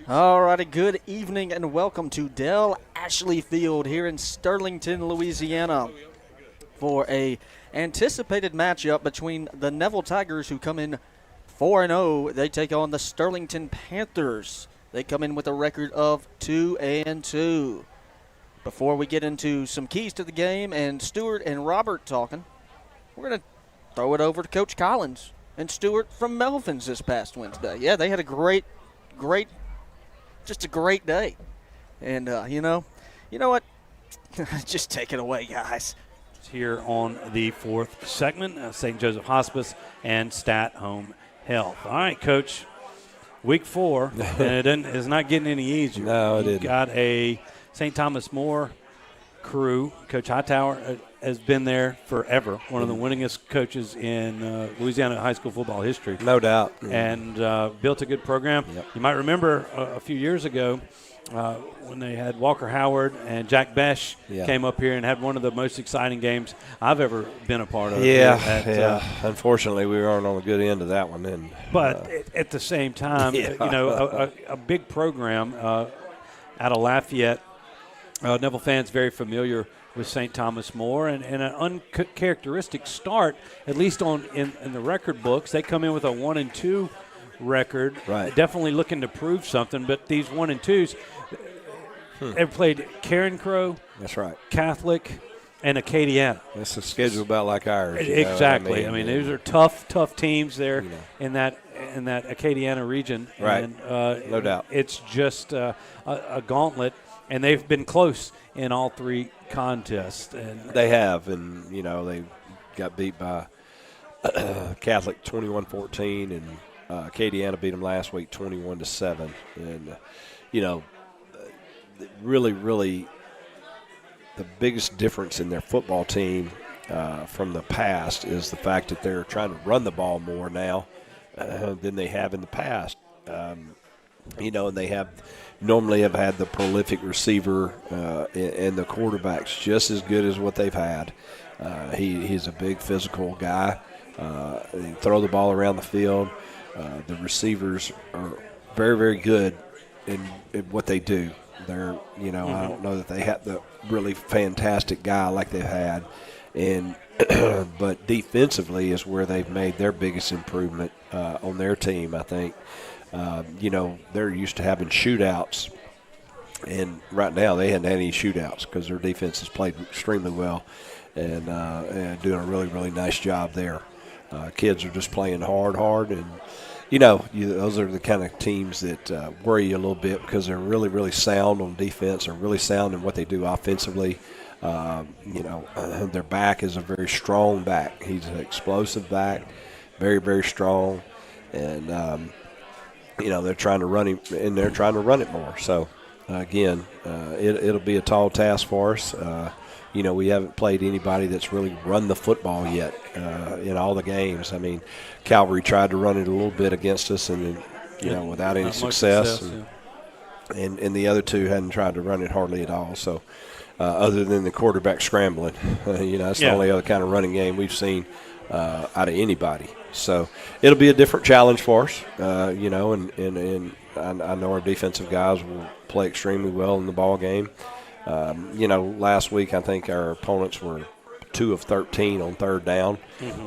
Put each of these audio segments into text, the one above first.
All righty, good evening and welcome to Dell Ashley Field here in Sterlington, Louisiana for a anticipated matchup between the Neville Tigers, who come in 4-0. They take on the Sterlington Panthers. They come in with a record of 2-2. Before we get into some keys to the game and Stewart and Robert talking, we're going to throw it over to Coach Collins and Stewart from Melvin's this past Wednesday. Yeah, they had a great just a great day. And, you know what? Just take it away, guys. Here on the fourth segment, St. Joseph Hospice and Stat Home Health. All right, Coach, week 4, and it's not getting any easier. No, it isn't. Got a St. Thomas More crew. Coach Hightower has been there forever, one of the winningest coaches in Louisiana high school football history. No doubt. And built a good program. Yep. You might remember a few years ago when they had Walker Howard and Jack Besh came up here and had one of the most exciting games I've ever been a part of. Yeah. Unfortunately, we weren't on the good end of that one. But at the same time, a big program out of Lafayette. Neville fans very familiar with St. Thomas More, and an uncharacteristic start, at least in the record books. They come in with a 1-2 record, right. Definitely looking to prove something. But these 1-2s, they've played Karen Crow, that's right, Catholic, and Acadiana. It's a schedule about like ours. Exactly. I mean, those are tough teams there in that Acadiana region. Right. And, no doubt. It's just a gauntlet. And they've been close in all 3 contests. And they have, and, they got beat by Catholic 21-14, and Acadiana beat them last week 21-7. And, really, really the biggest difference in their football team from the past is the fact that they're trying to run the ball more now than they have in the past. And they normally have had the prolific receiver and the quarterbacks just as good as what they've had. He's a big physical guy. They throw the ball around the field. The receivers are very, very good in what they do. They're, I don't know that they have the really fantastic guy like they've had. And but defensively is where they've made their biggest improvement on their team, I think. They're used to having shootouts, and right now they hadn't had any shootouts because their defense has played extremely well and doing a really, really nice job there. Kids are just playing hard, and, those are the kind of teams that worry you a little bit because they're really, really sound on defense. They're really sound in what they do offensively. Their back is a very strong back. He's an explosive back, very, very strong, and they're trying to run him, and they're trying to run it more. So, again, it'll be a tall task for us. We haven't played anybody that's really run the football yet in all the games. I mean, Calvary tried to run it a little bit against us, and without any success. And the other 2 hadn't tried to run it hardly at all. So, other than the quarterback scrambling, that's the only other kind of running game we've seen out of anybody. So it'll be a different challenge for us, and I know our defensive guys will play extremely well in the ball game. Last week I think our opponents were 2 of 13 on third down,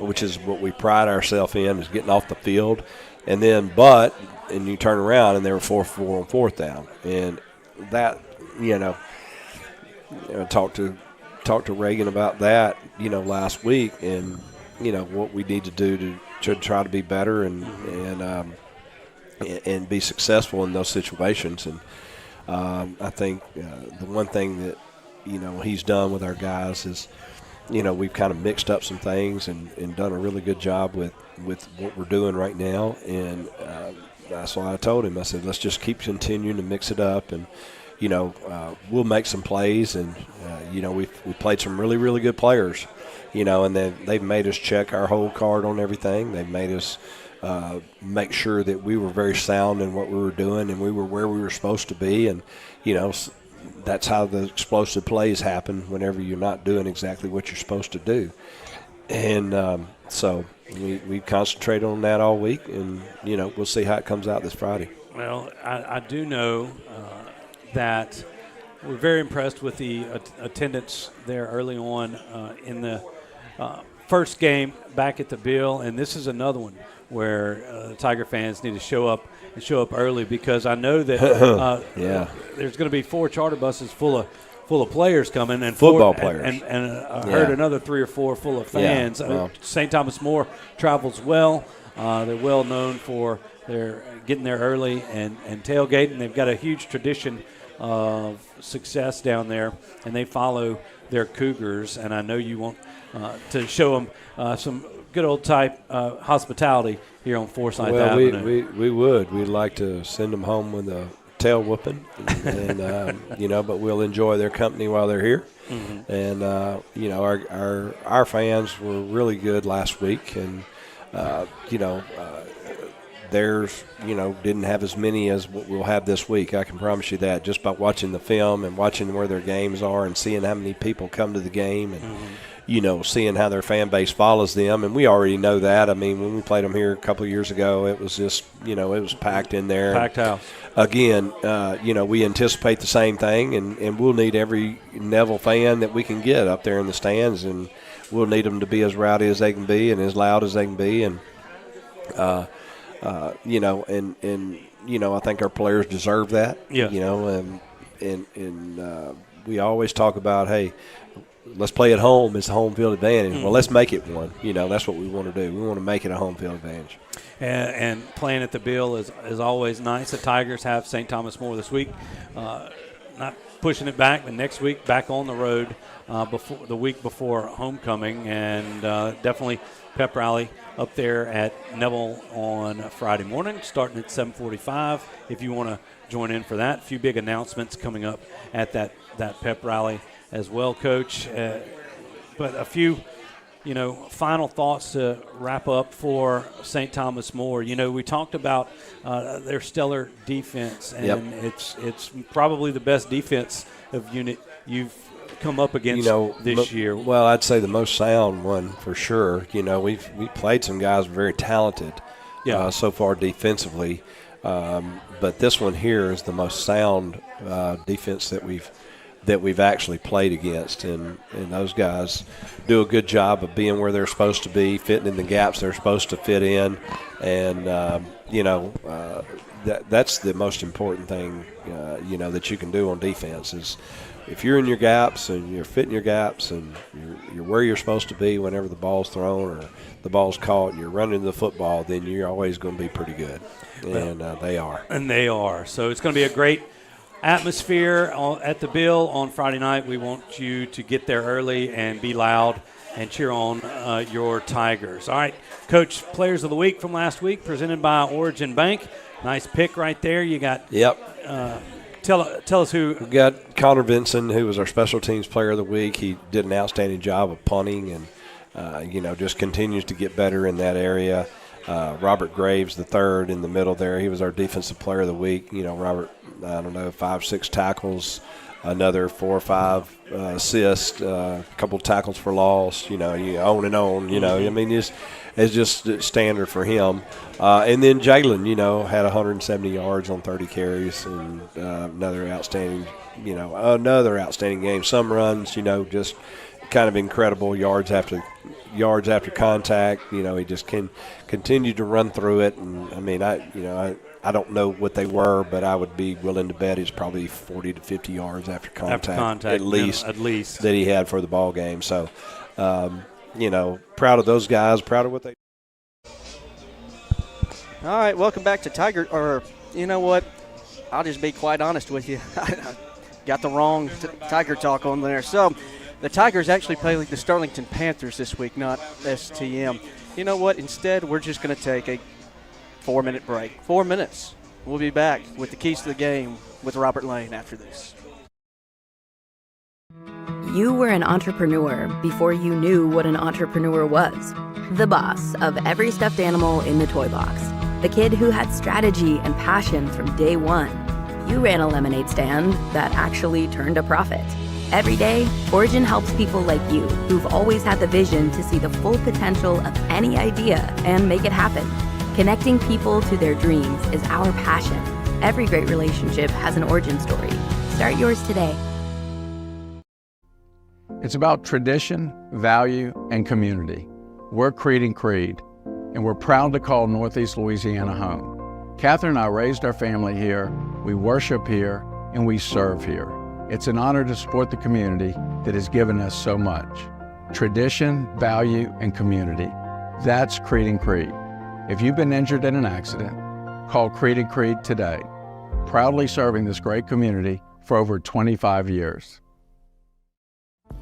which is what we pride ourselves in, is getting off the field. And then and you turn around and they were 4 of 4 on fourth down. And that, I talked to Reagan about that, last week, and what we need to do to try to be better and be successful in those situations. And I think the one thing that he's done with our guys is we've kind of mixed up some things and done a really good job with what we're doing right now. And that's why I told him, I said, let's just keep continuing to mix it up, and we'll make some plays. And we played some really, really good players. And they've made us check our whole card on everything. They've made us make sure that we were very sound in what we were doing and we were where we were supposed to be. And, that's how the explosive plays happen whenever you're not doing exactly what you're supposed to do. And so we concentrate on that all week, and, we'll see how it comes out this Friday. Well, I do know that we're very impressed with the attendance there early on in the first game back at the Bill, and this is another one where Tiger fans need to show up early, because I know that there's going to be 4 charter buses full of players coming, and football players, and I heard another 3 or 4 full of fans. St. Thomas More travels well. They're well known for their getting there early and tailgating. They've got a huge tradition of success down there, and they follow their Cougars. And I know you want to show them some good old type hospitality here on Forsyth Avenue. We would. We'd like to send them home with a tail whooping, and but we'll enjoy their company while they're here. Mm-hmm. And our fans were really good last week, and theirs didn't have as many as what we'll have this week. I can promise you that, just by watching the film and watching where their games are and seeing how many people come to the game, and seeing how their fan base follows them. And we already know that. I mean, when we played them here a couple of years ago, it was just it was packed in there. Packed house. Again, we anticipate the same thing, and we'll need every Neville fan that we can get up there in the stands, and we'll need them to be as rowdy as they can be and as loud as they can be, and I think our players deserve that. Yeah. And we always talk about, hey, let's play at home. It's a home field advantage. Well, let's make it one. That's what we want to do. We want to make it a home field advantage. And playing at the Bill is always nice. The Tigers have St. Thomas More this week. Not pushing it back, but next week back on the road before the week before homecoming, and definitely pep rally up there at Neville on Friday morning, starting at 7:45. If you want to join in for that, a few big announcements coming up at that pep rally as well, Coach. But a few, final thoughts to wrap up for St. Thomas More. We talked about their stellar defense, and it's probably the best defense of unit you've come up against this year. Well, I'd say the most sound one for sure. We played some guys very talented so far defensively, but this one here is the most sound defense that we've actually played against, and those guys do a good job of being where they're supposed to be, fitting in the gaps they're supposed to fit in, and that's the most important thing that you can do on defense is if you're in your gaps and you're fitting your gaps and you're where you're supposed to be whenever the ball's thrown or the ball's caught and you're running the football, then you're always going to be pretty good, and they are. And they are. So it's going to be a great atmosphere at the Bill on Friday night. We want you to get there early and be loud and cheer on your Tigers. All right, Coach, Players of the Week from last week, presented by Origin Bank. Nice pick right there. You got tell us who. We got Connor Vinson, who was our Special Teams Player of the Week. He did an outstanding job of punting and, just continues to get better in that area. Robert Graves, the third in the middle there, he was our Defensive Player of the Week. Robert, 5-6 tackles, another 4 or 5 assists, a couple of tackles for loss, on and on, I mean, it's just standard for him. And then Jalen, had 170 yards on 30 carries and another outstanding game. Some runs, just kind of incredible yards after contact. He just can continue to run through it. And I mean, I don't know what they were, but I would be willing to bet it's probably 40 to 50 yards after contact at least that he had for the ball game. So, proud of those guys, proud of what they. All right, welcome back to Tiger. Or you know what? I'll just be quite honest with you. I got the wrong Tiger talk on there. So the Tigers actually play like the Sterlington Panthers this week, not STM. You know what? Instead, we're just going to take a 4-minute break. 4 minutes. We'll be back with the keys to the game with Robert Lane after this. You were an entrepreneur before you knew what an entrepreneur was. The boss of every stuffed animal in the toy box. The kid who had strategy and passion from day one. You ran a lemonade stand that actually turned a profit. Every day, Origin helps people like you who've always had the vision to see the full potential of any idea and make it happen. Connecting people to their dreams is our passion. Every great relationship has an origin story. Start yours today. It's about tradition, value, and community. We're Creed and Creed, and we're proud to call Northeast Louisiana home. Catherine and I raised our family here, we worship here, and we serve here. It's an honor to support the community that has given us so much. Tradition, value, and community. That's Creed and Creed. If you've been injured in an accident, call Creed and Creed today. Proudly serving this great community for over 25 years.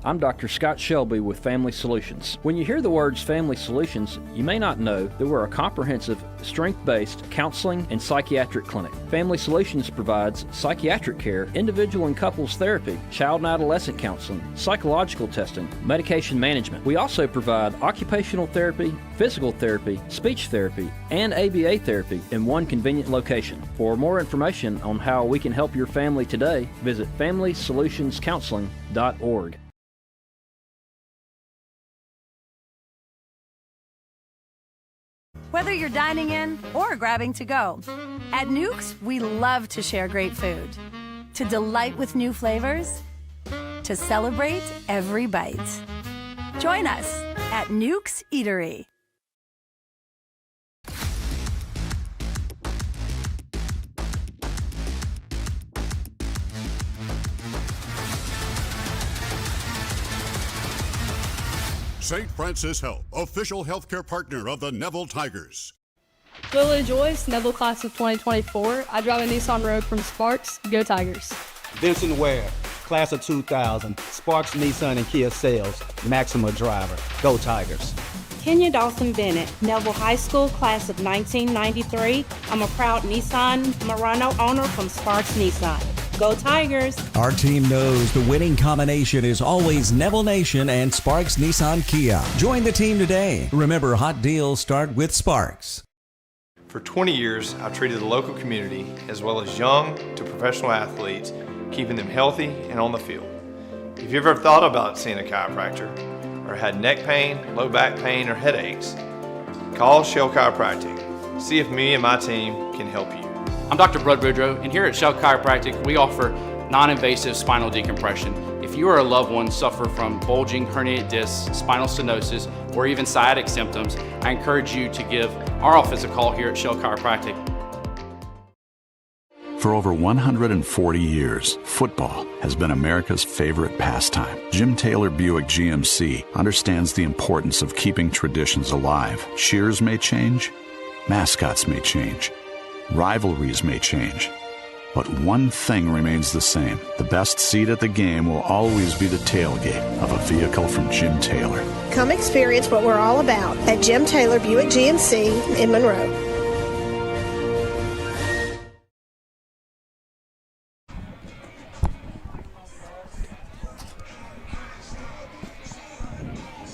I'm Dr. Scott Shelby with Family Solutions. When you hear the words Family Solutions, you may not know that we're a comprehensive, strength-based counseling and psychiatric clinic. Family Solutions provides psychiatric care, individual and couples therapy, child and adolescent counseling, psychological testing, medication management. We also provide occupational therapy, physical therapy, speech therapy, and ABA therapy in one convenient location. For more information on how we can help your family today, visit FamilySolutionsCounseling.org. Whether you're dining in or grabbing to go, at Nuke's, we love to share great food, to delight with new flavors, to celebrate every bite. Join us at Nuke's Eatery. St. Francis Health, official healthcare partner of the Neville Tigers. Lily Joyce, Neville Class of 2024. I drive a Nissan Rogue from Sparks. Go Tigers. Vincent Ware, Class of 2000. Sparks Nissan and Kia Sales. Maxima Driver. Go Tigers. Kenya Dawson Bennett, Neville High School, Class of 1993. I'm a proud Nissan Murano owner from Sparks Nissan. Go Tigers! Our team knows the winning combination is always Neville Nation and Sparks Nissan Kia. Join the team today. Remember, hot deals start with Sparks. For 20 years, I've treated the local community as well as young to professional athletes, keeping them healthy and on the field. If you've ever thought about seeing a chiropractor or had neck pain, low back pain, or headaches, call Shell Chiropractic. See if me and my team can help you. I'm Dr. Bud Boudreaux, and here at Shell Chiropractic, we offer non-invasive spinal decompression. If you or a loved one suffer from bulging, herniated discs, spinal stenosis, or even sciatic symptoms, I encourage you to give our office a call here at Shell Chiropractic. For over 140 years, football has been America's favorite pastime. Jim Taylor Buick GMC understands the importance of keeping traditions alive. Cheers may change, mascots may change, rivalries may change, but one thing remains the same. The best seat at the game will always be the tailgate of a vehicle from Jim Taylor. Come experience what we're all about at Jim Taylor Buick GMC in Monroe.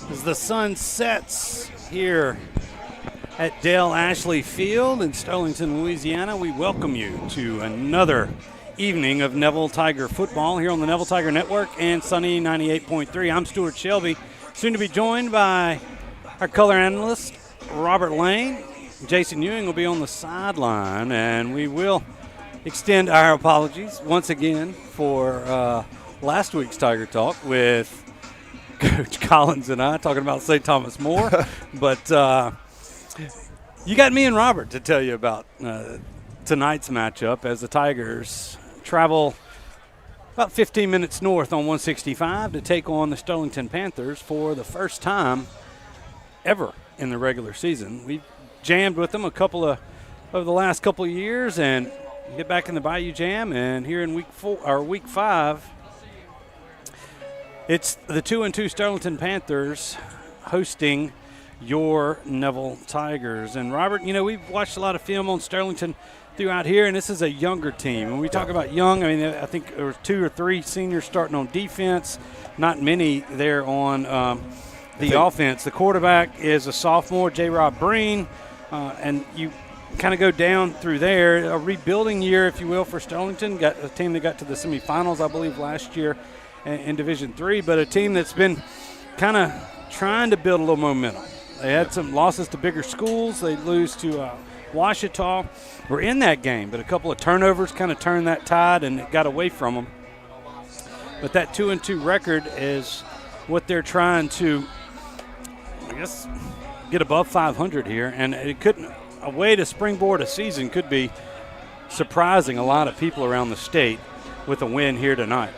As the sun sets here at Dell Ashley Field in Sterlington, Louisiana, we welcome you to another evening of Neville Tiger football here on the Neville Tiger Network and Sunny 98.3. I'm Stewart Shelby, soon to be joined by our color analyst, Robert Lane. Jason Ewing will be on the sideline, and we will extend our apologies once again for last week's Tiger Talk with Coach Collins and I talking about St. Thomas More. But you got me and Robert to tell you about tonight's matchup as the Tigers travel about 15 minutes north on 165 to take on the Sterlington Panthers for the first time ever in the regular season. We've jammed with them over the last couple of years and get back in the Bayou Jam, and here in week 5, it's the 2-2 Sterlington Panthers hosting your Neville Tigers. And Robert, you know, we've watched a lot of film on Sterlington throughout here, and this is a younger team. When we talk about young, I mean, I think there were 2 or 3 seniors starting on defense, not many there on the offense. The quarterback is a sophomore, J. Rob Breen, and you kind of go down through there. A rebuilding year, if you will, for Sterlington. Got a team that got to the semifinals, I believe, last year in Division III, but a team that's been kind of trying to build a little momentum. They had some losses to bigger schools. They lose to Ouachita were in that game, but a couple of turnovers kind of turned that tide and it got away from them. But that 2-2 record is what they're trying to, I guess, get above 500 here. And it couldn't, a way to springboard a season could be surprising a lot of people around the state with a win here tonight.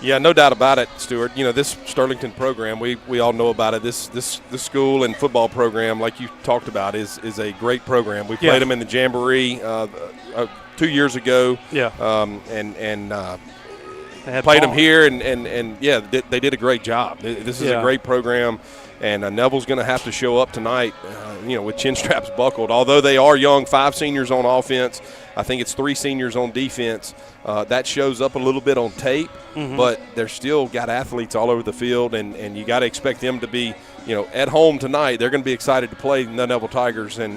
Yeah, no doubt about it, Stewart. You know, this Sterlington program, we all know about it. This school and football program, like you talked about, is a great program. We played them in the Jamboree 2 years ago. Yeah. And played them here, and yeah, they did a great job. This is a great program, and Neville's going to have to show up tonight, with chin straps buckled. Although they are young, 5 seniors on offense, I think it's 3 seniors on defense. That shows up a little bit on tape, but they're still got athletes all over the field, and you got to expect them to be, at home tonight. They're going to be excited to play the Neville Tigers, and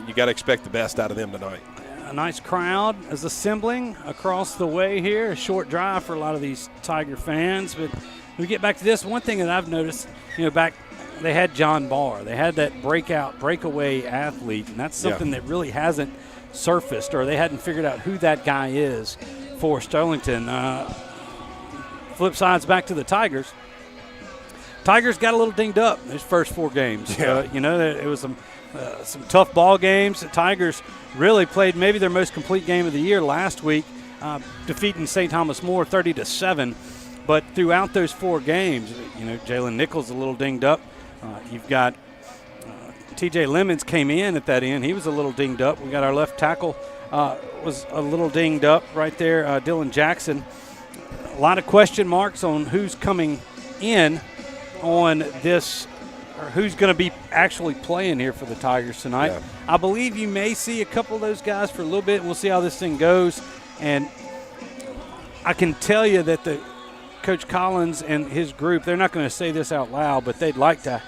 you got to expect the best out of them tonight. A nice crowd is assembling across the way here. A short drive for a lot of these Tiger fans. But when we get back to this, one thing that I've noticed, back they had John Barr. They had that breakaway athlete, and that's something that really hasn't surfaced, or they hadn't figured out who that guy is for Sterlington. Flip sides back to the Tigers. Tigers got a little dinged up in his first 4 games. It was some tough ball games. The Tigers really played maybe their most complete game of the year last week, defeating St. Thomas More 30-7. But throughout those 4 games, Jalen Nichols a little dinged up. You've got T.J. Lemons came in at that end. He was a little dinged up. We got our left tackle was a little dinged up right there, Dylan Jackson. A lot of question marks on who's coming in on this, or who's going to be actually playing here for the Tigers tonight. Yeah. I believe you may see a couple of those guys for a little bit. We'll see how this thing goes. And I can tell you that Coach Collins and his group, they're not going to say this out loud, but they'd like to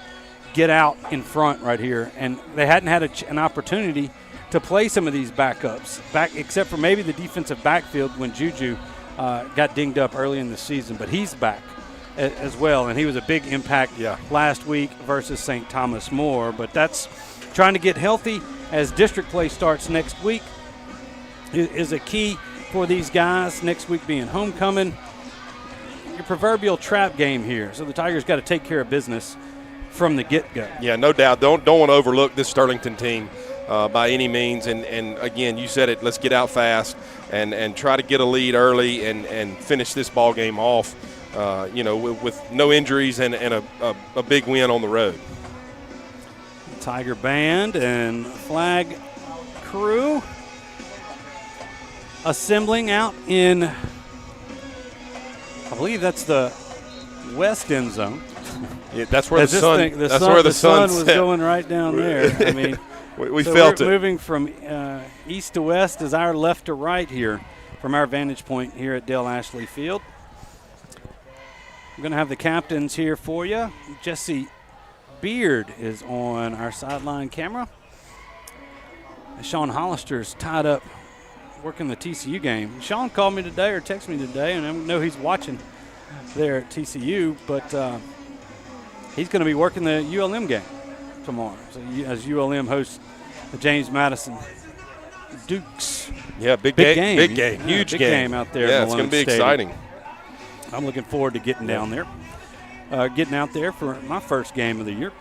get out in front right here. And they hadn't had an opportunity to play some of these backups, except for maybe the defensive backfield when Juju got dinged up early in the season. But he's back as well, and he was a big impact last week versus St. Thomas More. But that's trying to get healthy as district play starts next week is a key for these guys. Next week being homecoming, your proverbial trap game here. So the Tigers got to take care of business from the get-go. Yeah, no doubt. Don't want to overlook this Sterlington team by any means. And again, you said it. Let's get out fast and try to get a lead early and finish this ball game off. With no injuries and a big win on the road. Tiger Band and flag crew assembling out in, I believe that's the west end zone. Yeah, that's where the sun was going right down there. I mean, we felt it. Moving from east to west is our left to right here from our vantage point here at Dell Ashley Field. I'm going to have the captains here for you. Jesse Beard is on our sideline camera. Sean Hollister's tied up working the TCU game. Sean called me today or texted me today, and I know he's watching there at TCU, but he's going to be working the ULM game tomorrow. So as ULM hosts the James Madison Dukes. Yeah, big game. Huge big game out there. Yeah, it's going to be exciting. I'm looking forward to getting down there, getting out there for my first game of the year.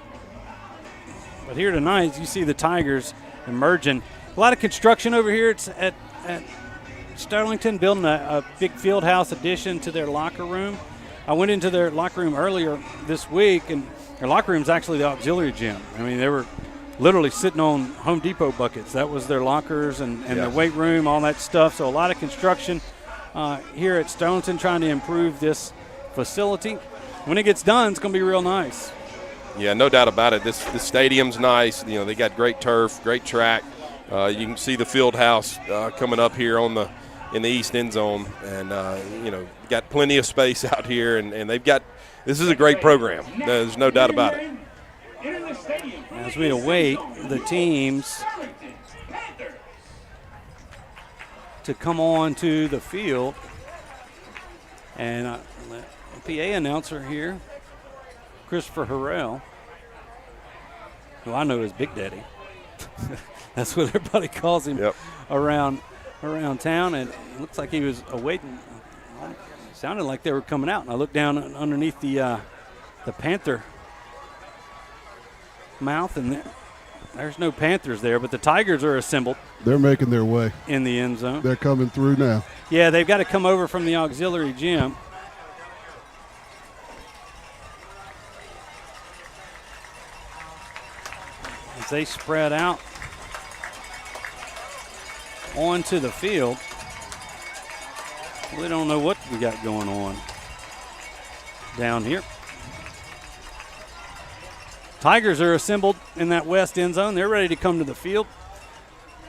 But here tonight, you see the Tigers emerging. A lot of construction over here at Sterlington, building a big field house addition to their locker room. I went into their locker room earlier this week, and their locker room is actually the auxiliary gym. I mean, they were literally sitting on Home Depot buckets. That was their lockers and their weight room, all that stuff. So a lot of construction here at Sterlington, trying to improve this facility. When it gets done, it's going to be real nice. Yeah, no doubt about it. This stadium's nice. They got great turf, great track. You can see the field house coming up here in the east end zone, and got plenty of space out here. And they've got. This is a great program. There's no doubt about it. As we await the teams to come on to the field, and a PA announcer here, Christopher Harrell, who I know is Big Daddy. That's what everybody calls him Yep. around town. And it looks like he was awaiting. It sounded like they were coming out. And I looked down underneath the Panther mouth, and there's no Panthers there, but the Tigers are assembled. They're making their way in the end zone. They're coming through now. Yeah, they've got to come over from the auxiliary gym. As they spread out onto the field. We don't know what we got going on down here. Tigers are assembled in that west end zone. They're ready to come to the field.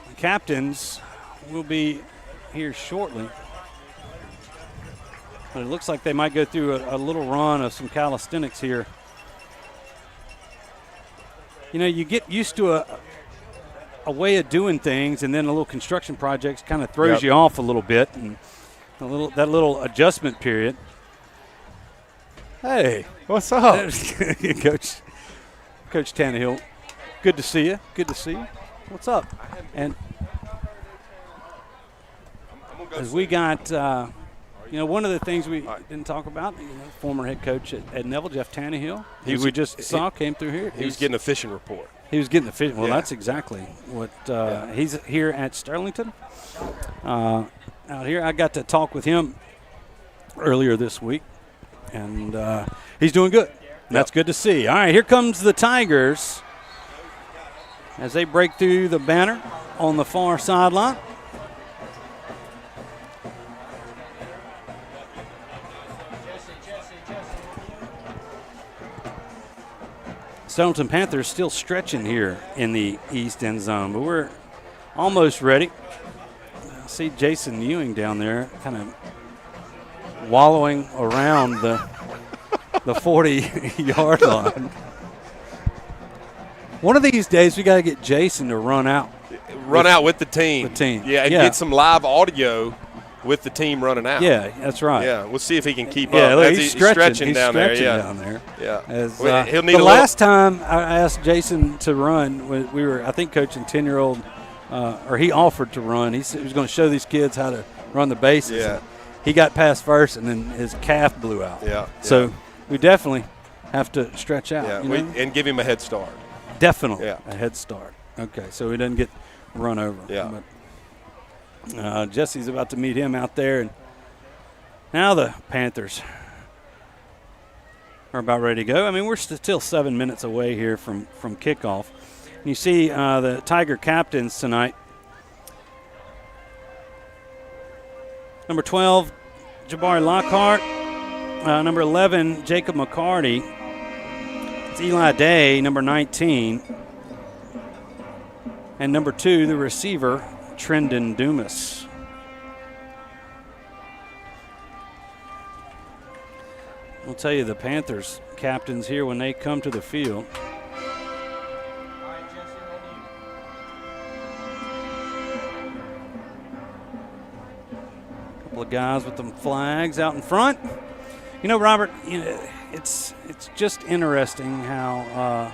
The captains will be here shortly. But it looks like they might go through a little run of some calisthenics here. You know, you get used to a way of doing things, and then a little construction project kind of throws you off a little bit, and that little adjustment period. Hey, what's up, Coach Tannehill? Good to see you. Good to see you. What's up? And as we got, one of the things we didn't talk about, former head coach at Neville, Jeff Tannehill, we just saw came through here. He was getting a fishing report. He was getting a fishing. Well, that's exactly what he's here at Sterlington. Out here, I got to talk with him earlier this week, and he's doing good. That's good to see. All right, here comes the Tigers as they break through the banner on the far sideline. Sterlington Panthers still stretching here in the east end zone, but we're almost ready. I see Jason Ewing down there kind of wallowing around the 40-yard line. One of these days we got to get Jason to run out With the team. Yeah, and get some live audio with the team running out. Yeah, that's right. Yeah, we'll see if he can keep up. Look, he's stretching down there. Yeah. As, he'll need the last time I asked Jason to run, we were, I think, coaching 10-year-old, or he offered to run. He said he was going to show these kids how to run the bases. Yeah. He got past first, and then his calf blew out. Yeah. So we definitely have to stretch out. Yeah, and give him a head start. Definitely a head start. Okay, so he doesn't get run over. Yeah. But, Jesse's about to meet him out there, and now the Panthers are about ready to go. I mean, we're still 7 minutes away here from kickoff. And you see the Tiger captains tonight. Number 12, Jabari Lockhart. Number 11, Jacob McCarty. It's Eli Day, number 19. And number 2, the receiver, Trendon Dumas. I'll tell you, the Panthers captains here when they come to the field. A couple of guys with them flags out in front. You know, Robert, it's just interesting how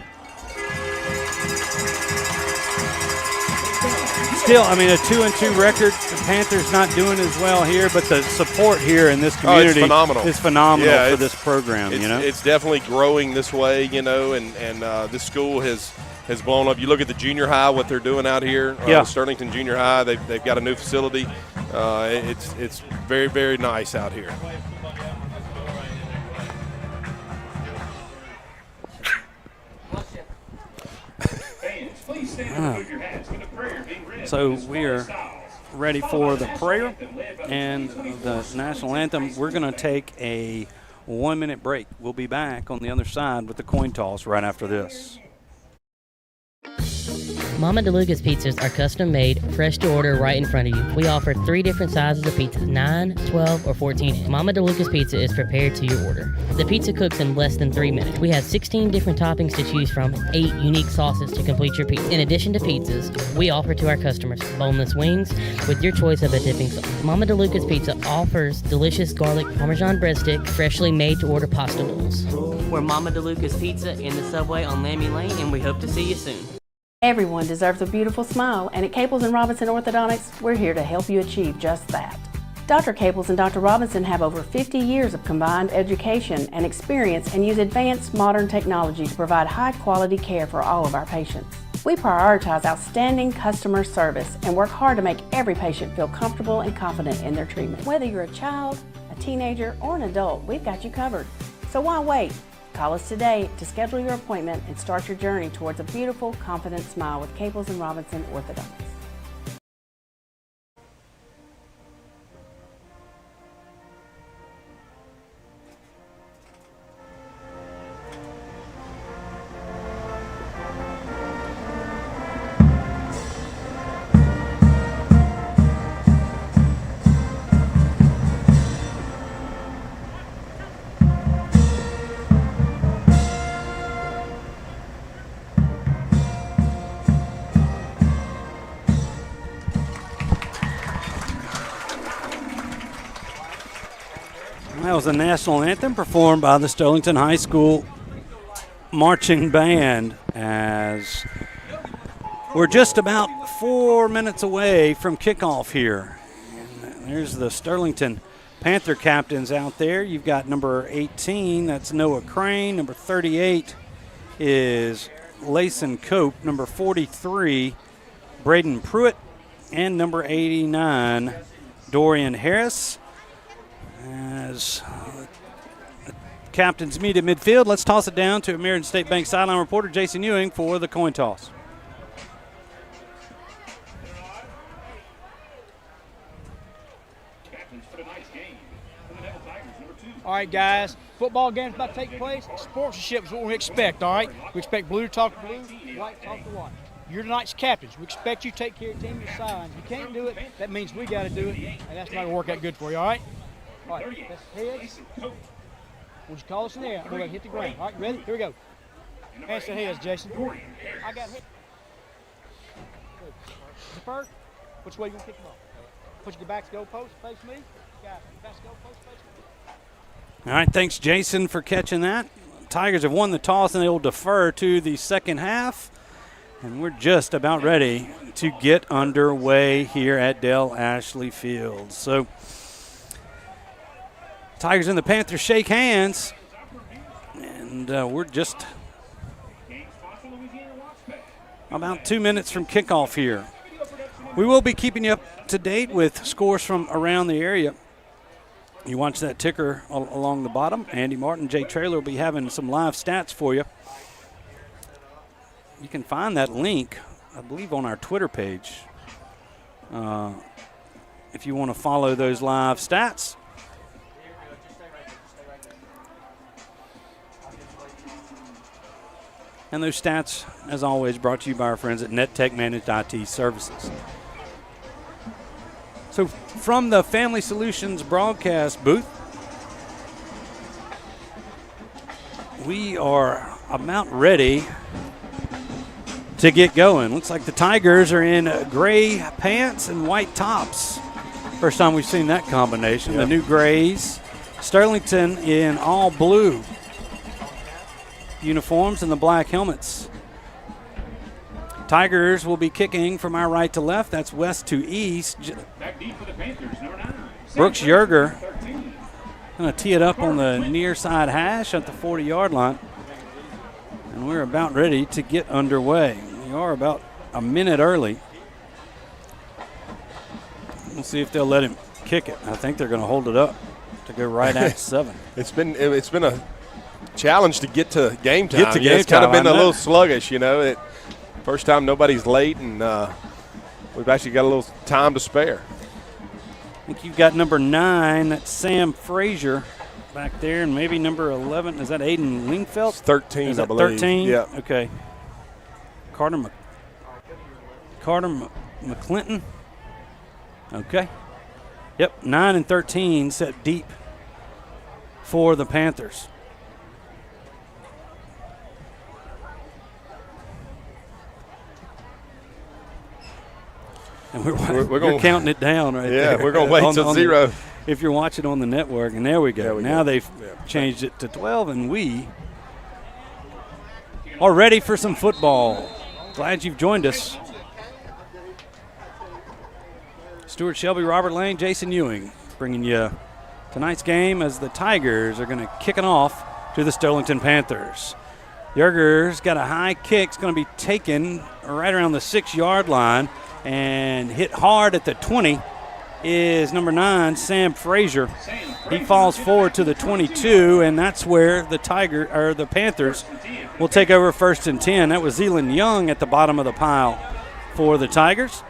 still, I mean, a 2-2 record. The Panthers not doing as well here, but the support here in this community is phenomenal for this program. It's definitely growing this way, and this school has blown up. You look at the junior high, what they're doing out here. Sterlington Junior High, they've got a new facility. It's very, very nice out here. So we are ready for the prayer and the national anthem. We're going to take a 1-minute break. We'll be back on the other side with the coin toss right after this. Mama DeLuca's pizzas are custom made, fresh to order right in front of you. We offer 3 different sizes of pizzas, 9, 12, or 14. Mama DeLuca's pizza is prepared to your order. The pizza cooks in less than 3 minutes. We have 16 different toppings to choose from, 8 unique sauces to complete your pizza. In addition to pizzas, we offer to our customers boneless wings with your choice of a dipping sauce. Mama DeLuca's Pizza offers delicious garlic Parmesan breadstick, freshly made to order pasta noodles. We're Mama DeLuca's Pizza in the Subway on Lammy Lane, and we hope to see you soon. Everyone deserves a beautiful smile, and at Caples and Robinson Orthodontics, we're here to help you achieve just that. Dr. Caples and Dr. Robinson have over 50 years of combined education and experience and use advanced modern technology to provide high-quality care for all of our patients. We prioritize outstanding customer service and work hard to make every patient feel comfortable and confident in their treatment. Whether you're a child, a teenager, or an adult, we've got you covered. So why wait? Call us today to schedule your appointment and start your journey towards a beautiful, confident smile with Caples and Robinson Orthodontics. That was the national anthem performed by the Sterlington High School marching band, as we're just about 4 minutes away from kickoff here. And there's the Sterlington Panther captains out there. You've got number 18, that's Noah Crane. Number 38 is Layson Cope. Number 43, Braden Pruitt. And number 89, Dorian Harris. As captains meet at midfield, let's toss it down to American State Bank sideline reporter Jason Ewing for the coin toss. All right, guys, football game's about to take place. Sportsmanship is what we expect, all right? We expect blue to talk to blue, white to talk to white. You're tonight's captains. We expect you to take care of the team, your sidelines. If you can't do it, that means we got to do it, and that's not going to work out good for you, all right? All right, that's heads. Would you call us in there? We're going to hit the ground. All right, ready? Here we go. Hands to heads, Jason. I got hit. Defer. Which way you going to kick the ball? Put your back to goal post, face me. Got it. Back to goal post, face me. All right, thanks, Jason, for catching that. Tigers have won the toss, and they will defer to the second half. And we're just about ready to get underway here at Dell Ashley Field. So Tigers and the Panthers shake hands, and we're just about 2 minutes from kickoff here. We will be keeping you up to date with scores from around the area. You watch that ticker along the bottom. Andy Martin, Jay Traylor will be having some live stats for you. You can find that link, I believe, on our Twitter page if you want to follow those live stats. And those stats, as always, brought to you by our friends at NetTech Managed IT Services. So from the Family Solutions broadcast booth, we are about ready to get going. Looks like the Tigers are in gray pants and white tops. First time we've seen that combination. Yep. The new grays. Sterlington in all blue uniforms and the black helmets. Tigers will be kicking from our right to left. That's west to east. Back deep for the Panthers, number 9. Brooks Yerger going to tee it up on the near side hash at the 40-yard line. And we're about ready to get underway. We are about a minute early. We'll see if they'll let him kick it. I think they're going to hold it up to go right at 7. It's been a challenge to get to game time. It's kind of been a little sluggish, you know. First time nobody's late, and we've actually got a little time to spare. I think you've got number 9, that's Sam Frazier back there, and maybe number 11, is that Aiden Lingfeld? It's 13, is that I believe. 13? Yeah. Okay. Carter McClinton. Okay. Yep, 9 and 13 set deep for the Panthers. And we're counting it down right there. Yeah, we're going to wait till 0. If you're watching on the network, and there we go. Now they've changed it to 12, and we are ready for some football. Glad you've joined us. Stewart Shelby, Robert Lane, Jason Ewing bringing you tonight's game as the Tigers are going to kick it off to the Sterlington Panthers. Yerger's got a high kick. It's going to be taken right around the 6-yard line and hit hard at the 20 is number 9, Sam Frazier. He falls forward to the 22, and that's where the Panthers will take over 1st and 10. That was Zealand Young at the bottom of the pile for the Tigers.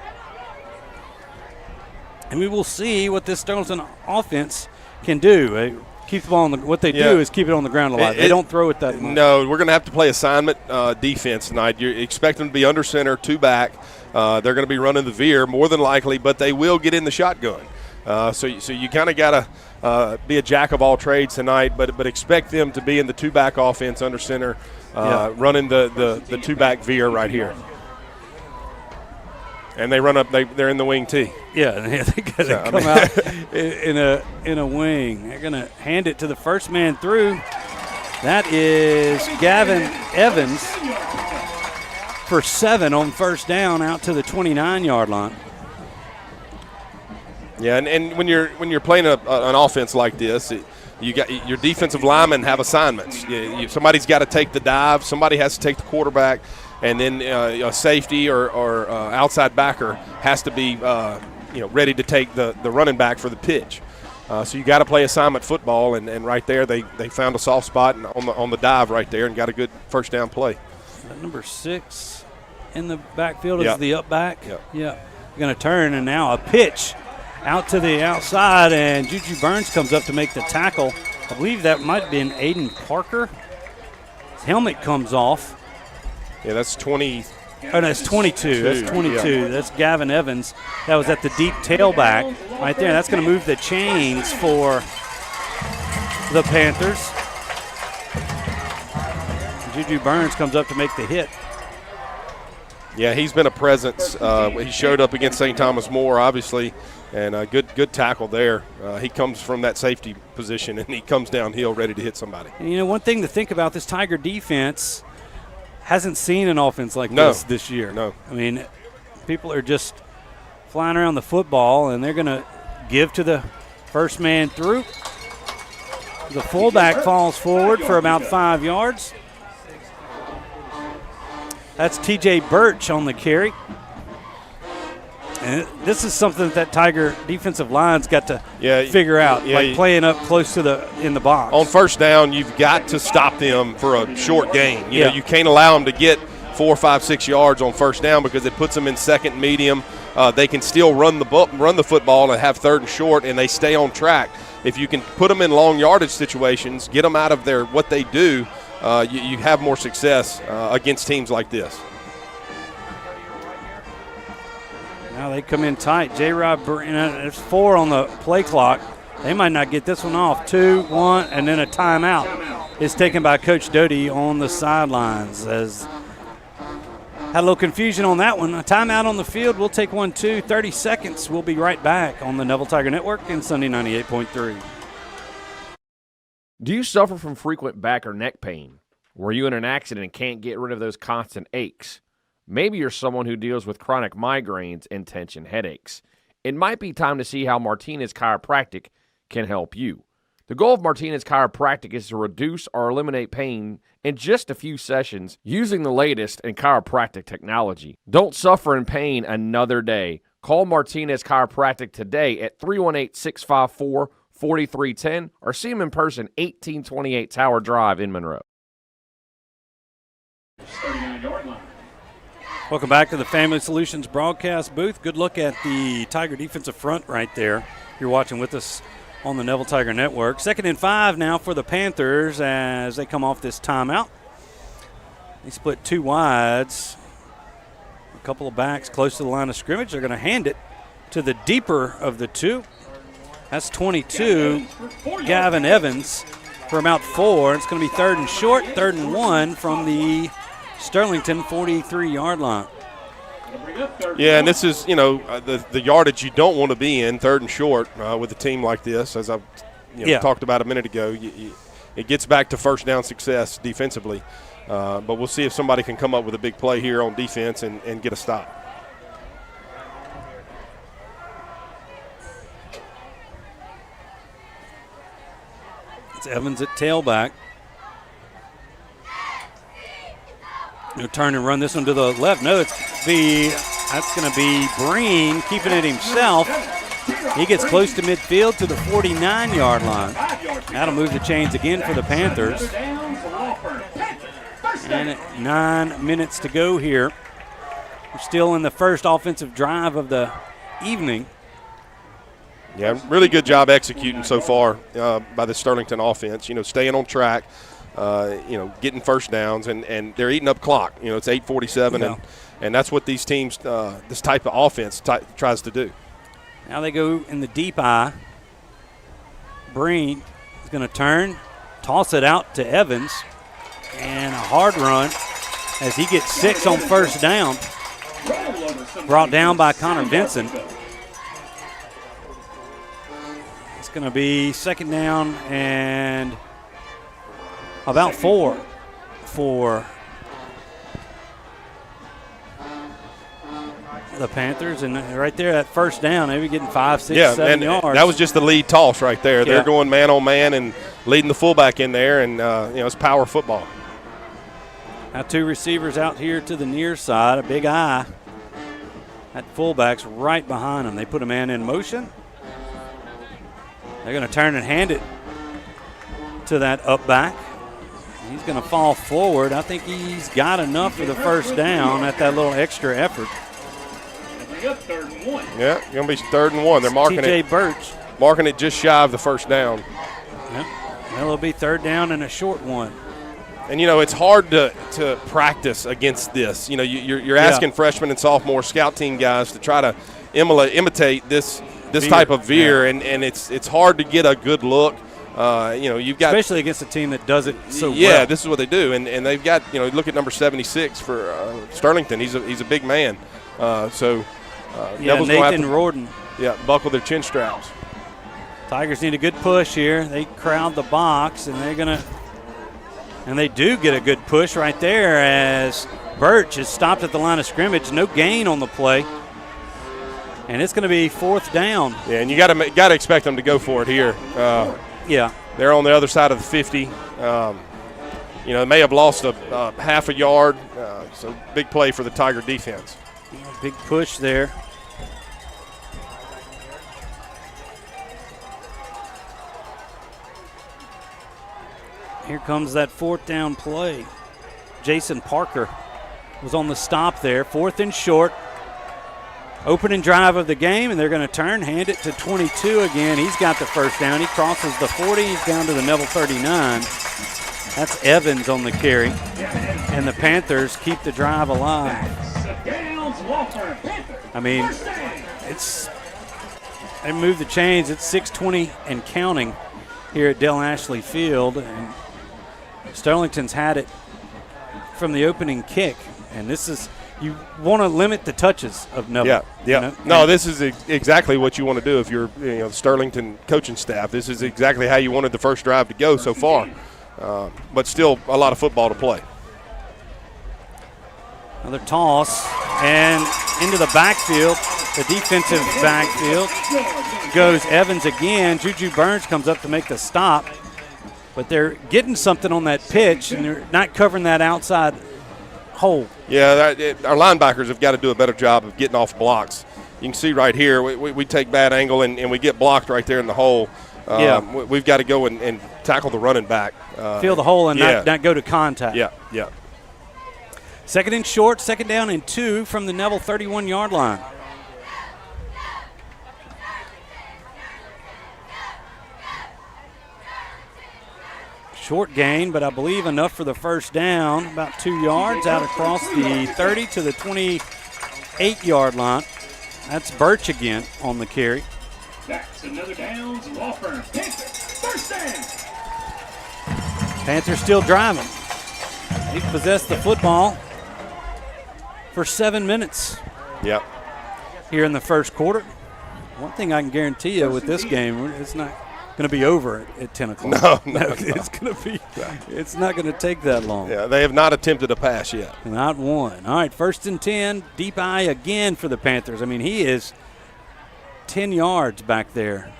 And we will see what this Sterlington offense can do. Keep the ball on what they do is keep it on the ground a lot. They don't throw it that much. No, we're going to have to play assignment defense tonight. You expect them to be under center, 2 back. They're going to be running the veer more than likely, but they will get in the shotgun. So you kind of got to be a jack of all trades tonight, but expect them to be in the 2-back offense under center, running the 2-back veer right here. And they run up. They're in the wing tee. Yeah, they got to come out in a wing. They're going to hand it to the first man through. That is Gavin Evans for 7 on 1st down out to the 29-yard line. Yeah, and when you're playing an offense like this, you got your defensive linemen have assignments. Somebody's got to take the dive. Somebody has to take the quarterback. And then a safety or outside backer has to be ready to take the running back for the pitch. So you got to play assignment football, and right there they found a soft spot on the dive right there and got a good 1st down play. That number 6 in the backfield is the up back. Yeah, going to turn, and now a pitch out to the outside, and Juju Burns comes up to make the tackle. I believe that might have been Aiden Parker. His helmet comes off. Yeah, that's 20. Oh, no, it's 22. That's 22. Yeah. That's Gavin Evans. That was at the deep tailback right there. That's going to move the chains for the Panthers. Juju Burns comes up to make the hit. Yeah, he's been a presence. He showed up against St. Thomas More, obviously, and a good tackle there. He comes from that safety position, and he comes downhill ready to hit somebody. And, one thing to think about, this Tiger defense hasn't seen an offense like this year. No. I mean, people are just flying around the football, and they're going to give to the first man through. The fullback falls forward for about 5 yards. That's T.J. Birch on the carry. And this is something that Tiger defensive line's got to figure out, like playing up close to in the box. On 1st down, you've got to stop them for a short gain. You know, you can't allow them to get 4, 5, 6 yards on 1st down because it puts them in 2nd medium. They can still run the football and have 3rd and short, and they stay on track. If you can put them in long yardage situations, get them out of what they do, you have more success against teams like this. Now they come in tight. J-Rob, there's 4 on the play clock. They might not get this one off. 2, 1, and then a timeout is taken by Coach Doty on the sidelines. As had a little confusion on that one. A timeout on the field. We'll take 1, 2, 30 seconds. We'll be right back on the Neville Tiger Network and Sunday 98.3. Do you suffer from frequent back or neck pain? Were you in an accident and can't get rid of those constant aches? Maybe you're someone who deals with chronic migraines and tension headaches. It might be time to see how Martinez Chiropractic can help you. The goal of Martinez Chiropractic is to reduce or eliminate pain in just a few sessions using the latest in chiropractic technology. Don't suffer in pain another day. Call Martinez Chiropractic today at 318-654-4310 or see them in person, 1828 Tower Drive in Monroe. Welcome back to the Family Solutions broadcast booth. Good look at the Tiger defensive front right there. You're watching with us on the Neville Tiger Network. 2nd and 5 now for the Panthers as they come off this timeout. They split 2 wides. A couple of backs close to the line of scrimmage. They're going to hand it to the deeper of the 2. That's 22, Gavin Evans, for about 4. It's going to be 3rd and short, 3rd and 1 from the Sterlington 43-yard line. Yeah, and this is, the yardage you don't want to be in, 3rd and short, with a team like this, as I've talked about a minute ago. It gets back to 1st down success defensively. But we'll see if somebody can come up with a big play here on defense and get a stop. It's Evans at tailback. He'll turn and run this one to the left. No, that's going to be Breen keeping it himself. He gets close to midfield to the 49-yard line. That'll move the chains again for the Panthers. And 9 minutes to go here. We're still in the first offensive drive of the evening. Yeah, really good job executing so far by the Sterlington offense. Staying on track, getting first downs, and they're eating up clock. It's 8:47, and that's what these teams, this type of offense tries to do. Now they go in the deep eye. Breen is going to turn, toss it out to Evans, and a hard run as he gets 6 on first down. Brought down by Connor Vincent. It's going to be second down and about 4 for the Panthers. And right there, that first down, maybe getting 5, 6, 7 yards. That was just the lead toss right there. Yeah. They're going man on man and leading the fullback in there, and it's power football. Now 2 receivers out here to the near side, a big eye. That fullback's right behind him. They put a man in motion. They're going to turn and hand it to that up back. He's going to fall forward. I think he's got enough for the first down at that little extra effort. Yeah, going to be 3rd and 1. They're marking TJ it. Birch. Marking it just shy of the first down. Yep. Well, it'll be 3rd down and a short one. And, it's hard to practice against this. You're asking freshmen and sophomore scout team guys to try to imitate this type of veer, and it's hard to get a good look. You've got – especially against a team that does it so well. Yeah, this is what they do. And they've got, look at number 76 for Sterlington. He's a big man. Neville's Nathan Rorden. Yeah, buckle their chin straps. Tigers need a good push here. They crowd the box, and they do get a good push right there as Birch is stopped at the line of scrimmage. No gain on the play. And it's going to be 4th down. Yeah, and you got to expect them to go for it here. They're on the other side of the 50. They may have lost a half a yard. So big play for the Tiger defense. Big push there. Here comes that 4th down play. Jason Parker was on the stop there. 4th and short. Opening drive of the game, and they're going to turn, hand it to 22 again. He's got the first down. He crosses the 40. He's down to the Neville 39. That's Evans on the carry. And the Panthers keep the drive alive. I mean, they move the chains. It's 6:20 and counting here at Dell Ashley Field. And Sterlington's had it from the opening kick. And this is – you want to limit the touches of Neville. Yeah. No, this is exactly what you want to do if you're the Sterlington coaching staff. This is exactly how you wanted the first drive to go so far. But still a lot of football to play. Another toss and into the backfield, the defensive backfield, goes Evans again. Juju Burns comes up to make the stop, but they're getting something on that pitch, and they're not covering that outside hole. Yeah, our linebackers have got to do a better job of getting off blocks. You can see right here, we take bad angle and we get blocked right there in the hole. We've got to go and tackle the running back. Fill the hole and not go to contact. Yeah. 2nd and short, 2nd down and 2 from the Neville 31-yard line. Short gain, but I believe enough for the first down. About 2 yards out across the 30 to the 28-yard line. That's Birch again on the carry. That's another downs. Law firm. Panthers. First down. Panthers still driving. They've possessed the football for 7 minutes. Yep. Here in the first quarter. One thing I can guarantee you with this game, going to be over at 10 o'clock. No. It's going to be. It's not going to take that long. Yeah, they have not attempted a pass yet. Not one. All right, 1st and 10. Deep eye again for the Panthers. I mean, he is 10 yards back there.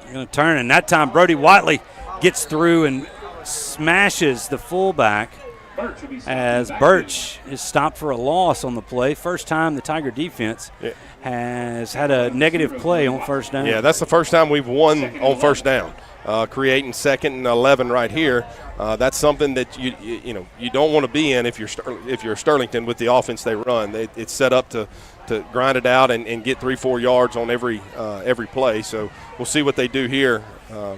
They're going to turn, and that time Brody Watley gets through and smashes the fullback as Birch is stopped for a loss on the play. First time the Tiger defense has had a negative play on first down. Yeah, that's the first time we've won on first down. Creating 2nd and 11 right here. That's something that you don't want to be in if you're Sterlington with the offense they run. It's set up to grind it out and get 3-4 yards on every play. So we'll see what they do here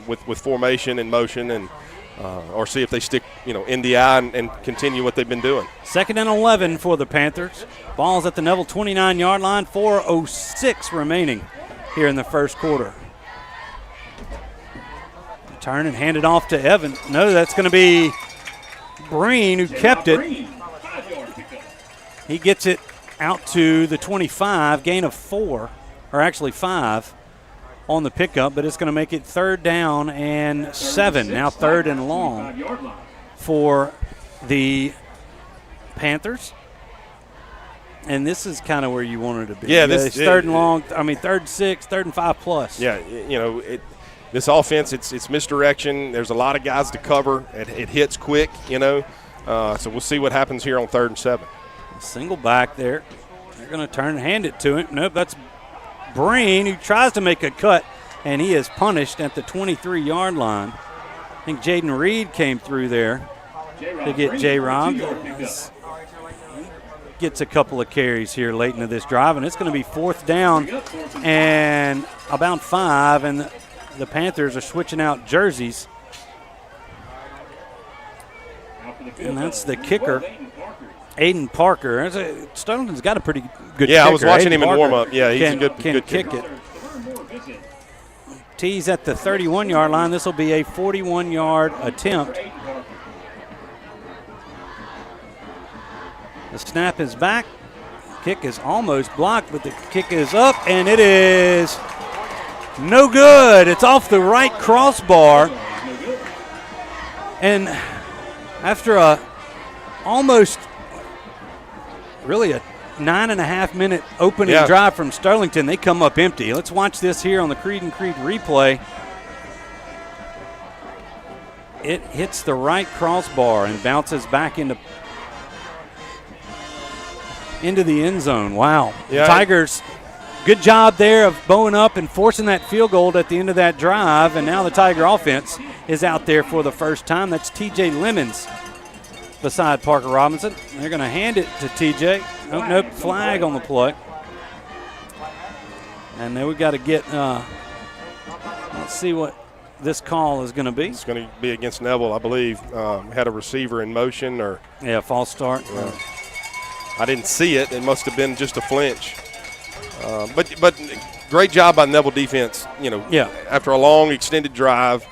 with formation and motion, and or see if they stick in the eye and continue what they've been doing. 2nd and 11 for the Panthers. Ball's at the Neville 29-yard line. 4:06 remaining here in the first quarter. Turn and hand it off to Evan. No, that's going to be Breen who kept it. He gets it out to the 25, gain of 4, or actually 5 on the pickup, but it's going to make it 3rd down and 7. Now 3rd and long for the Panthers. And this is kind of where you wanted to be. Yeah, this 3rd and long. I mean, 3rd and 6, 3rd and 5 plus. Yeah, this offense, it's misdirection. There's a lot of guys to cover. It hits quick, so we'll see what happens here on 3rd and 7. Single back there. They're going to turn and hand it to him. Nope, that's Breen who tries to make a cut, and he is punished at the 23-yard line. I think Jaden Reed came through there to get J-Rob. Gets a couple of carries here late into this drive, and it's going to be 4th down and about 5, and the Panthers are switching out jerseys. And that's the kicker, Aiden Parker. Sterlington's got a pretty good kicker. Yeah, I was watching him in Parker warm-up. Yeah, he's a good kick kicker. it. Tees at the 31-yard line. This will be a 41-yard attempt. The snap is back. Kick is almost blocked, but the kick is up, and it is no good. It's off the right crossbar. And after almost really a 9.5-minute opening drive from Sterlington, they come up empty. Let's watch this here on the Creed and Creed replay. It hits the right crossbar and bounces back into the end zone. Wow. Yeah. Tigers, good job there of bowing up and forcing that field goal at the end of that drive, and now the Tiger offense is out there for the first time. That's T.J. Lemons beside Parker Robinson. They're going to hand it to T.J. Oh, nope, flag on the play. And then we've got to get, let's see what this call is going to be. It's going to be against Neville, I believe. Had a receiver in motion, or false start. I didn't see it. It must have been just a flinch. But great job by Neville defense. After a long extended drive,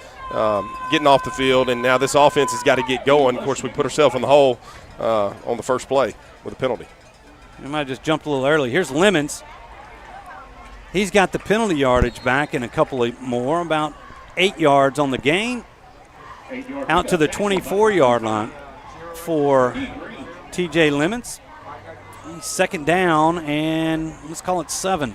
getting off the field, and now this offense has got to get going. Of course, we put ourselves in the hole on the first play with a penalty. We might have just jumped a little early. Here's Lemons. He's got the penalty yardage back and a couple of more, about 8 yards on the gain, out to the 24-yard line for T.J. Lemons. 2nd down, and let's call it 7.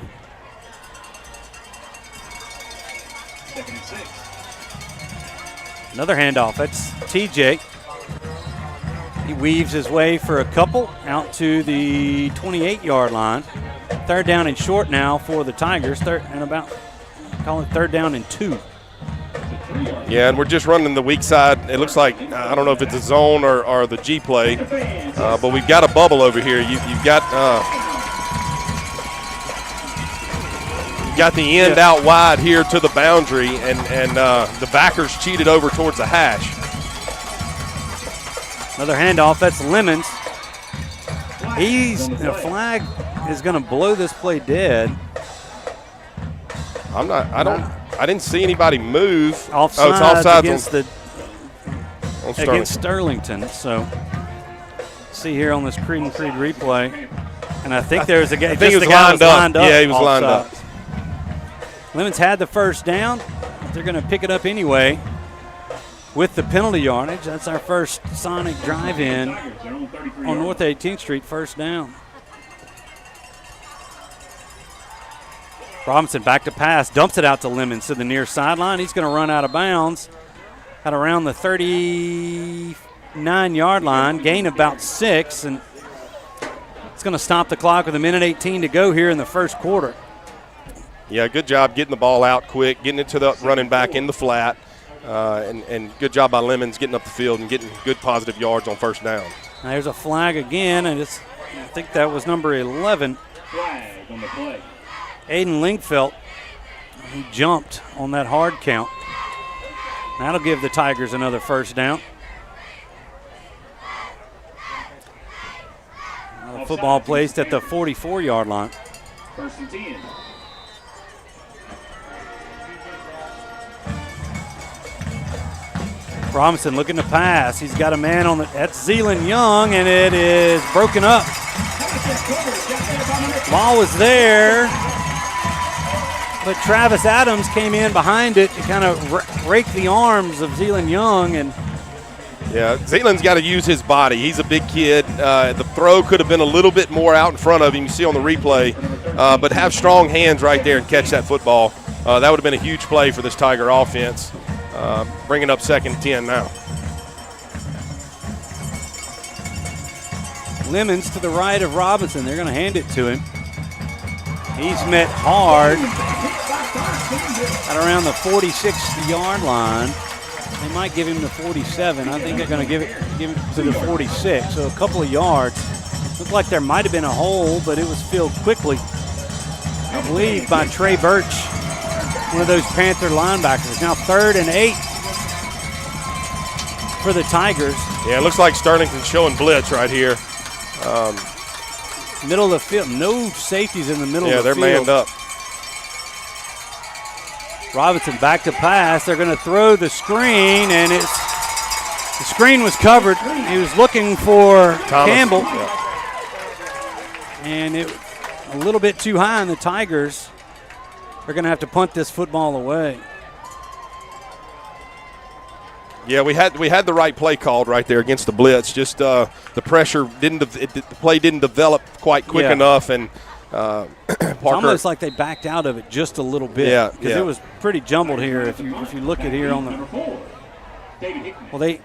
Another handoff. That's TJ. He weaves his way for a couple out to the 28-yard line. 3rd down and short now for the Tigers. Call it 3rd down and 2. Yeah, and we're just running the weak side. It looks like, I don't know if it's a zone or the G play, but we've got a bubble over here. You've got the end out wide here to the boundary, and the backers cheated over towards the hash. Another handoff. That's Lemons. The flag is going to blow this play dead. I didn't see anybody move. Offsides against Sterlington. So, see here on this Creed and Creed replay, and I think there's a guy. I think he was lined up. Yeah, he was lined up. Lemons had the first down. they're going to pick it up anyway with the penalty yardage. That's our first Sonic drive-in on North 18th Street, first down. Robinson back to pass, dumps it out to Lemons to the near sideline. He's going to run out of bounds at around the 39-yard line, gain about 6, and it's going to stop the clock with 1:18 to go here in the first quarter. Yeah, good job getting the ball out quick, getting it to the running back in the flat, and good job by Lemons getting up the field and getting good positive yards on first down. Now there's a flag again, and I think that was number 11. Flag on the play. Aiden Lingfelt, he jumped on that hard count. That'll give the Tigers another first down. The football placed at the 44-yard line. First and 10. Robinson looking to pass. He's got a man on that's Zealand Young, and it is broken up. Ball was there, but Travis Adams came in behind it to kind of rake the arms of Zealand Young. And yeah, Zealand's got to use his body. He's a big kid. The throw could have been a little bit more out in front of him. You see on the replay, but have strong hands right there and catch that football. That would have been a huge play for this Tiger offense. Bringing up 2nd and 10 now. Lemons to the right of Robinson. They're going to hand it to him. He's met hard at around the 46-yard line. They might give him the 47. I think they're going to give it to the 46. So a couple of yards. Looked like there might have been a hole, but it was filled quickly, I believe, by Trey Birch, one of those Panther linebackers. Now 3rd and 8 for the Tigers. Yeah, it looks like Sterlington's showing blitz right here. Middle of the field. No safeties in the middle of the field. Yeah, they're manned up. Robinson back to pass. They're going to throw the screen, and the screen was covered. He was looking for Campbell. Yeah. And it a little bit too high, and the Tigers are going to have to punt this football away. Yeah, we had the right play called right there against the blitz. Just the pressure the play didn't develop quite quick enough, and Parker, it's almost like they backed out of it just a little bit. Yeah, because it was pretty jumbled here. If you look at here on the if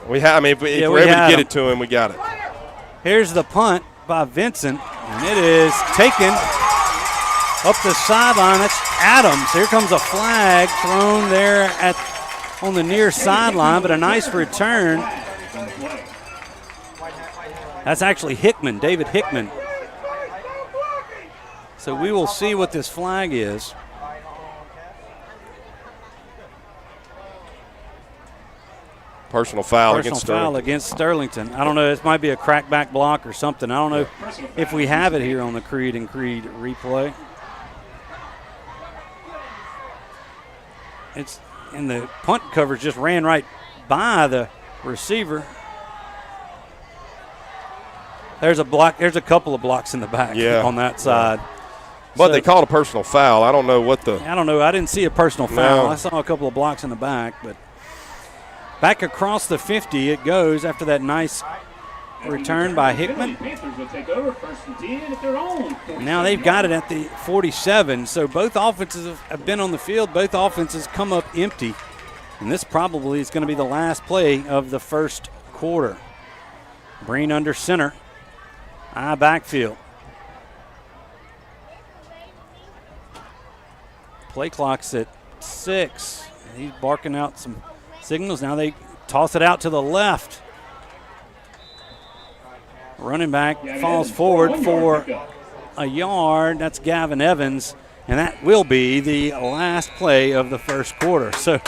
we're able to get it to him, we got it. Here's the punt by Vincent, and it is taken up the sideline. That's Adams. Here comes a flag thrown there on the near sideline, but a nice return. That's actually Hickman, David Hickman. So we will see what this flag is. Personal foul against Sterlington. I don't know. This might be a crackback block or something. I don't know if we have it here on the Creed and Creed replay. And the punt coverage just ran right by the receiver. There's a block. There's a couple of blocks in the back on that side. But they called a personal foul. I don't know what the. I don't know. I didn't see a personal foul. I saw a couple of blocks in the back, but back across the 50 it goes after that nice return by Hickman. Now they've got it at the 47, so both offenses have been on the field. Both offenses come up empty, and this probably is going to be the last play of the first quarter. Breen under center, high backfield. Play clock's at 6. He's barking out some signals. Now they toss it out to the left. Running back falls forward for a yard. That's Gavin Evans, and that will be the last play of the first quarter. So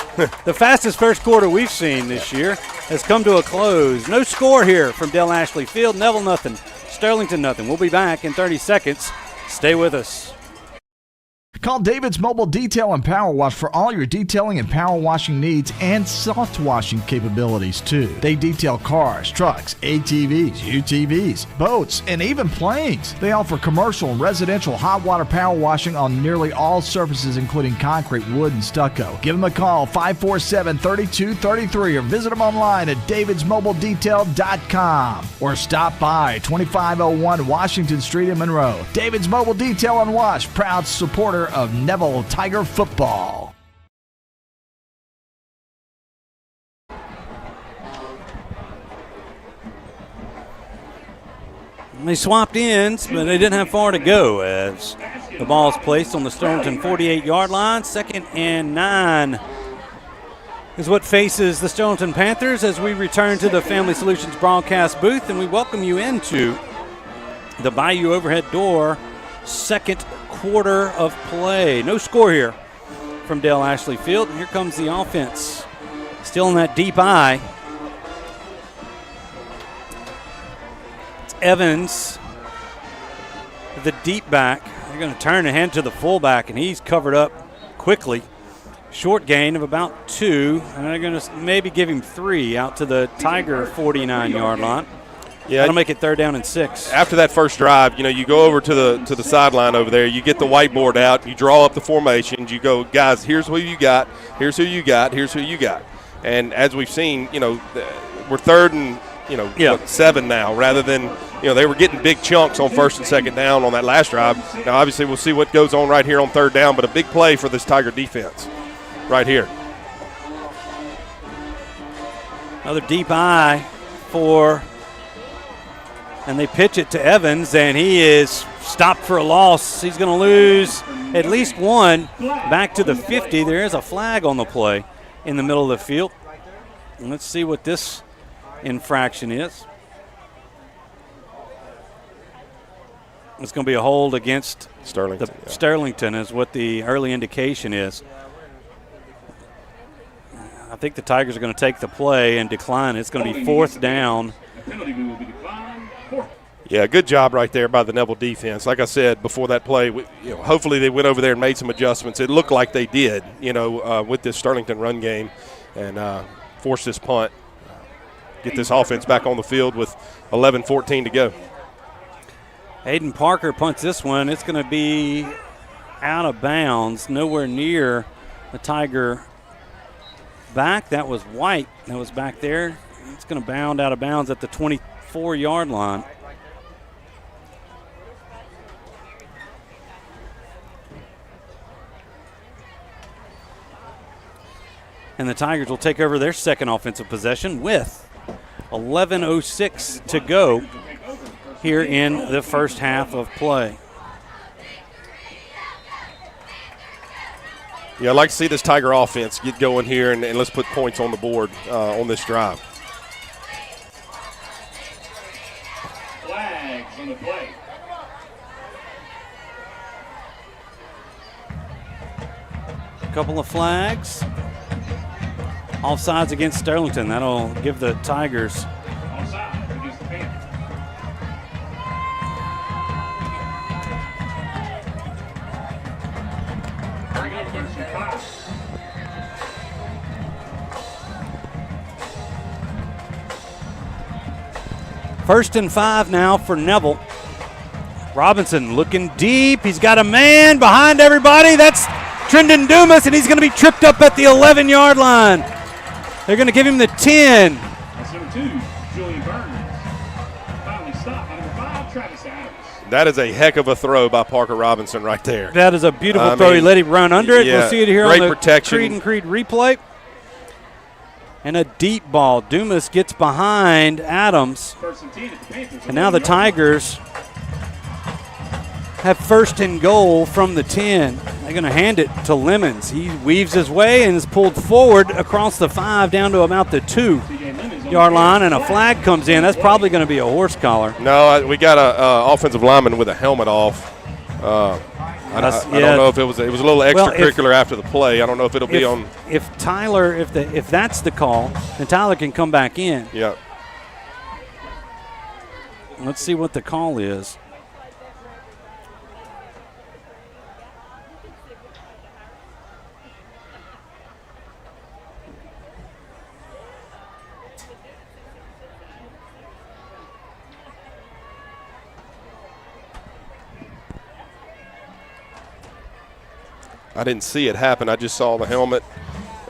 the fastest first quarter we've seen this year has come to a close. No score here from Dell Ashley Field. Neville nothing, Sterlington nothing. We'll be back in 30 seconds. Stay with us. Call David's Mobile Detail and Power Wash for all your detailing and power washing needs and soft washing capabilities, too. They detail cars, trucks, ATVs, UTVs, boats, and even planes. They offer commercial and residential hot water power washing on nearly all surfaces, including concrete, wood, and stucco. Give them a call, 547-3233, or visit them online at davidsmobiledetail.com or stop by 2501 Washington Street in Monroe. David's Mobile Detail and Wash, proud supporter of Neville Tiger football. They swapped ends, but they didn't have far to go as the ball is placed on the Sterlington 48-yard line. 2nd and 9 is what faces the Sterlington Panthers as we return to the Family Solutions broadcast booth, and we welcome you into the Bayou Overhead Door second quarter of play. No score here from Dell Ashley Field. And here comes the offense. Still in that deep eye. It's Evans, the deep back. They're going to turn and head to the fullback, and he's covered up quickly. Short gain of about 2, and they're going to maybe give him 3 out to the Tiger 49-yard line. Yeah, that'll make it 3rd down and 6. After that first drive, you go over to the sideline over there. You get the whiteboard out. You draw up the formations. You go, guys, here's who you got. Here's who you got. Here's who you got. And as we've seen, we're 3rd and 7 now, rather than they were getting big chunks on 1st and 2nd down on that last drive. Now, obviously, we'll see what goes on right here on 3rd down, but a big play for this Tiger defense right here. Another deep eye and they pitch it to Evans, and he is stopped for a loss. He's going to lose at least 1 back to the 50. There is a flag on the play in the middle of the field. And let's see what this infraction is. It's going to be a hold against Sterlington. Sterlington is what the early indication is. I think the Tigers are going to take the play and decline. It's going to be 4th down. Yeah, good job right there by the Neville defense. Like I said before that play, hopefully they went over there and made some adjustments. It looked like they did, with this Sterlington run game, and force this punt, get this offense back on the field with 11:14 to go. Aiden Parker punts this one. It's going to be out of bounds, nowhere near the Tiger back. That was White that was back there. It's going to bound out of bounds at the 24-yard line. And the Tigers will take over their second offensive possession with 11:06 to go here in the first half of play. Yeah, I'd like to see this Tiger offense get going here, and let's put points on the board on this drive. Flags on the play. A couple of flags. Offsides against Sterlington. That'll give the Tigers Offside against the Panthers. First and 5 now for Neville. Robinson looking deep. He's got a man behind everybody. That's Trendon Dumas, and he's going to be tripped up at the 11-yard line. They're going to give him the 10. That's number 2, Julian Burns. Finally stopped by number 5, Travis Adams. That is a heck of a throw by Parker Robinson right there. That is a beautiful throw. He let him run under it. Yeah, we'll see it here great on the protection. Creed replay. And a deep ball. Dumas gets behind Adams. First and 10 at the Panthers. And now the Tigers have 1st and goal from the 10. They're going to hand it to Lemons. He weaves his way and is pulled forward across the 5 down to about the 2-yard line, and a flag comes in. That's probably going to be a horse collar. No, we got an offensive lineman with a helmet off. I don't know if it was a little extracurricular after the play. I don't know if it'll be on. If Tyler, if that's the call, then Tyler can come back in. Yeah. Let's see what the call is. I didn't see it happen. I just saw the helmet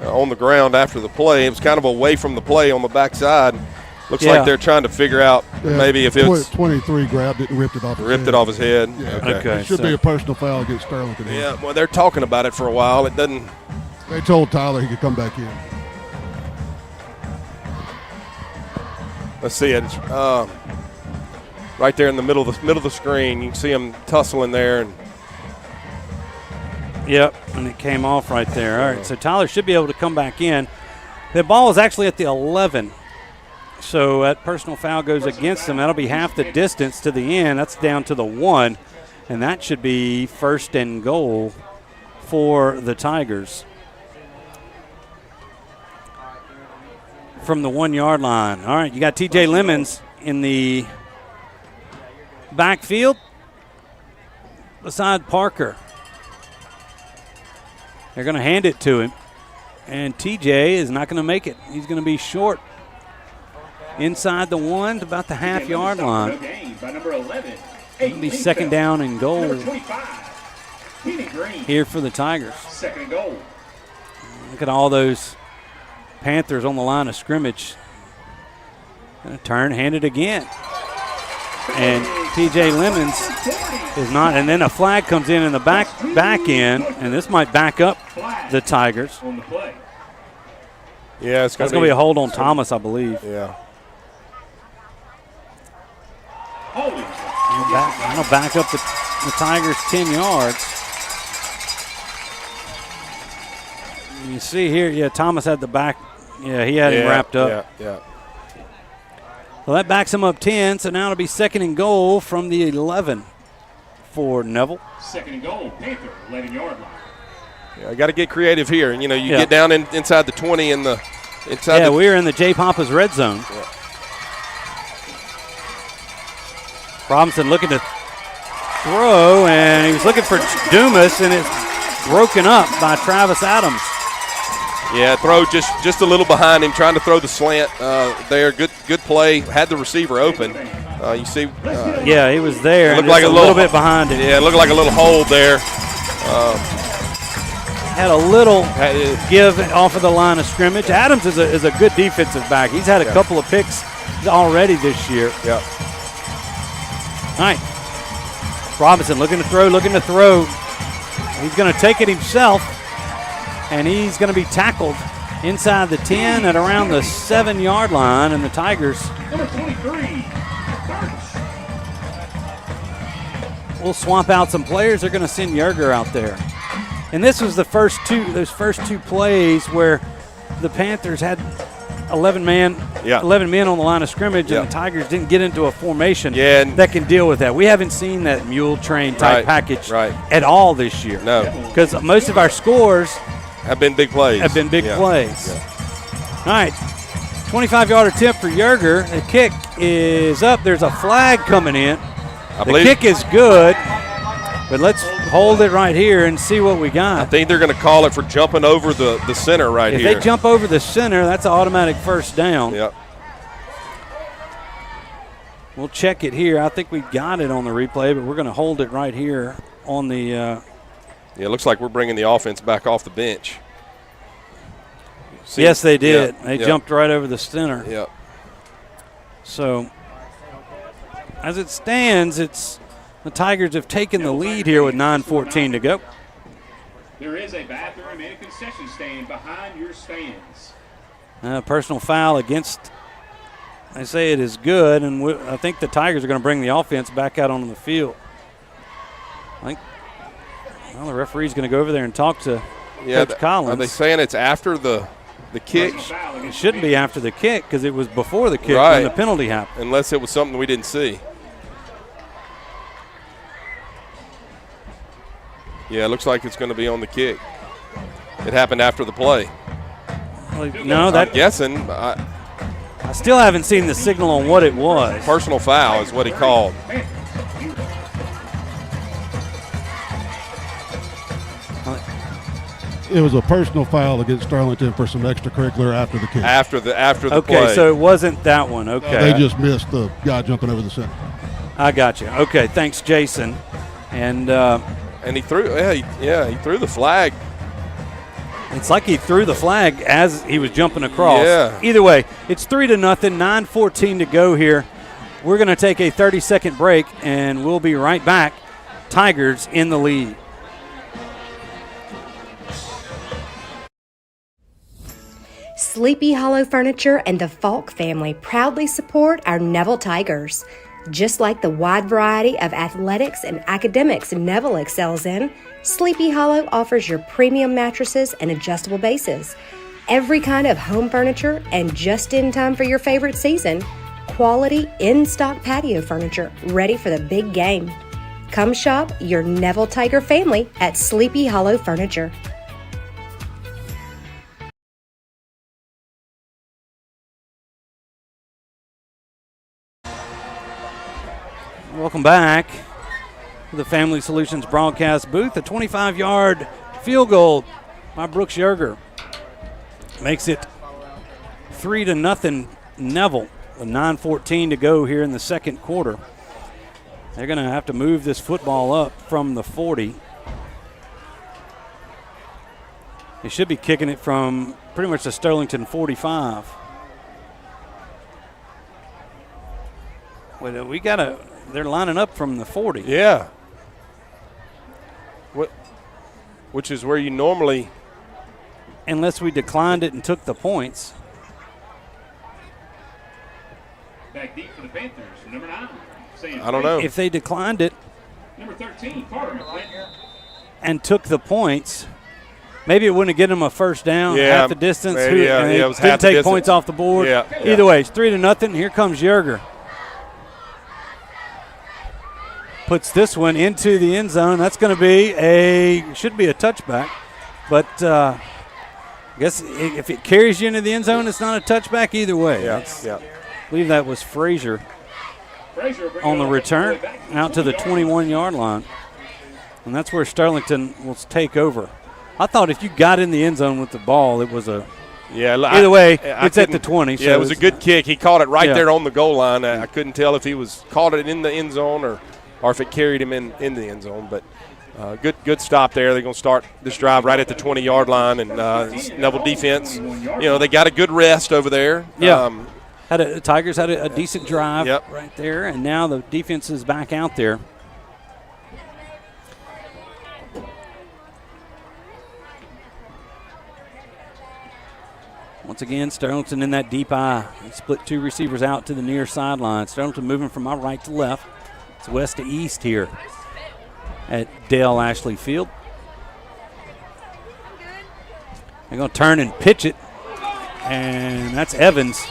on the ground after the play. It was kind of away from the play on the backside. Looks like they're trying to figure out maybe if it's 23 grabbed it and ripped it off his head. Ripped it off his head. Yeah. Okay. It should be a personal foul against Sterlington. Yeah, well, they're talking about it for a while. It doesn't. They told Tyler he could come back in. Let's see it. It's, right there in the middle of the screen. You can see him tussling there. And yep, and it came off right there. All right, so Tyler should be able to come back in. The ball is actually at the 11. So that personal foul goes against him. That'll be half the distance to the end. That's down to the 1. And that should be 1st and goal for the Tigers. From the 1-yard line. All right, you got TJ Lemons in the backfield beside Parker. They're going to hand it to him. And TJ is not going to make it. He's going to be short. Inside the 1 to about the half-yard line. It'll be 2nd down and goal here for the Tigers. 2nd and goal. Look at all those Panthers on the line of scrimmage. Gonna turn, hand it again. And TJ Lemons is not. And then a flag comes in the back end, and this might back up the Tigers. yeah, it's going to be a hold on Thomas, I believe. Yeah. That'll back up the Tigers 10 yards. You see here, Thomas had the back. Yeah, he had him wrapped up. Yeah. Well, that backs him up 10, so now it'll be 2nd and goal from the 11 for Neville. 2nd and goal, Panther, 11-yard line. Yeah, I got to get creative here. You know, you get down inside the 20 and the inside. Yeah, we're in the J. Papa's red zone. Yeah. Robinson looking to throw, and he was looking for Dumas, and it's broken up by Travis Adams. Yeah, throw just a little behind him, trying to throw the slant there. Good play. Had the receiver open. You see. Yeah, he was there. It looked and like a little bit behind him. Yeah, it looked like a little hold there. Had a little give off of the line of scrimmage. Adams is a good defensive back. He's had a couple of picks already this year. Yeah. All right. Robinson looking to throw. He's going to take it himself, and he's going to be tackled inside the 10 at around the 7-yard line, and the Tigers Number 23, will swap out some players. They're going to send Yerger out there. And this was those first two plays where the Panthers had 11 men on the line of scrimmage, and the Tigers didn't get into a formation that can deal with that. We haven't seen that mule train type package at all this year. No. Because most of our scores have been big plays. Plays. Yeah. All right. 25-yard attempt for Yerger. The kick is up. There's a flag coming in. The kick is good, but let's hold it right here and see what we got. I think they're going to call it for jumping over the center here. If they jump over the center, that's an automatic first down. Yep. We'll check it here. I think we got it on the replay, but we're going to hold it right here on the yeah, it looks like we're bringing the offense back off the bench. See, yes, they did. They jumped right over the center. Yep. So, as it stands, the Tigers have taken the lead here with 9:14 to go. There is a bathroom and a concession stand behind your stands. Personal foul against, I say it is good, and I think the Tigers are going to bring the offense back out onto the field. I think the referee's going to go over there and talk to Coach Collins. Are they saying it's after the kick? It shouldn't be after the kick because it was before the kick when the penalty happened. Unless it was something we didn't see. Yeah, it looks like it's going to be on the kick. It happened after the play. No, I'm guessing. I still haven't seen the signal on what it was. Personal foul is what he called. It was a personal foul against Sterlington for some extracurricular after the kick. After the okay, play. so it wasn't that one. Okay. They just missed the guy jumping over the center. I got you. Okay, thanks, Jason. And And he threw. He threw the flag. It's like he threw the flag as he was jumping across. Yeah. Either way, it's 3-0, 9:14 to go here. We're going to take a 30-second break, and we'll be right back. Tigers in the lead. Sleepy Hollow Furniture and the Falk family proudly support our Neville Tigers. Just like the wide variety of athletics and academics Neville excels in, Sleepy Hollow offers your premium mattresses and adjustable bases, every kind of home furniture, and just in time for your favorite season, quality in-stock patio furniture ready for the big game. Come shop your Neville Tiger family at Sleepy Hollow Furniture. Welcome back to the Family Solutions broadcast booth. A 25-yard field goal by Brooks Yerger makes it 3-0 Neville. With 9:14 to go here in the second quarter. They're going to have to move this football up from the 40. They should be kicking it from pretty much the Sterlington 45. Well, they're lining up from the 40. Yeah. Which is where you normally. Unless we declined it and took the points. Back deep for the Panthers, number 9. I don't know. If they declined it Number 13, Carter. and took the points, maybe it wouldn't have given them a first down, half the distance. It was didn't half the take distance. points off the board. Yeah. Either way, it's 3-0. Here comes Yerger. Puts this one into the end zone. That's going to be should be a touchback. But I guess if it carries you into the end zone, it's not a touchback either way. Yeah. I believe that was Frazier on the return out to the 21-yard line. And that's where Sterlington will take over. I thought if you got in the end zone with the ball, it was a either way, it's at the 20. Yeah, it was a good kick. He caught it right there on the goal line. I couldn't tell if he caught it in the end zone or if it carried him in the end zone. But good stop there. They're going to start this drive right at the 20-yard line. And Neville defense, they got a good rest over there. Yeah. Tigers had a decent drive right there, and now the defense is back out there. Once again, Sterlington in that deep eye. He split two receivers out to the near sideline. Sterlington moving from my right to left. It's west to east here at Dell Ashley Field. They're going to turn and pitch it, and that's Evans.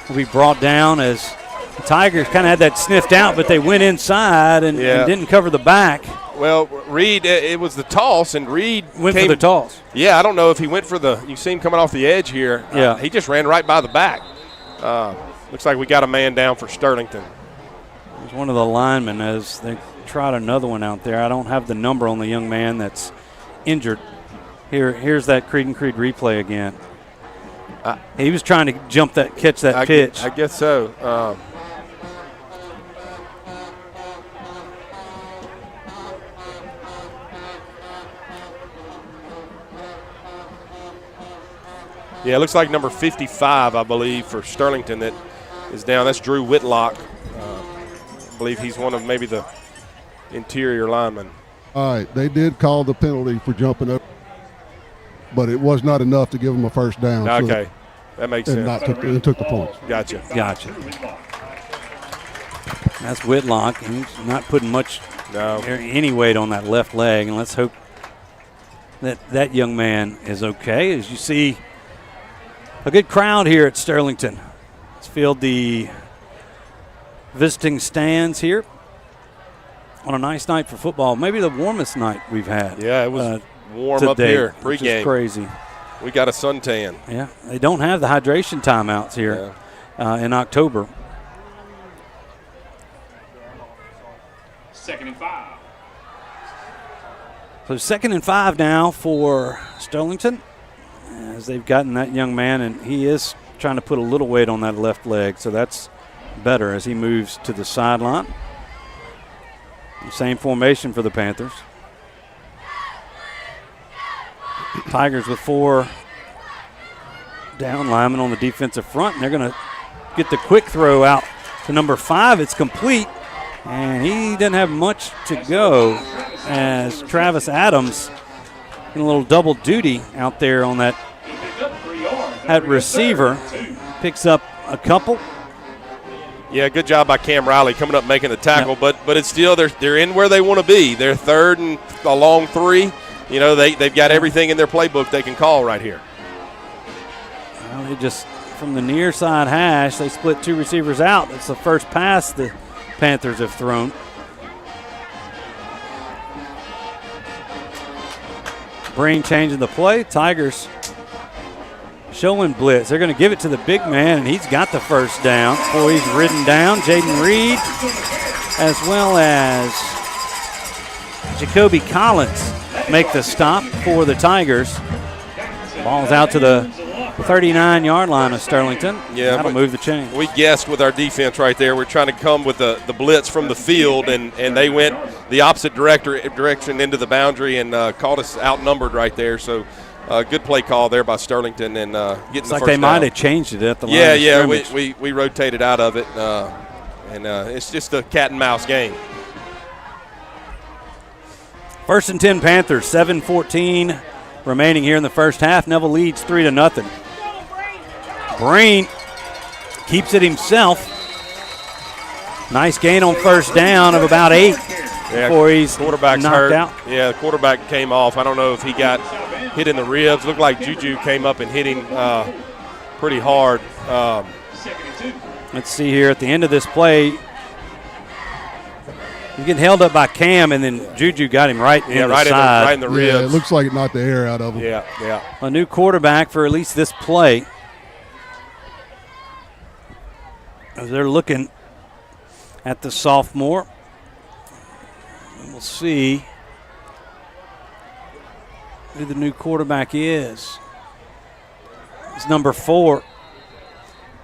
Will be brought down as the Tigers kind of had that sniffed out, but they went inside and didn't cover the back. Well, Reed, it was the toss, and Reed went for the toss. Yeah, I don't know if he went for you see him coming off the edge here. Yeah. He just ran right by the back. Looks like we got a man down for Sterlington. There's one of the linemen as they tried another one out there. I don't have the number on the young man that's injured. Here's that Creed and Creed replay again. He was trying to catch that pitch. I guess so. Yeah, it looks like number 55, I believe, for Sterlington that is down. That's Drew Whitlock. I believe he's one of maybe the interior linemen. All right, they did call the penalty for jumping up, but it was not enough to give them a first down. Okay, that makes sense. And took the points. Gotcha. That's Whitlock. He's not putting much any weight on that left leg, and let's hope that young man is okay. As you see, a good crowd here at Sterlington. Let's field the visiting stands here on a nice night for football. Maybe the warmest night we've had. Yeah, it was warm today, up here. Pregame. Which is crazy. We got a suntan. Yeah, they don't have the hydration timeouts here in October. 2nd and 5. So 2nd and 5 now for Sterlington, as they've gotten that young man, and he is trying to put a little weight on that left leg, so that's better as he moves to the sideline. Same formation for the Panthers. Tigers with 4 down linemen on the defensive front, and they're going to get the quick throw out to number 5. It's complete, and he doesn't have much to go as Travis Adams in a little double duty out there on that receiver. Picks up a couple. Yeah, good job by Cam Riley coming up making the tackle, but it's still they're in where they want to be. They're third and a long 3. You know, they've got everything in their playbook they can call right here. Well, they just, from the near side hash, they split 2 receivers out. It's the first pass the Panthers have thrown. Breen changing the play. Tigers showing blitz. They're going to give it to the big man, and he's got the first down. Boy, he's ridden down. Jaden Reed, as well as Jacoby Collins, make the stop for the Tigers. Ball's out to the 39-yard line of Sterlington. Yeah, that'll move the chain. We guessed with our defense right there. We're trying to come with the blitz from the field, and they went the opposite direction into the boundary and caught us outnumbered right there. So good play call there by Sterlington and getting it's the like first they down. might have changed it at the line of scrimmage. we rotated out of it, and it's just a cat and mouse game. First and 10 Panthers, 7:14 remaining here in the first half. Neville leads 3-0. Breen keeps it himself. Nice gain on first down of about 8 before he's quarterback's knocked hurt. out. Yeah, the quarterback came off. I don't know if he got hit in the ribs. Looked like Juju came up and hit him pretty hard. Let's see here at the end of this play. He's getting held up by Cam, and then Juju got him right in the side. Right in the ribs. Yeah, it looks like it knocked the air out of him. Yeah. A new quarterback for at least this play. As they're looking at the sophomore. We'll see who the new quarterback is. It's number 4.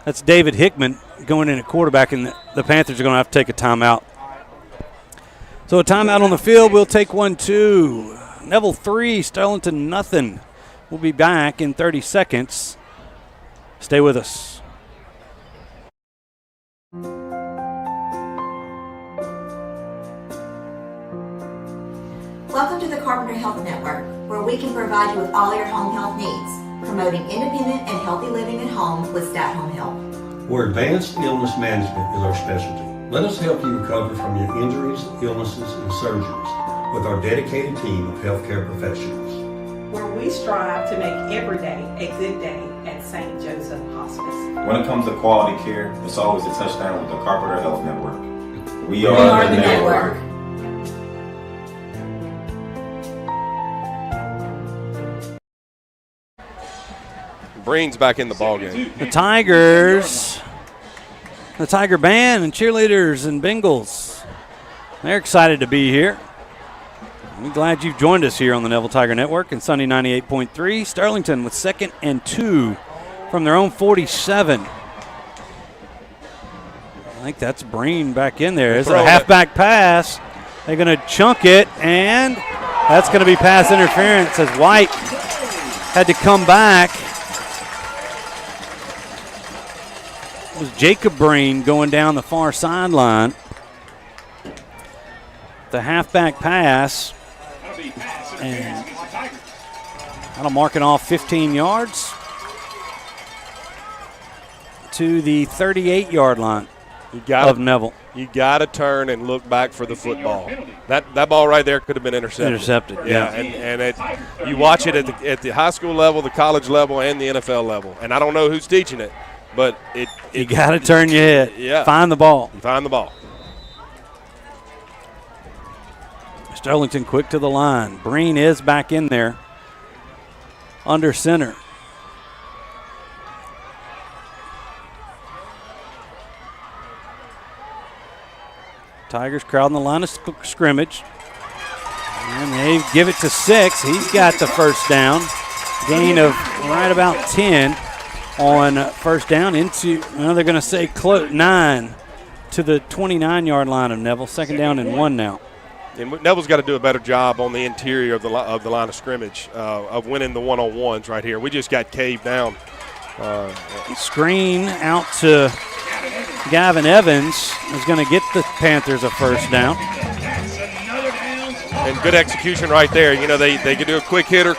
That's David Hickman going in at quarterback, and the Panthers are going to have to take a timeout. So a timeout on the field. We'll take 1, 2. Neville 3, Sterlington nothing. We'll be back in 30 seconds. Stay with us. Welcome to the Carpenter Health Network, where we can provide you with all your home health needs, promoting independent and healthy living at home with Stat Home Health. Where advanced illness management is our specialty. Let us help you recover from your injuries, illnesses, and surgeries with our dedicated team of healthcare professionals. Where we strive to make every day a good day at St. Joseph Hospice. When it comes to quality care, it's always a touchdown with the Carpenter Health Network. We are the network. Breen's back in the ballgame. The Tigers, the Tiger Band and cheerleaders and Bengals, they're excited to be here. I'm glad you've joined us here on the Neville Tiger Network and Sunday 98.3. Sterlington with 2nd and 2 from their own 47. I think that's Breen back in there. It's a halfback pass. They're going to chunk it, and that's going to be pass interference as White had to come back. It was Jacob Breen going down the far sideline. The halfback pass, and that'll mark it off 15 yards to the 38-yard line of Neville. You got to turn and look back for the football. That ball right there could have been intercepted. Yeah. And you watch it at the high school level, the college level, and the NFL level. And I don't know who's teaching it, but you got to turn your head. Yeah. Find the ball. Find the ball. Sterlington quick to the line. Breen is back in there under center. Tigers crowding the line of scrimmage. And they give it to 6. He's got the first down. Gain of right about 10 on first down into, well, they're going to say 9 to the 29-yard line of Neville. 2nd down and 1 now. And Neville's got to do a better job on the interior of the line of scrimmage of winning the one-on-ones right here. We just got caved down. Screen out to Gavin Evans is going to get the Panthers a first down. And good execution right there. You know, they can do a quick hitter,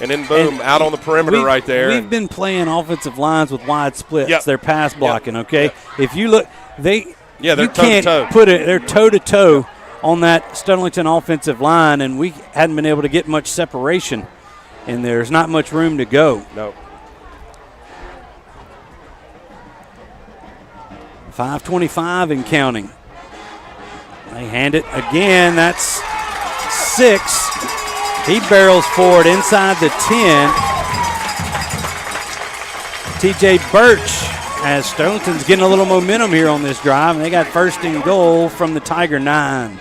and then boom, out on the perimeter right there. We've been playing offensive lines with wide splits. Yep. They're pass blocking, okay? Yep. If you look, they're you can't toe-to-toe. put it. They're toe-to-toe on that Sterlington offensive line, and we hadn't been able to get much separation, and there's not much room to go. No. 5:25 and counting. They hand it again. That's 6. He barrels forward inside the 10. TJ Birch, as Sterlington's getting a little momentum here on this drive, and they got first and goal from the Tiger 9.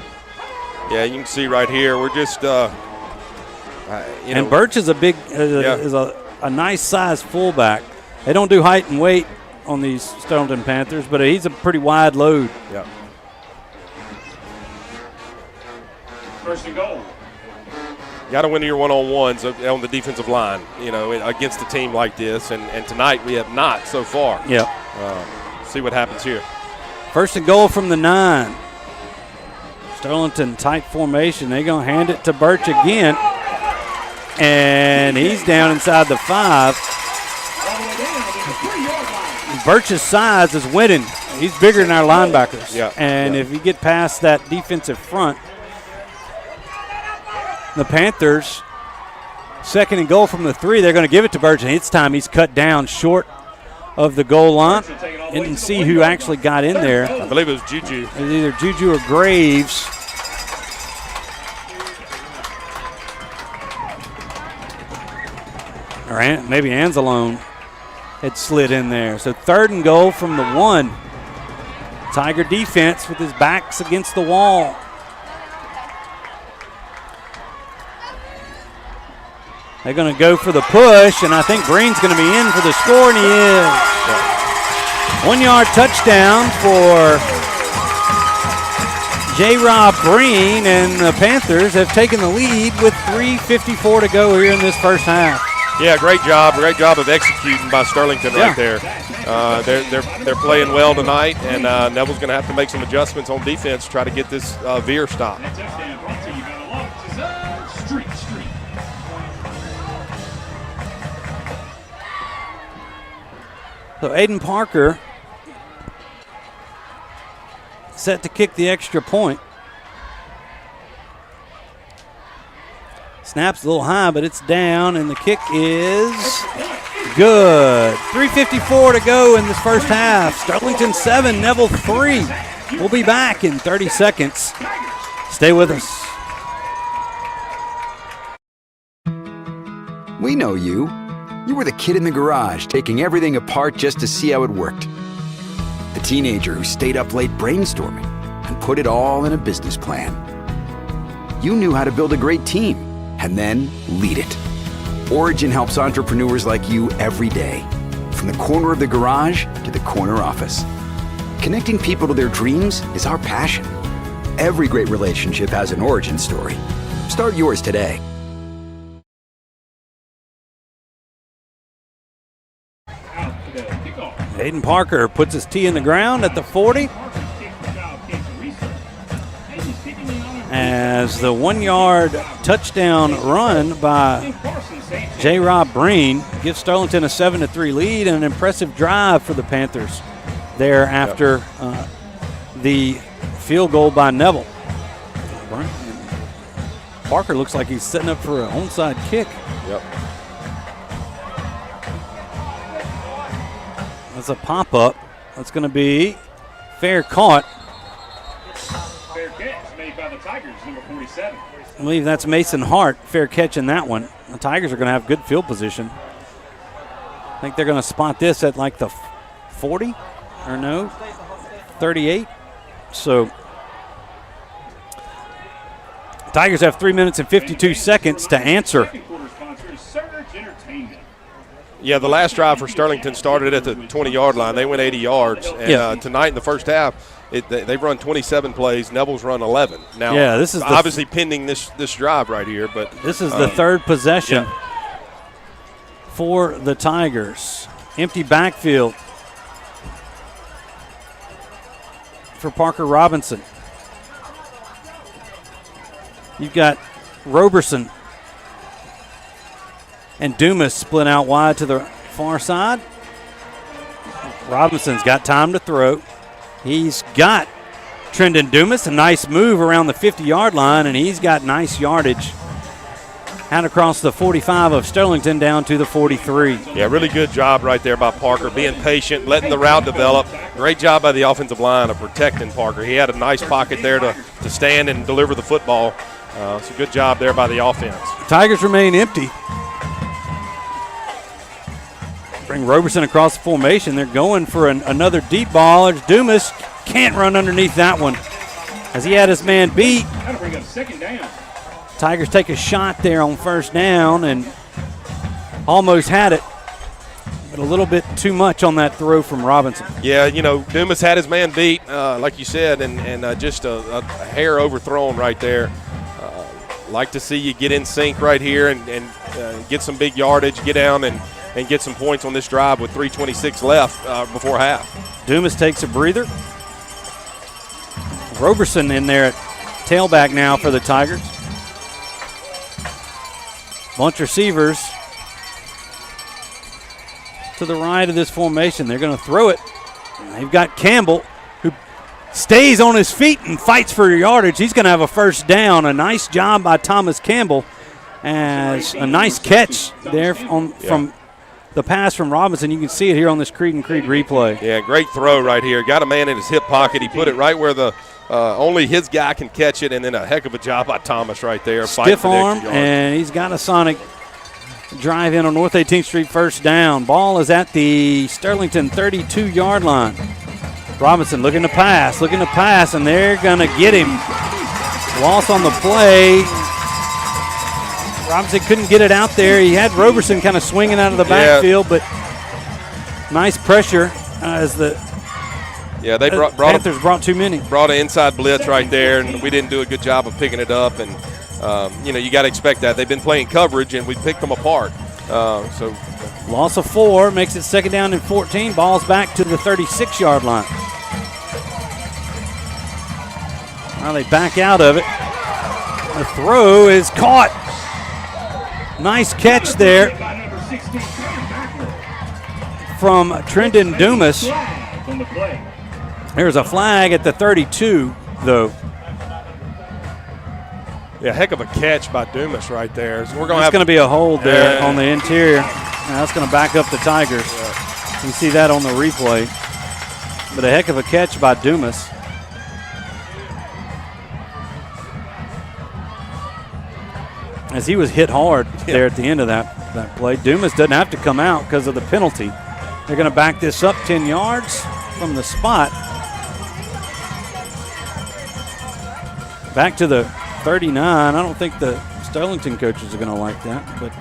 Yeah, you can see right here. We're just, and Birch is a nice size fullback. They don't do height and weight on these Sterlington Panthers, but he's a pretty wide load. Yeah. First and goal. Got to win your one-on-ones on the defensive line, you know, against a team like this. And tonight we have not so far. Yeah. See what happens here. First and goal from the 9. Sterlington tight formation. They're going to hand it to Birch again. And he's down inside the 5. Birch's size is winning. He's bigger than our linebackers. Yeah. And if you get past that defensive front, the Panthers, second and goal from the 3, they're going to give it to Birch, and it's time he's cut down short of the goal line. Didn't see who actually got in there. I believe it was Juju. It was either Juju or Graves. Or maybe Anzalone had slid in there. So third and goal from the 1. Tiger defense with his backs against the wall. They're going to go for the push, and I think Green's going to be in for the score, and he is. 1-yard touchdown for J-Rob Breen, and the Panthers have taken the lead with 3:54 to go here in this first half. Yeah, great job of executing by Sterlington right there. They're playing well tonight, and Neville's going to have to make some adjustments on defense to try to get this veer stopped. So Aiden Parker set to kick the extra point. Snaps a little high, but it's down, and the kick is good. 3:54 to go in this first half. Sterlington 7, Neville 3. We'll be back in 30 seconds. Stay with us. We know you. You were the kid in the garage taking everything apart just to see how it worked. The teenager who stayed up late brainstorming and put it all in a business plan. You knew how to build a great team and then lead it. Origin helps entrepreneurs like you every day, from the corner of the garage to the corner office. Connecting people to their dreams is our passion. Every great relationship has an origin story. Start yours today. Aiden Parker puts his tee in the ground at the 40. As the 1-yard touchdown run by J-Rob Breen gives Sterlington a 7-3 lead, and an impressive drive for the Panthers there after the field goal by Neville. Parker looks like he's setting up for an onside kick. Yep. That's a pop-up. That's going to be fair caught. Fair catch made by the Tigers, number 47. I believe that's Mason Hart. Fair catch in that one. The Tigers are going to have good field position. I think they're going to spot this at like the 40 or no, 38. So Tigers have 3 minutes and 52 seconds to answer. Yeah, the last drive for Sterlington started at the 20-yard line. They went 80 yards. And tonight in the first half, they've run 27 plays. Neville's run 11. Now, this is obviously pending this drive right here. But this is the third possession for the Tigers. Empty backfield for Parker Robinson. You've got Roberson and Dumas split out wide to the far side. Robinson's got time to throw. He's got Trendon Dumas, a nice move around the 50-yard line, and he's got nice yardage out across the 45 of Sterlington down to the 43. Yeah, really good job right there by Parker, being patient, letting the route develop. Great job by the offensive line of protecting Parker. He had a nice pocket there to stand and deliver the football. It's a good job there by the offense. Tigers remain empty. Bring Roberson across the formation. They're going for another deep ball. There's Dumas. Can't run underneath that one as he had his man beat. That'll bring up second down. Tigers take a shot there on first down and almost had it, but a little bit too much on that throw from Robinson. Yeah, Dumas had his man beat, like you said, and just a hair overthrown right there. Like to see you get in sync right here and get some big yardage, get down and get some points on this drive with 3:26 left before half. Dumas takes a breather. Roberson in there at tailback now for the Tigers. Bunch of receivers to the right of this formation. They're going to throw it. They've got Campbell, who stays on his feet and fights for yardage. He's going to have a first down. A nice job by Thomas Campbell as a nice catch there from the pass from Robinson. You can see it here on this Creed and Creed replay. Yeah, great throw right here. Got a man in his hip pocket. He put it right where the only his guy can catch it, and then a heck of a job by Thomas right there. Stiff arm, and he's got a sonic drive in on North 18th Street, first down. Ball is at the Sterlington 32-yard line. Robinson looking to pass, and they're going to get him. Loss on the play. Robinson couldn't get it out there. He had Roberson kind of swinging out of the backfield, but nice pressure as the Panthers brought too many. Brought an inside blitz right there, and we didn't do a good job of picking it up. And, you got to expect that. They've been playing coverage, and we picked them apart. Loss of 4 makes it second down and 14. Ball's back to the 36-yard line. Now they back out of it. The throw is caught. Nice catch there from Trendon Dumas. There's a flag at the 32, though. Yeah, heck of a catch by Dumas right there. So It's going to be a hold there on the interior. Now that's going to back up the Tigers. You see that on the replay. But a heck of a catch by Dumas. As he was hit hard there at the end of that play. Dumas doesn't have to come out because of the penalty. They're going to back this up 10 yards from the spot. Back to the 39. I don't think the Sterlington coaches are going to like that. But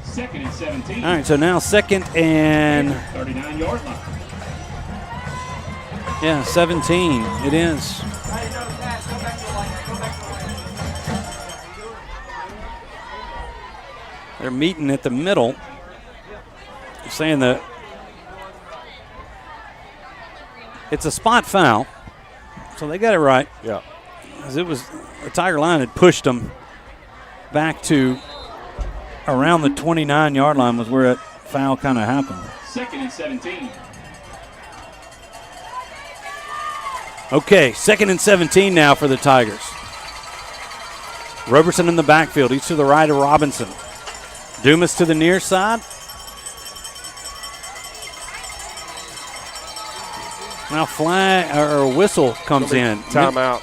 second and 17. All right, so now second and 39-yard line. Yeah, 17. It is. They're meeting at the middle, saying that it's a spot foul. So they got it right. Yeah. As it was, the Tiger line had pushed them back to around the 29-yard line was where that foul kind of happened. Second and 17. Okay, second and 17 now for the Tigers. Roberson in the backfield. He's to the right of Robinson. Dumas to the near side. Now flag or whistle comes in. Timeout.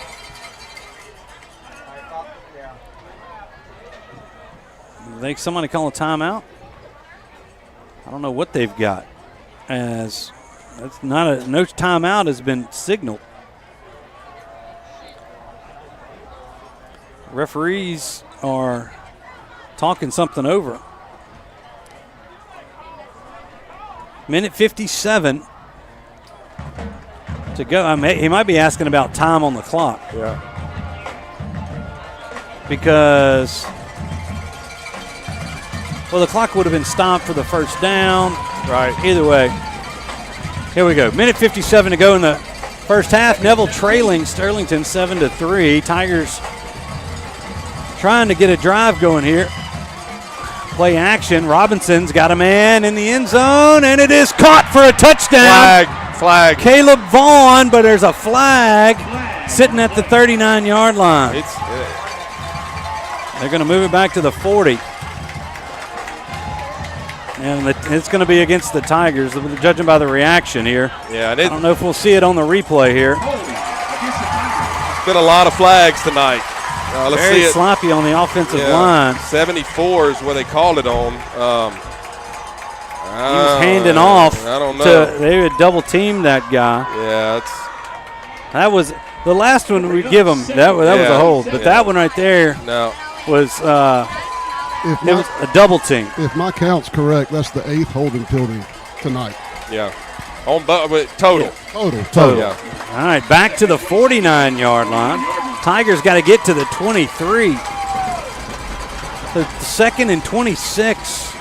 Think somebody call a timeout? I don't know what they've got. As that's not no timeout has been signaled. Referees are talking something over. Minute 57 to go. He might be asking about time on the clock. Yeah. Because, well, the clock would have been stopped for the first down. Right. Either way. Here we go. Minute 57 to go in the first half. Neville trailing Sterlington 7-3. Tigers trying to get a drive going here. Play action. Robinson's got a man in the end zone, and it is caught for a touchdown. Flag. Caleb Vaughn, but there's a flag sitting at the 39-yard line. They're going to move it back to the 40. And it's going to be against the Tigers, judging by the reaction here. Yeah, I don't know if we'll see it on the replay here. It's been a lot of flags tonight. Let's Very see it. sloppy on the offensive line. 74 is what they called it on. He was handing off. I don't know. They would double team that guy. Yeah, that was the last one we give him. That was a hold, but that one right there was it was a double team. If my count's correct, that's the 8th holding penalty tonight. Yeah, total. Total. Yeah. All right, back to the 49-yard line. Tigers got to get to the 23. The second and 26.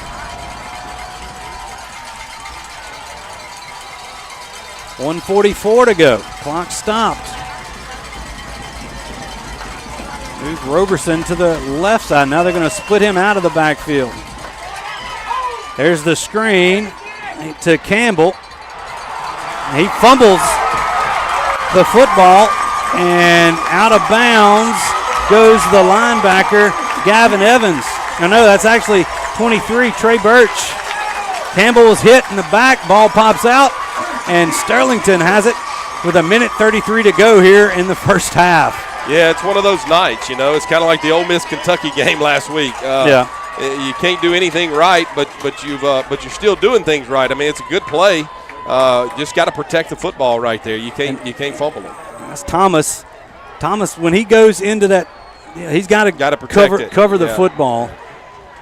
$1:44 to go. Clock stopped. Move Roberson to the left side. Now they're going to split him out of the backfield. There's the screen to Campbell. He fumbles the football, and out of bounds goes the linebacker, Gavin Evans. No, that's actually 23, Trey Birch. Campbell was hit in the back. Ball pops out, and Sterlington has it with 1:33 to go here in the first half. Yeah, it's one of those nights, It's kind of like the Ole Miss-Kentucky game last week. You can't do anything right, but you're still doing things right. I mean, it's a good play. Just got to protect the football right there. You can't fumble it. That's Thomas. Thomas, when he goes into that, he's got to cover the football.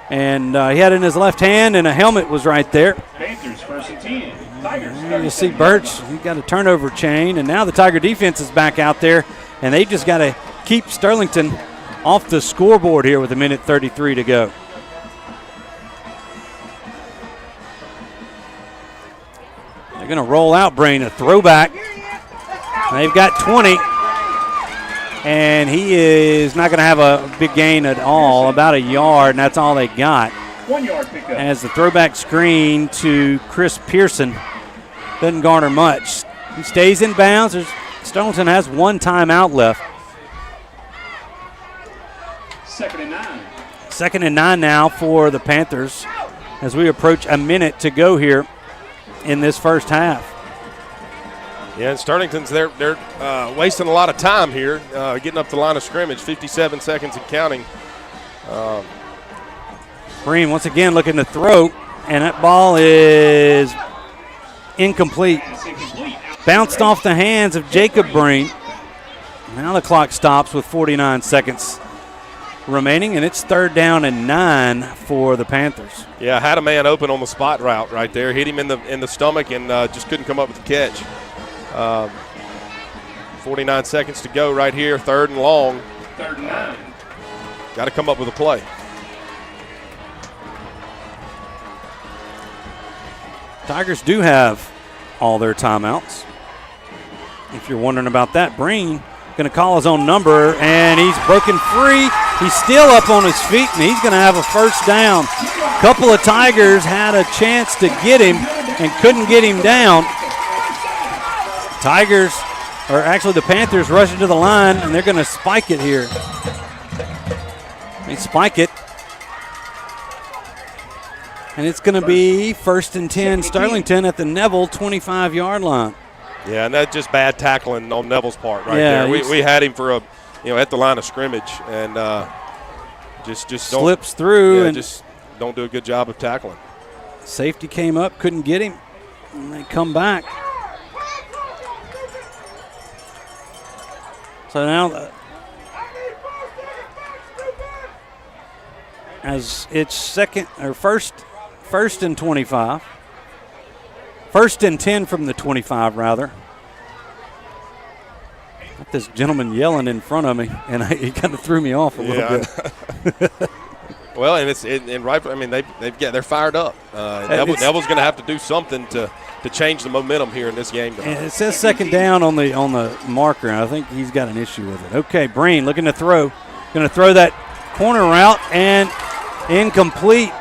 And he had it in his left hand, and a helmet was right there. Panthers first and 10. Tigers. You see Birch, he got a turnover chain, and now the Tiger defense is back out there, and they just got to keep Sterlington off the scoreboard here with 1:33 to go. They're going to roll out Brain, a throwback. They've got 20, and he is not going to have a big gain at all, about a yard, and that's all they got. 1 yard pickup. As the throwback screen to Chris Pearson doesn't garner much. He stays in bounds. Sterlington has one timeout left. 2nd and 9. 2nd and 9 now for the Panthers as we approach a minute to go here in this first half. Yeah, and Sterlington's they're wasting a lot of time here, getting up the line of scrimmage, 57 seconds and counting. Breen once again looking to throw, and that ball is incomplete. Bounced off the hands of Jacob Breen. Now the clock stops with 49 seconds remaining, and it's 3rd down and 9 for the Panthers. Yeah, had a man open on the spot route right there, hit him in the stomach, and just couldn't come up with the catch. 49 seconds to go right here, 3rd and long. 3rd and 9. Got to come up with a play. Tigers do have all their timeouts. If you're wondering about that, Breen going to call his own number, and he's broken free. He's still up on his feet, and he's going to have a first down. A couple of Tigers had a chance to get him and couldn't get him down. The Panthers rushing to the line, and they're going to spike it here. They spike it. And it's going to be 1st and 10 Sterlington at the Neville 25-yard line. Yeah, and that's just bad tackling on Neville's part right there. We had him for at the line of scrimmage, and just slips through and just don't do a good job of tackling. Safety came up, couldn't get him, and they come back. So now, as it's first and 25. First and 10 from the 25, rather. Got this gentleman yelling in front of me, and he kind of threw me off a little bit. Well, and they're fired up. Neville's going to have to do something to change the momentum here in this game tonight. And it says second down on the marker, and I think he's got an issue with it. Okay, Breen looking to throw. Going to throw that corner route, and incomplete.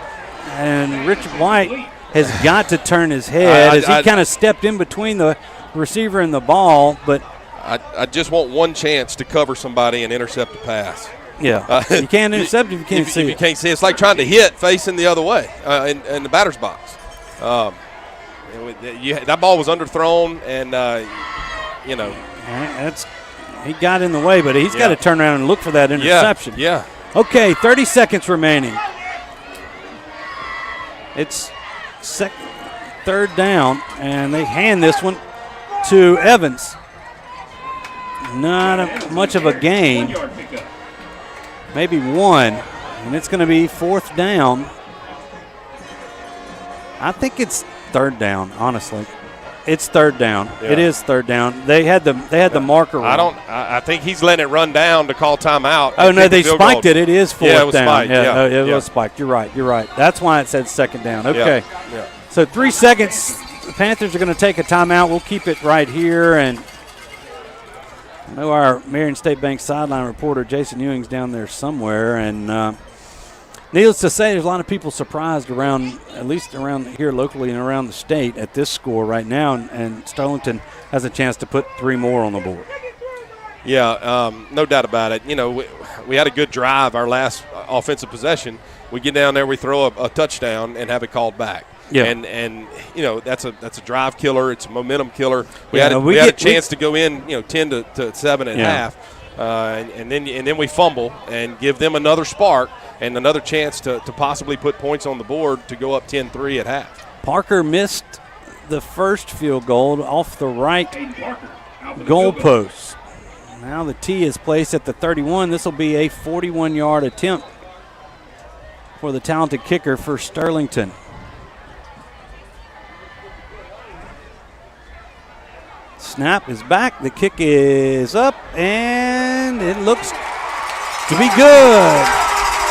And Richard White has got to turn his head as he kind of stepped in between the receiver and the ball. But I just want one chance to cover somebody and intercept a pass. Yeah, you can't intercept if you can't see it. You can't see it. It's like trying to hit facing the other way in the batter's box. That ball was underthrown, and he got in the way, but he's got to turn around and look for that interception. Yeah. Okay, 30 seconds remaining. It's third down, and they hand this one to Evans. Not much of a gain. Maybe one, and it's going to be fourth down. I think it's third down, honestly. It's third down. Yeah. It is third down. They had the marker. I think he's letting it run down to call timeout. Oh no, they spiked it. It is fourth down. It was spiked. It was spiked. You're right. That's why it said second down. Okay. Yeah. So 3 seconds. The Panthers are going to take a timeout. We'll keep it right here. And I know our Marion State Bank sideline reporter Jason Ewing's down there somewhere. And needless to say, there's a lot of people surprised at least around here locally and around the state at this score right now. And Sterlington has a chance to put 3 more on the board. Yeah, no doubt about it. We had a good drive our last offensive possession. We get down there, we throw a touchdown and have it called back. Yeah. And that's a drive killer. It's a momentum killer. We had a chance to go in 10 to 7 at half, and then we fumble and give them another spark and another chance to possibly put points on the board to go up 10-3 at half. Parker missed the first field goal off the right goalpost. Now the tee is placed at the 31. This will be a 41-yard attempt for the talented kicker for Sterlington. Snap is back. The kick is up, and it looks to be good.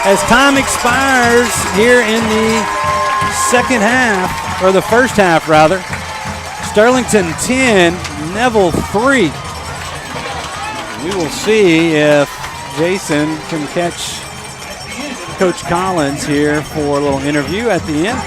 As time expires here in the second half, or the first half rather, Sterlington 10, Neville 3. We will see if Jason can catch Coach Collins here for a little interview at the end.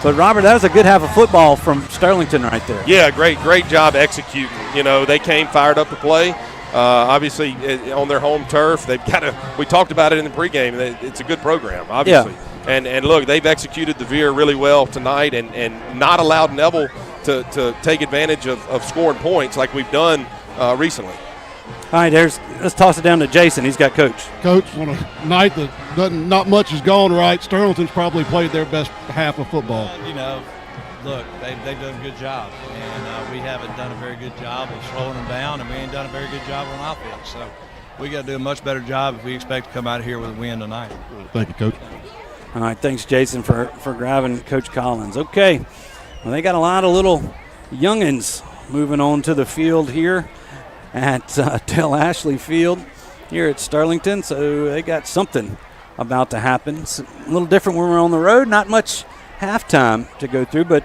But, Robert, that was a good half of football from Sterlington right there. Yeah, great job executing. They came fired up to play. Obviously, on their home turf, they've got to. We talked about it in the pregame. It's a good program, obviously. Yeah. And look, they've executed the veer really well tonight, and not allowed Neville to take advantage of scoring points like we've done recently. All right, let's toss it down to Jason. He's got Coach. Coach, on a night that not much has gone right, Sterlington's probably played their best half of football. Look, they've done a good job, and we haven't done a very good job of slowing them down, and we ain't done a very good job on offense. So we got to do a much better job if we expect to come out of here with a win tonight. Thank you, Coach. All right, thanks, Jason, for grabbing Coach Collins. Okay, well, they got a lot of little youngins moving on to the field here at Dell Ashley Field here at Sterlington, so they got something about to happen. It's a little different when we're on the road, not much halftime to go through, but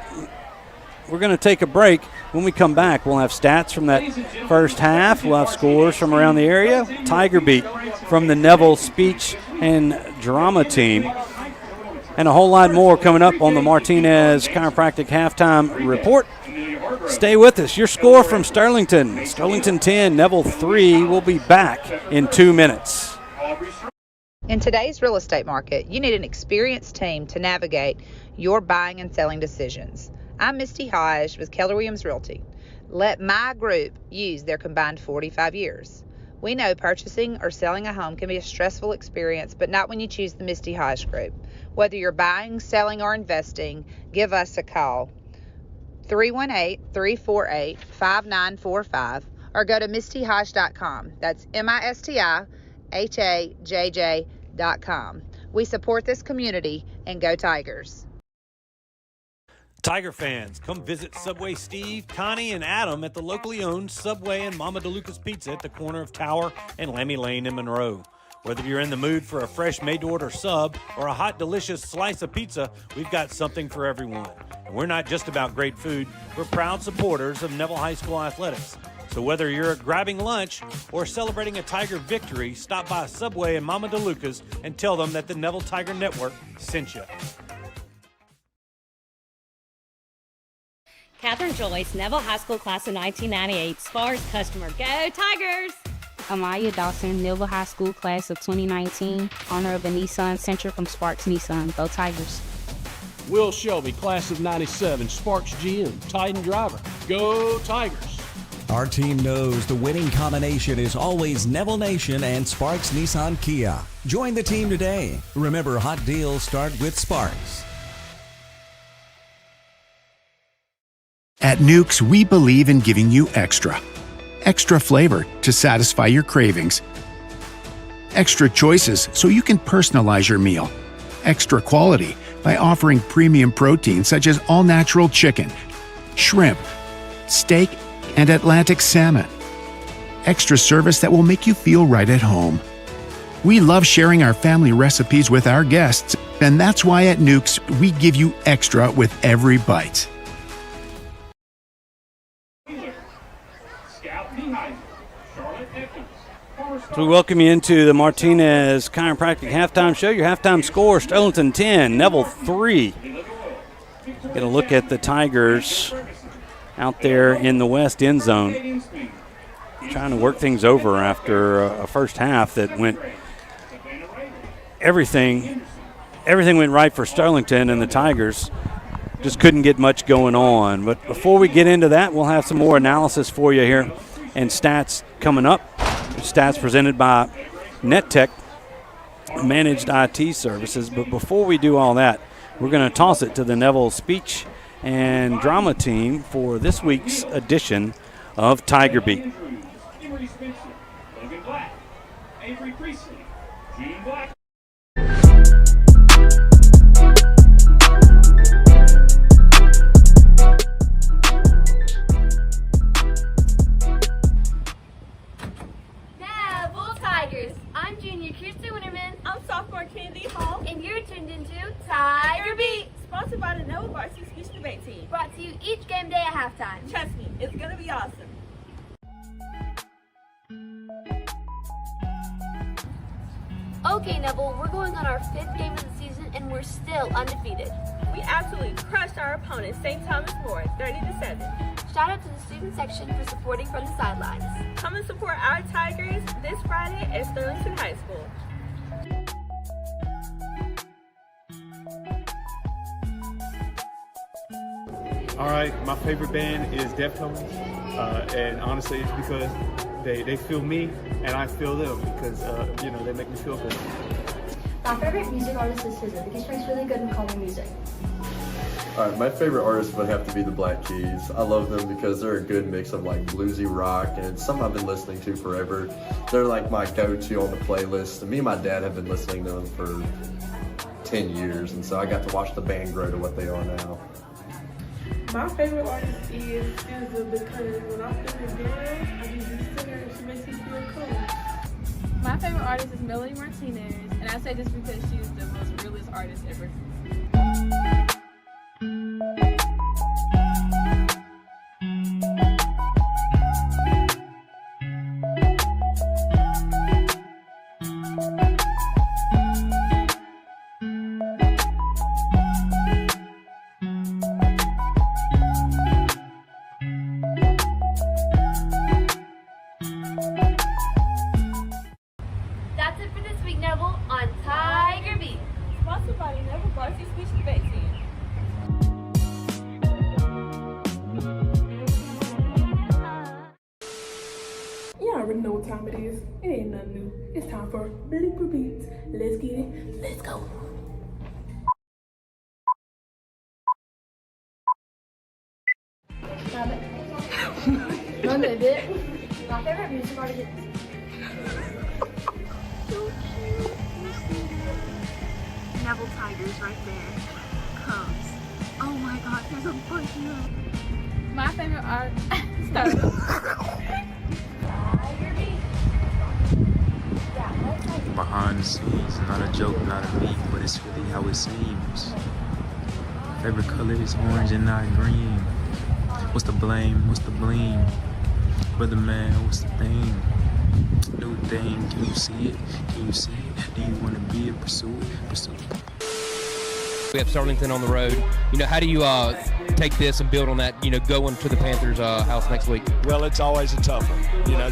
we're going to take a break. When we come back, we'll have stats from that first half. We'll have scores from around the area, Tiger Beat from the Neville Speech and Drama team, and a whole lot more coming up on the Martinez Chiropractic Halftime Report. Stay with us. Your score from Sterlington. Sterlington 10, Neville 3. We'll be back in 2 minutes. In today's real estate market, you need an experienced team to navigate your buying and selling decisions. I'm Misty Hodge with Keller Williams Realty. Let my group use their combined 45 years. We know purchasing or selling a home can be a stressful experience, but not when you choose the Misty Hodge Group. Whether you're buying, selling, or investing, give us a call. 318-348-5945 or go to mistyhodge.com. That's MISTIHAJJ.com. We support this community, and go Tigers. Tiger fans, come visit Subway Steve, Connie, and Adam at the locally owned Subway and Mama DeLuca's Pizza at the corner of Tower and Lammy Lane in Monroe. Whether you're in the mood for a fresh made-to-order sub or a hot, delicious slice of pizza, we've got something for everyone. And we're not just about great food, we're proud supporters of Neville High School athletics. So whether you're grabbing lunch or celebrating a Tiger victory, stop by Subway and Mama DeLuca's and tell them that the Neville Tiger Network sent you. Catherine Joyce, Neville High School class of 1998, Sparks customer. Go Tigers! Amaya Dawson, Neville High School class of 2019, owner of a Nissan Sentra from Sparks Nissan. Go Tigers. Will Shelby, class of 97, Sparks GM, Titan driver. Go Tigers! Our team knows the winning combination is always Neville Nation and Sparks Nissan Kia. Join the team today. Remember, hot deals start with Sparks. At Nukes, we believe in giving you extra. Extra flavor to satisfy your cravings. Extra choices so you can personalize your meal. Extra quality by offering premium protein such as all-natural chicken, shrimp, steak, and Atlantic salmon. Extra service that will make you feel right at home. We love sharing our family recipes with our guests, and that's why at Nukes, we give you extra with every bite. So we welcome you into the Martinez Chiropractic Halftime Show. Your halftime score, Sterlington 10, Neville 3. Get a look at the Tigers out there in the west end zone, trying to work things over after a first half that went everything went right for Sterlington, and the Tigers just couldn't get much going on. But before we get into that, we'll have some more analysis for you here and stats coming up. Stats presented by NetTech Managed IT Services. But before we do all that, we're going to toss it to the Neville Speech and Drama team for this week's edition of Tiger Beat. I'm junior Kirsten Winterman. I'm sophomore Kennedy Hall. And you're tuned into Tiger Beat, sponsored by the Neville Varsity Speech Debate Team. Brought to you each game day at halftime. Trust me, it's going to be awesome. Okay, Neville, we're going on our 5th game of the season, and we're still undefeated. We absolutely crushed our opponent, St. Thomas More, 30-7. Shout out to the student section for supporting from the sidelines. Come and support our Tigers this Friday at Sterlington High School. All right, my favorite band is Deftones, and honestly, it's because they feel me and I feel them because they make me feel good. My favorite music artist is SZA because she makes really good and calming music. All right, my favorite artist would have to be the Black Keys. I love them because they're a good mix of like bluesy rock and some I've been listening to forever. They're like my go-to on the playlist. And me and my dad have been listening to them for 10 years, and so I got to watch the band grow to what they are now. My favorite artist is SZA because when I'm feeling down, I just listen to her and she makes me feel cool. My favorite artist is Melody Martinez, and I say this because she's the most realest artist ever. That's it for this week, Neville, on Tiger Beat, sponsored by the Neville Varsity Speech Debate Team. You already know what time it is. It ain't nothing new. It's time for Blooper Beats. Let's get it. Let's go. Stop it. Run a bit. My favorite music artist is Neville Tigers right there. Cubs. Oh my God, there's a bunch of them. My favorite art. Behind the scenes, not a joke, not a meme, but it's really how it seems. Favorite color is orange and not green. What's the blame? What's the blame? Brother man, what's the thing? New thing, can you see it? Can you see it? Do you want to be it? Pursue it? Pursue it. We have Sterlington on the road. How do you take this and build on that, going to the Panthers house next week? Well, it's always a tough one,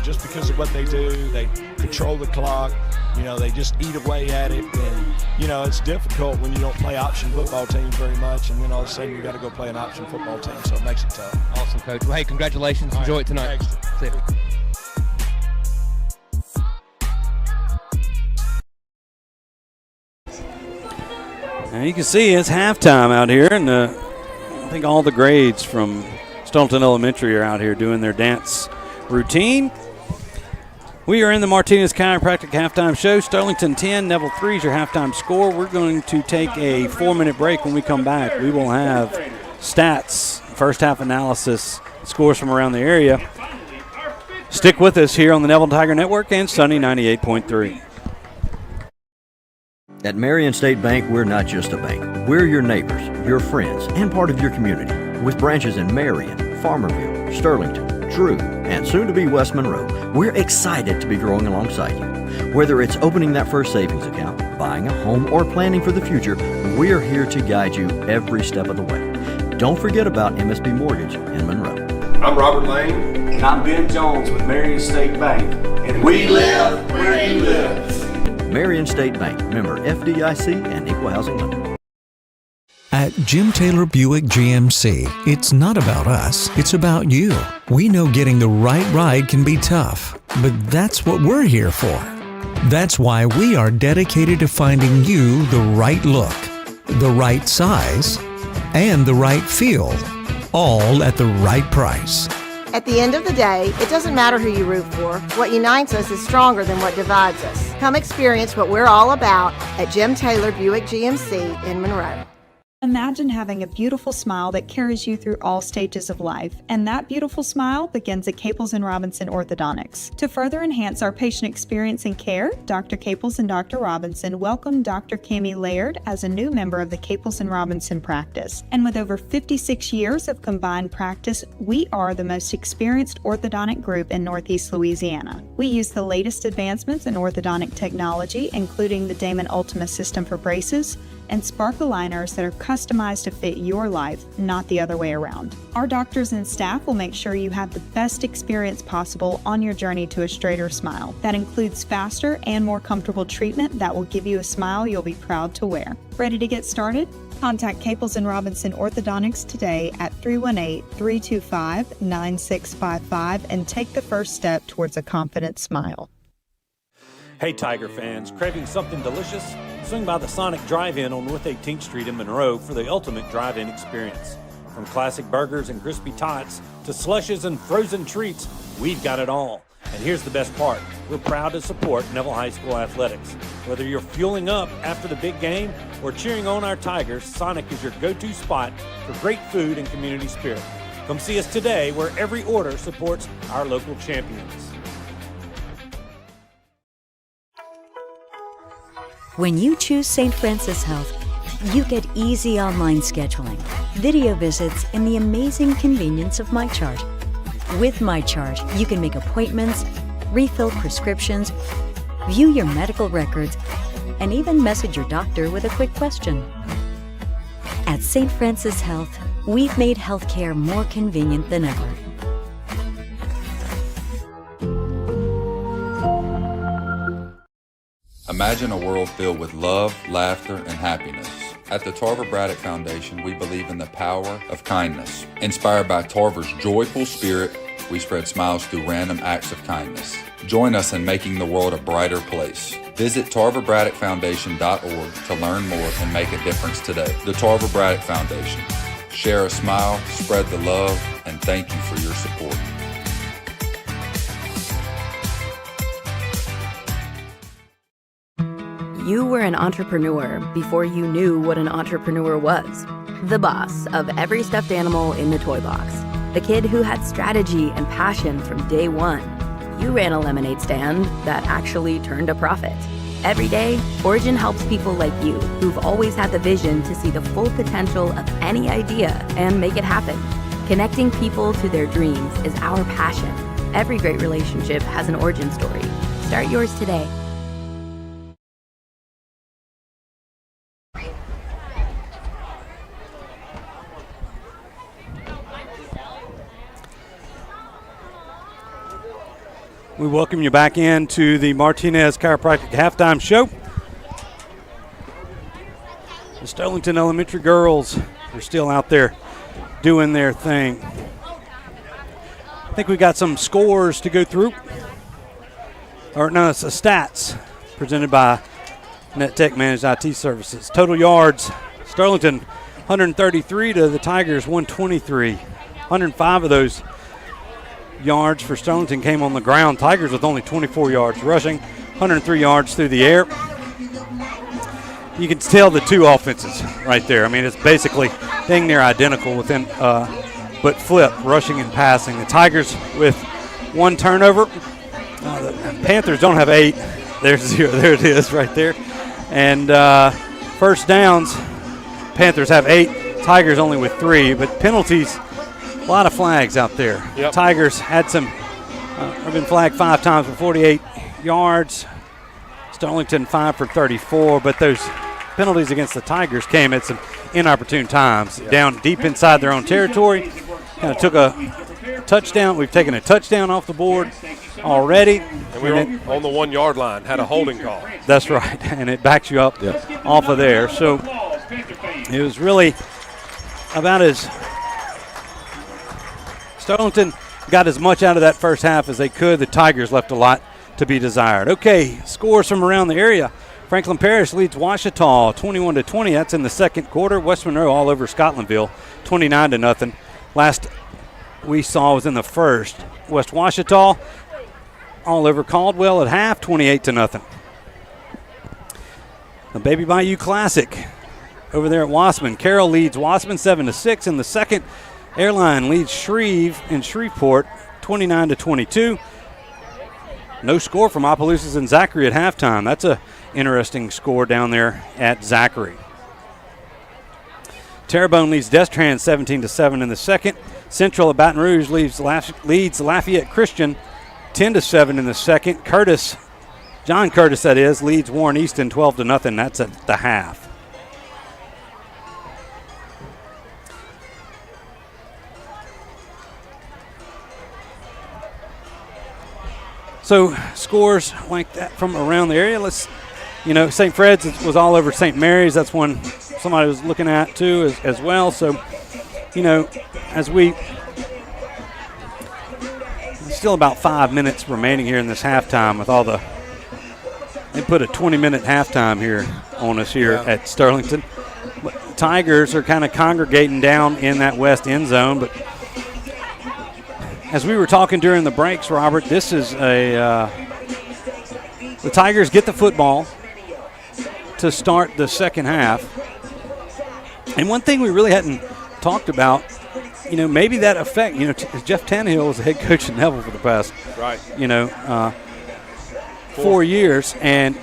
just because of what they do. They control the clock. They just eat away at it. And, it's difficult when you don't play option football teams very much, and then all of a sudden you got to go play an option football team, so it makes it tough. Awesome, Coach. Well, hey, congratulations. All Enjoy it tonight. Thanks. See you. Now you can see it's halftime out here, and I think all the grades from Sterlington Elementary are out here doing their dance routine. We are in the Martinez Chiropractic halftime show. Sterlington 10, Neville 3 is your halftime score. We're going to take a 4-minute break. When we come back, we will have stats, first half analysis, scores from around the area. Stick with us here on the Neville Tiger Network and Sunny 98.3. At Marion State Bank, we're not just a bank. We're your neighbors, your friends, and part of your community. With branches in Marion, Farmerville, Sterlington, Drew, and soon to be West Monroe, we're excited to be growing alongside you. Whether it's opening that first savings account, buying a home, or planning for the future, we're here to guide you every step of the way. Don't forget about MSB Mortgage in Monroe. I'm Robert Lane. And I'm Ben Jones with Marion State Bank. And we live where you live. Marion State Bank, member FDIC and Equal Housing Lender. At Jim Taylor Buick GMC, it's not about us, it's about you. We know getting the right ride can be tough, but that's what we're here for. That's why we are dedicated to finding you the right look, the right size, and the right feel, all at the right price. At the end of the day, it doesn't matter who you root for. What unites us is stronger than what divides us. Come experience what we're all about at Jim Taylor Buick GMC in Monroe. Imagine having a beautiful smile that carries you through all stages of life, and that beautiful smile begins at Caples & Robinson Orthodontics. To further enhance our patient experience and care, Dr. Caples and Dr. Robinson welcome Dr. Cami Laird as a new member of the Caples & Robinson practice. And with over 56 years of combined practice, we are the most experienced orthodontic group in Northeast Louisiana. We use the latest advancements in orthodontic technology, including the Damon Ultima system for braces, and Spark aligners that are customized to fit your life, not the other way around. Our doctors and staff will make sure you have the best experience possible on your journey to a straighter smile. That includes faster and more comfortable treatment that will give you a smile you'll be proud to wear. Ready to get started? Contact Caples & Robinson Orthodontics today at 318-325-9655 and take the first step towards a confident smile. Hey, Tiger fans, craving something delicious? Swing by the Sonic Drive-In on North 18th Street in Monroe for the ultimate drive-in experience. From classic burgers and crispy tots to slushes and frozen treats, we've got it all. And here's the best part. We're proud to support Neville High School athletics. Whether you're fueling up after the big game or cheering on our Tigers, Sonic is your go-to spot for great food and community spirit. Come see us today, where every order supports our local champions. When you choose St. Francis Health, you get easy online scheduling, video visits, and the amazing convenience of MyChart. With MyChart, you can make appointments, refill prescriptions, view your medical records, and even message your doctor with a quick question. At St. Francis Health, we've made healthcare more convenient than ever. Imagine a world filled with love, laughter, and happiness. At the Tarver Braddock Foundation, we believe in the power of kindness. Inspired by Tarver's joyful spirit, we spread smiles through random acts of kindness. Join us in making the world a brighter place. Visit TarverBraddockFoundation.org to learn more and make a difference today. The Tarver Braddock Foundation. Share a smile, spread the love, and thank you for your support. You were an entrepreneur before you knew what an entrepreneur was. The boss of every stuffed animal in the toy box. The kid who had strategy and passion from day one. You ran a lemonade stand that actually turned a profit. Every day, Origin helps people like you who've always had the vision to see the full potential of any idea and make it happen. Connecting people to their dreams is our passion. Every great relationship has an origin story. Start yours today. We welcome you back into the Martinez Chiropractic Halftime Show. The Sterlington Elementary girls are still out there doing their thing. I think we got some scores to go through. Or no, it's stats presented by NetTech Managed IT Services. Total yards, Sterlington 133 to the Tigers 123. 105 of those yards for Sterlington came on the ground. Tigers with only 24 yards rushing, 103 yards through the air. You can tell the two offenses right there. I mean, it's basically dang near identical within, but flip, rushing and passing. The Tigers with one turnover. The Panthers don't have 8. There's 0. There it is right there. And first downs, Panthers have 8. Tigers only with 3. But penalties, a lot of flags out there. Yep. Tigers had some, have been flagged 5 times for 48 yards. Sterlington 5 for 34, but those penalties against the Tigers came at some inopportune times. Yep. Down deep inside their own territory. Kind of took a touchdown. We've taken a touchdown off the board already. And we were on the 1 yard line, had a holding call. That's right, and it backs you up off of there. So it was really about as Sterlington got as much out of that first half as they could. The Tigers left a lot to be desired. Okay, scores from around the area. Franklin Parish leads Ouachita 21-20. That's in the second quarter. West Monroe all over Scotlandville 29-0. Last we saw was in the first. West Ouachita all over Caldwell at half, 28-0. The Baby Bayou Classic over there at Wassman. Carroll leads Wassman 7-6 in the second. Airline leads Shreve in Shreveport 29-22. No score from Opelousas and Zachary at halftime. That's a interesting score down there at Zachary. Terrebonne leads Destrans 17-7 in the second. Central at Baton Rouge leads Lafayette Christian 10-7 in the second. John Curtis that is, leads Warren Easton 12-0. That's at the half. So scores like that from around the area. St. Fred's was all over St. Mary's. That's one somebody was looking at too as well. So, as still about 5 minutes remaining here in this halftime with all they put a 20-minute halftime here on us here at Sterlington. Tigers are kind of congregating down in that west end zone, but as we were talking during the breaks, Robert, this is the Tigers get the football to start the second half. And one thing we really hadn't talked about, maybe that effect, Jeff Tannehill was the head coach at Neville for the past, 4 years and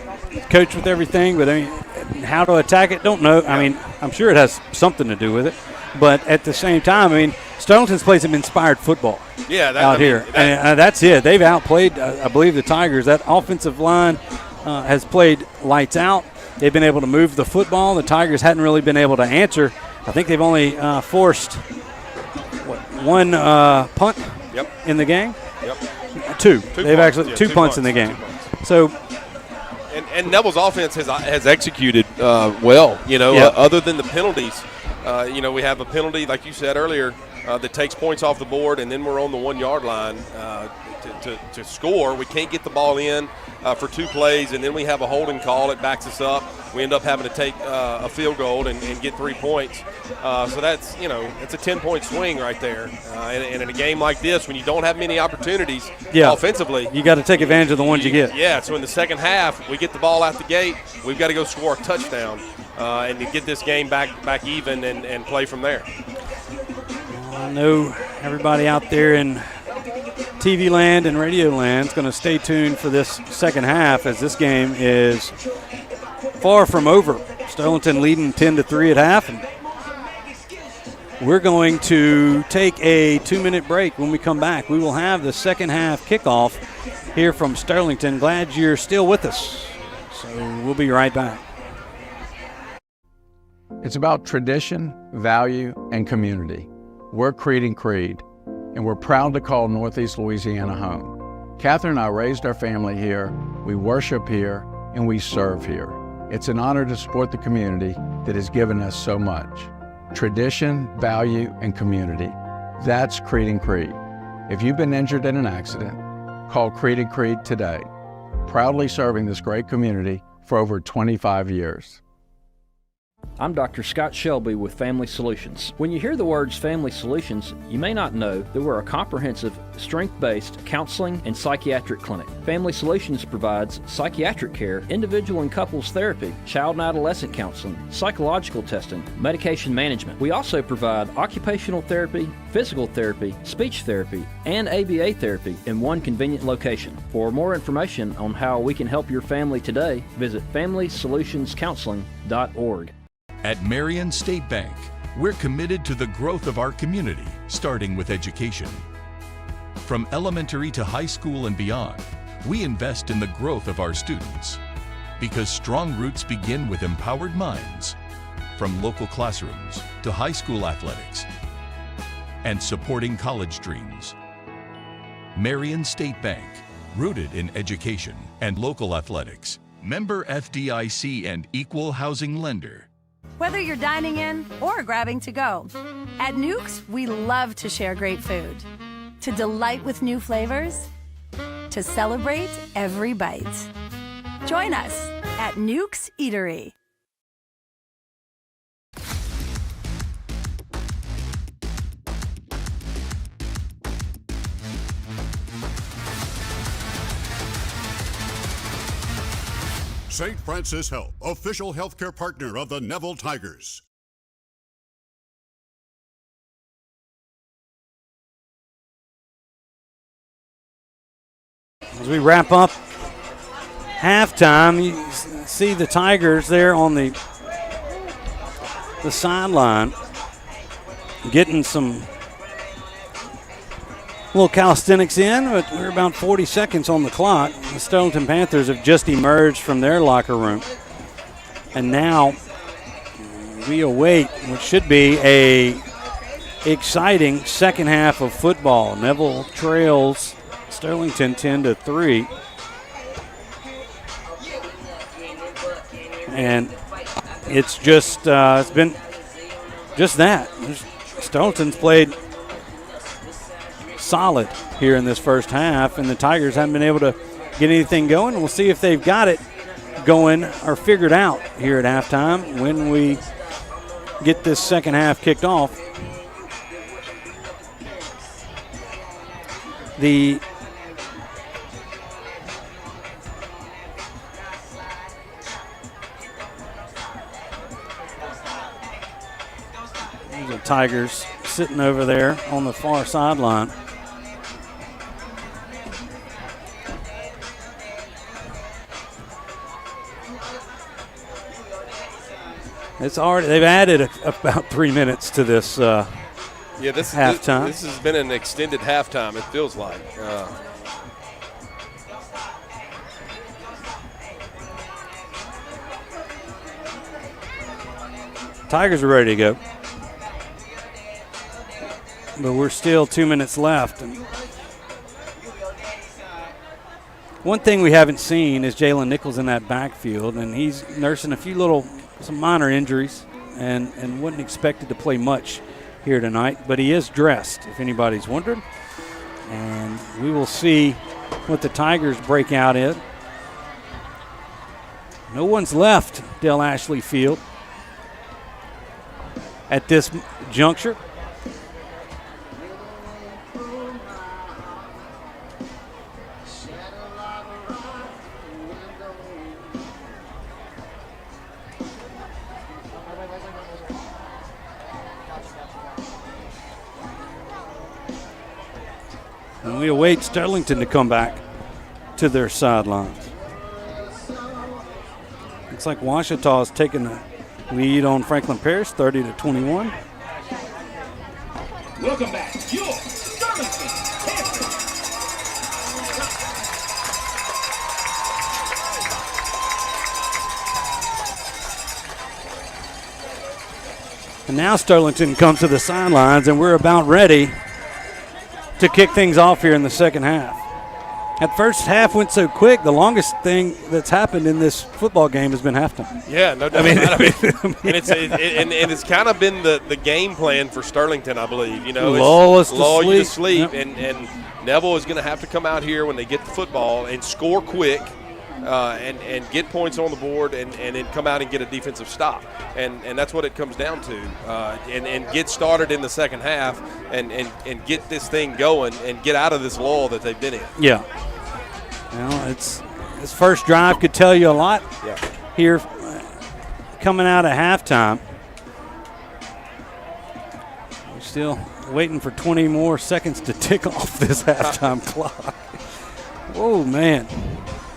coached with everything, but how to attack it, don't know. I mean, I'm sure it has something to do with it. But at the same time, Sterlington's played some inspired football out here. And that's it. They've outplayed, I believe, the Tigers. That offensive line has played lights out. They've been able to move the football. The Tigers hadn't really been able to answer. I think they've only forced, one punt in the game? Yep. Two. They've actually two punts in the game. So. And Neville's offense has executed well, other than the penalties. We have a penalty, like you said earlier, that takes points off the board, and then we're on the 1 yard line. to score. We can't get the ball in for 2 plays, and then we have a holding call that backs us up. We end up having to take a field goal and get 3 points. So that's, it's a 10-point swing right there. And in a game like this, when you don't have many opportunities offensively, you got to take advantage of the ones you get. Yeah, so in the second half, we get the ball out the gate. We've got to go score a touchdown and to get this game back even and play from there. I know everybody out there in TV land and radio land is going to stay tuned for this second half, as this game is far from over. Sterlington leading 10-3 at half. And we're going to take a 2-minute break. When we come back, we will have the second half kickoff here from Sterlington. Glad you're still with us. So we'll be right back. It's about tradition, value, and community. We're Creed and Creed, and we're proud to call Northeast Louisiana home. Catherine and I raised our family here, we worship here, and we serve here. It's an honor to support the community that has given us so much. Tradition, value, and community. That's Creed and Creed. If you've been injured in an accident, call Creed and Creed today. Proudly serving this great community for over 25 years. I'm Dr. Scott Shelby with Family Solutions. When you hear the words Family Solutions, you may not know that we're a comprehensive, strength-based counseling and psychiatric clinic. Family Solutions provides psychiatric care, individual and couples therapy, child and adolescent counseling, psychological testing, medication management. We also provide occupational therapy, physical therapy, speech therapy, and ABA therapy in one convenient location. For more information on how we can help your family today, visit FamilySolutionsCounseling.org. At Marion State Bank, we're committed to the growth of our community, starting with education. From elementary to high school and beyond, we invest in the growth of our students. Because strong roots begin with empowered minds, from local classrooms to high school athletics, and supporting college dreams. Marion State Bank, rooted in education and local athletics. Member FDIC and equal housing lender. Whether you're dining in or grabbing to go, at Nukes, we love to share great food, to delight with new flavors, to celebrate every bite. Join us at Nukes Eatery. St. Francis Health, official healthcare partner of the Neville Tigers. As we wrap up halftime, you see the Tigers there on the sideline getting some little calisthenics in, but we're about 40 seconds on the clock. The Sterlington Panthers have just emerged from their locker room. And now we await what should be a exciting second half of football. Neville trails Sterlington 10-3. And it's just, it's been just that. Sterlington's played solid here in this first half, and the Tigers haven't been able to get anything going. We'll see if they've got it going or figured out here at halftime when we get this second half kicked off. The Tigers sitting over there on the far sideline. It's already, they've added about 3 minutes to this halftime. This has been an extended halftime, it feels like. Tigers are ready to go. But we're still 2 minutes left. And one thing we haven't seen is Jalen Nichols in that backfield, and he's nursing some minor injuries and wasn't expected to play much here tonight, but he is dressed, if anybody's wondering. And we will see what the Tigers break out in. No one's left Dell Ashley Field at this juncture. And we await Sterlington to come back to their sidelines. Looks like Ouachita is taking the lead on Franklin Parish, 30-21. Welcome back, your Sterlington Panthers. And now Sterlington comes to the sidelines, and we're about ready to kick things off here in the second half. That first half went so quick. The longest thing that's happened in this football game has been halftime. Yeah, no doubt about it. And it's kind of been the game plan for Sterlington, I believe. You know, lull you to sleep, Yep. and Neville is going to have to come out here when they get the football and score quick. And get points on the board and then come out and get a defensive stop. And that's what it comes down to. And get started in the second half and get this thing going and get out of this lull that they've been in. Yeah. Well, this first drive could tell you a lot here coming out of halftime. We're still waiting for 20 more seconds to tick off this halftime clock. Whoa, man.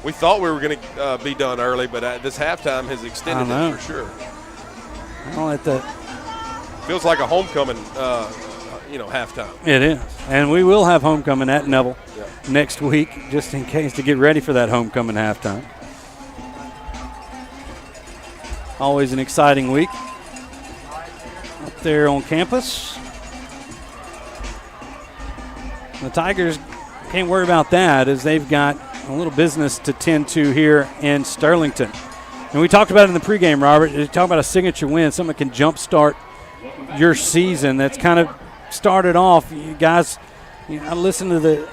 We thought we were going to be done early, but this halftime has extended it for sure. Well, feels like a homecoming, halftime. It is. And we will have homecoming at Neville next week, just in case, to get ready for that homecoming halftime. Always an exciting week up there on campus. The Tigers can't worry about that, as they've got a little business to tend to here in Sterlington. And we talked about it in the pregame, Robert. You talk about a signature win, something that can jumpstart your season. That's kind of started off. You guys, I listened to the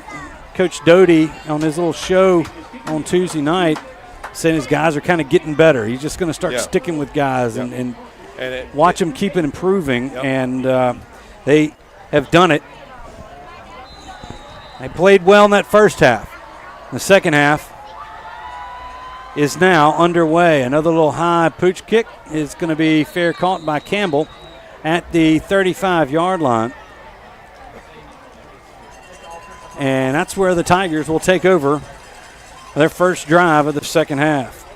Coach Doty on his little show on Tuesday night saying his guys are kind of getting better. He's just going to start sticking with guys and watch them keep it improving. And they have done it. They played well in that first half. The second half is now underway. Another little high pooch kick is going to be fair caught by Campbell at the 35-yard line. And that's where the Tigers will take over their first drive of the second half.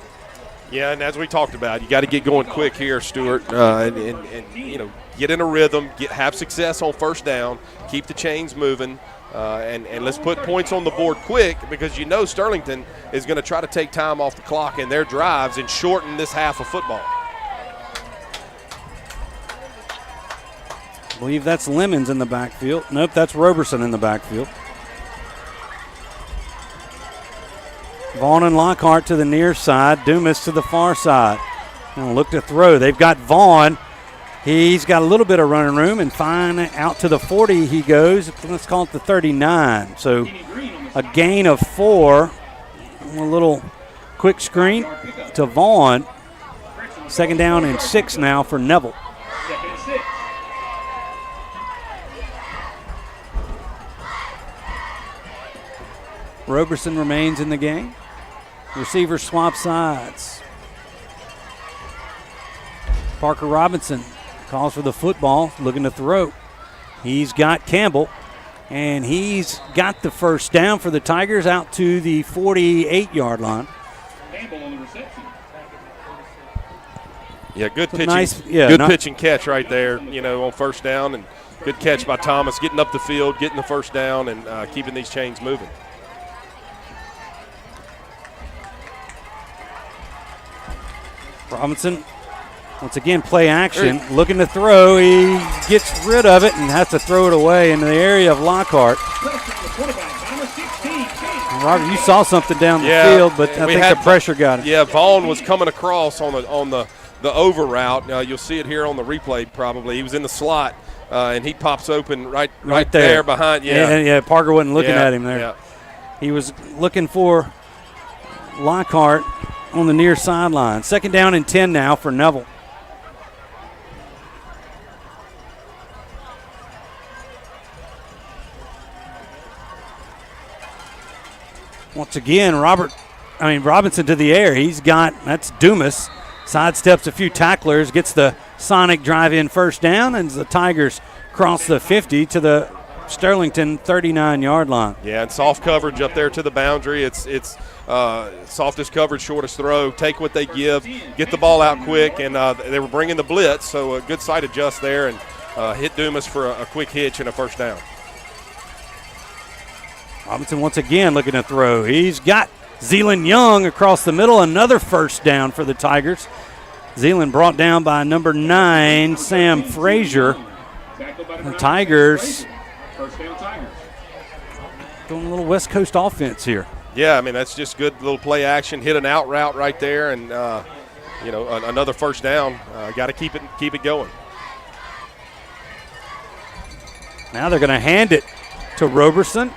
Yeah, and as we talked about, you got to get going quick here, Stewart, and get in a rhythm, have success on first down, keep the chains moving. And let's put points on the board quick, because Sterlington is going to try to take time off the clock in their drives and shorten this half of football. I believe that's Lemons in the backfield. Nope, that's Roberson in the backfield. Vaughn and Lockhart to the near side, Dumas to the far side. Now look to throw. They've got Vaughn. He's got a little bit of running room, and fine out to the 40 he goes. Let's call it the 39. So a gain of 4. A little quick screen to Vaughn. Second down and 6 now for Neville. Roberson remains in the game. Receivers swap sides. Parker Robinson calls for the football, looking to throw. He's got Campbell, and he's got the first down for the Tigers out to the 48-yard line. Campbell on the reception. Yeah, good pitching. Nice, pitch and catch right there, on first down, and good catch by Thomas, getting up the field, getting the first down, and keeping these chains moving. Robinson, once again, play action, looking to throw. He gets rid of it and has to throw it away into the area of Lockhart. Robert, you saw something down the field, but I think the pressure got him. Yeah, Vaughn was coming across on the over route. You'll see it here on the replay probably. He was in the slot, and he pops open right there behind. Yeah, Parker wasn't looking Yeah, at him there. yeah. He was looking for Lockhart on the near sideline. 2nd down and 10 now for Neville. Once again, Robinson to the air. That's Dumas. Sidesteps a few tacklers, gets the sonic drive-in first down, and the Tigers cross the 50 to the Sterlington 39-yard line. Yeah, and soft coverage up there to the boundary. It's softest coverage, shortest throw. Take what they give, get the ball out quick, and they were bringing the blitz, so a good side adjust there and hit Dumas for a quick hitch and a first down. Robinson once again looking to throw. He's got Zeeland Young across the middle, another first down for the Tigers. Zeeland brought down by number 9, Sam Frazier. The Tigers doing a little West Coast offense here. Yeah, that's just good little play action. Hit an out route right there, and another first down. Got to keep it going. Now they're going to hand it to Roberson.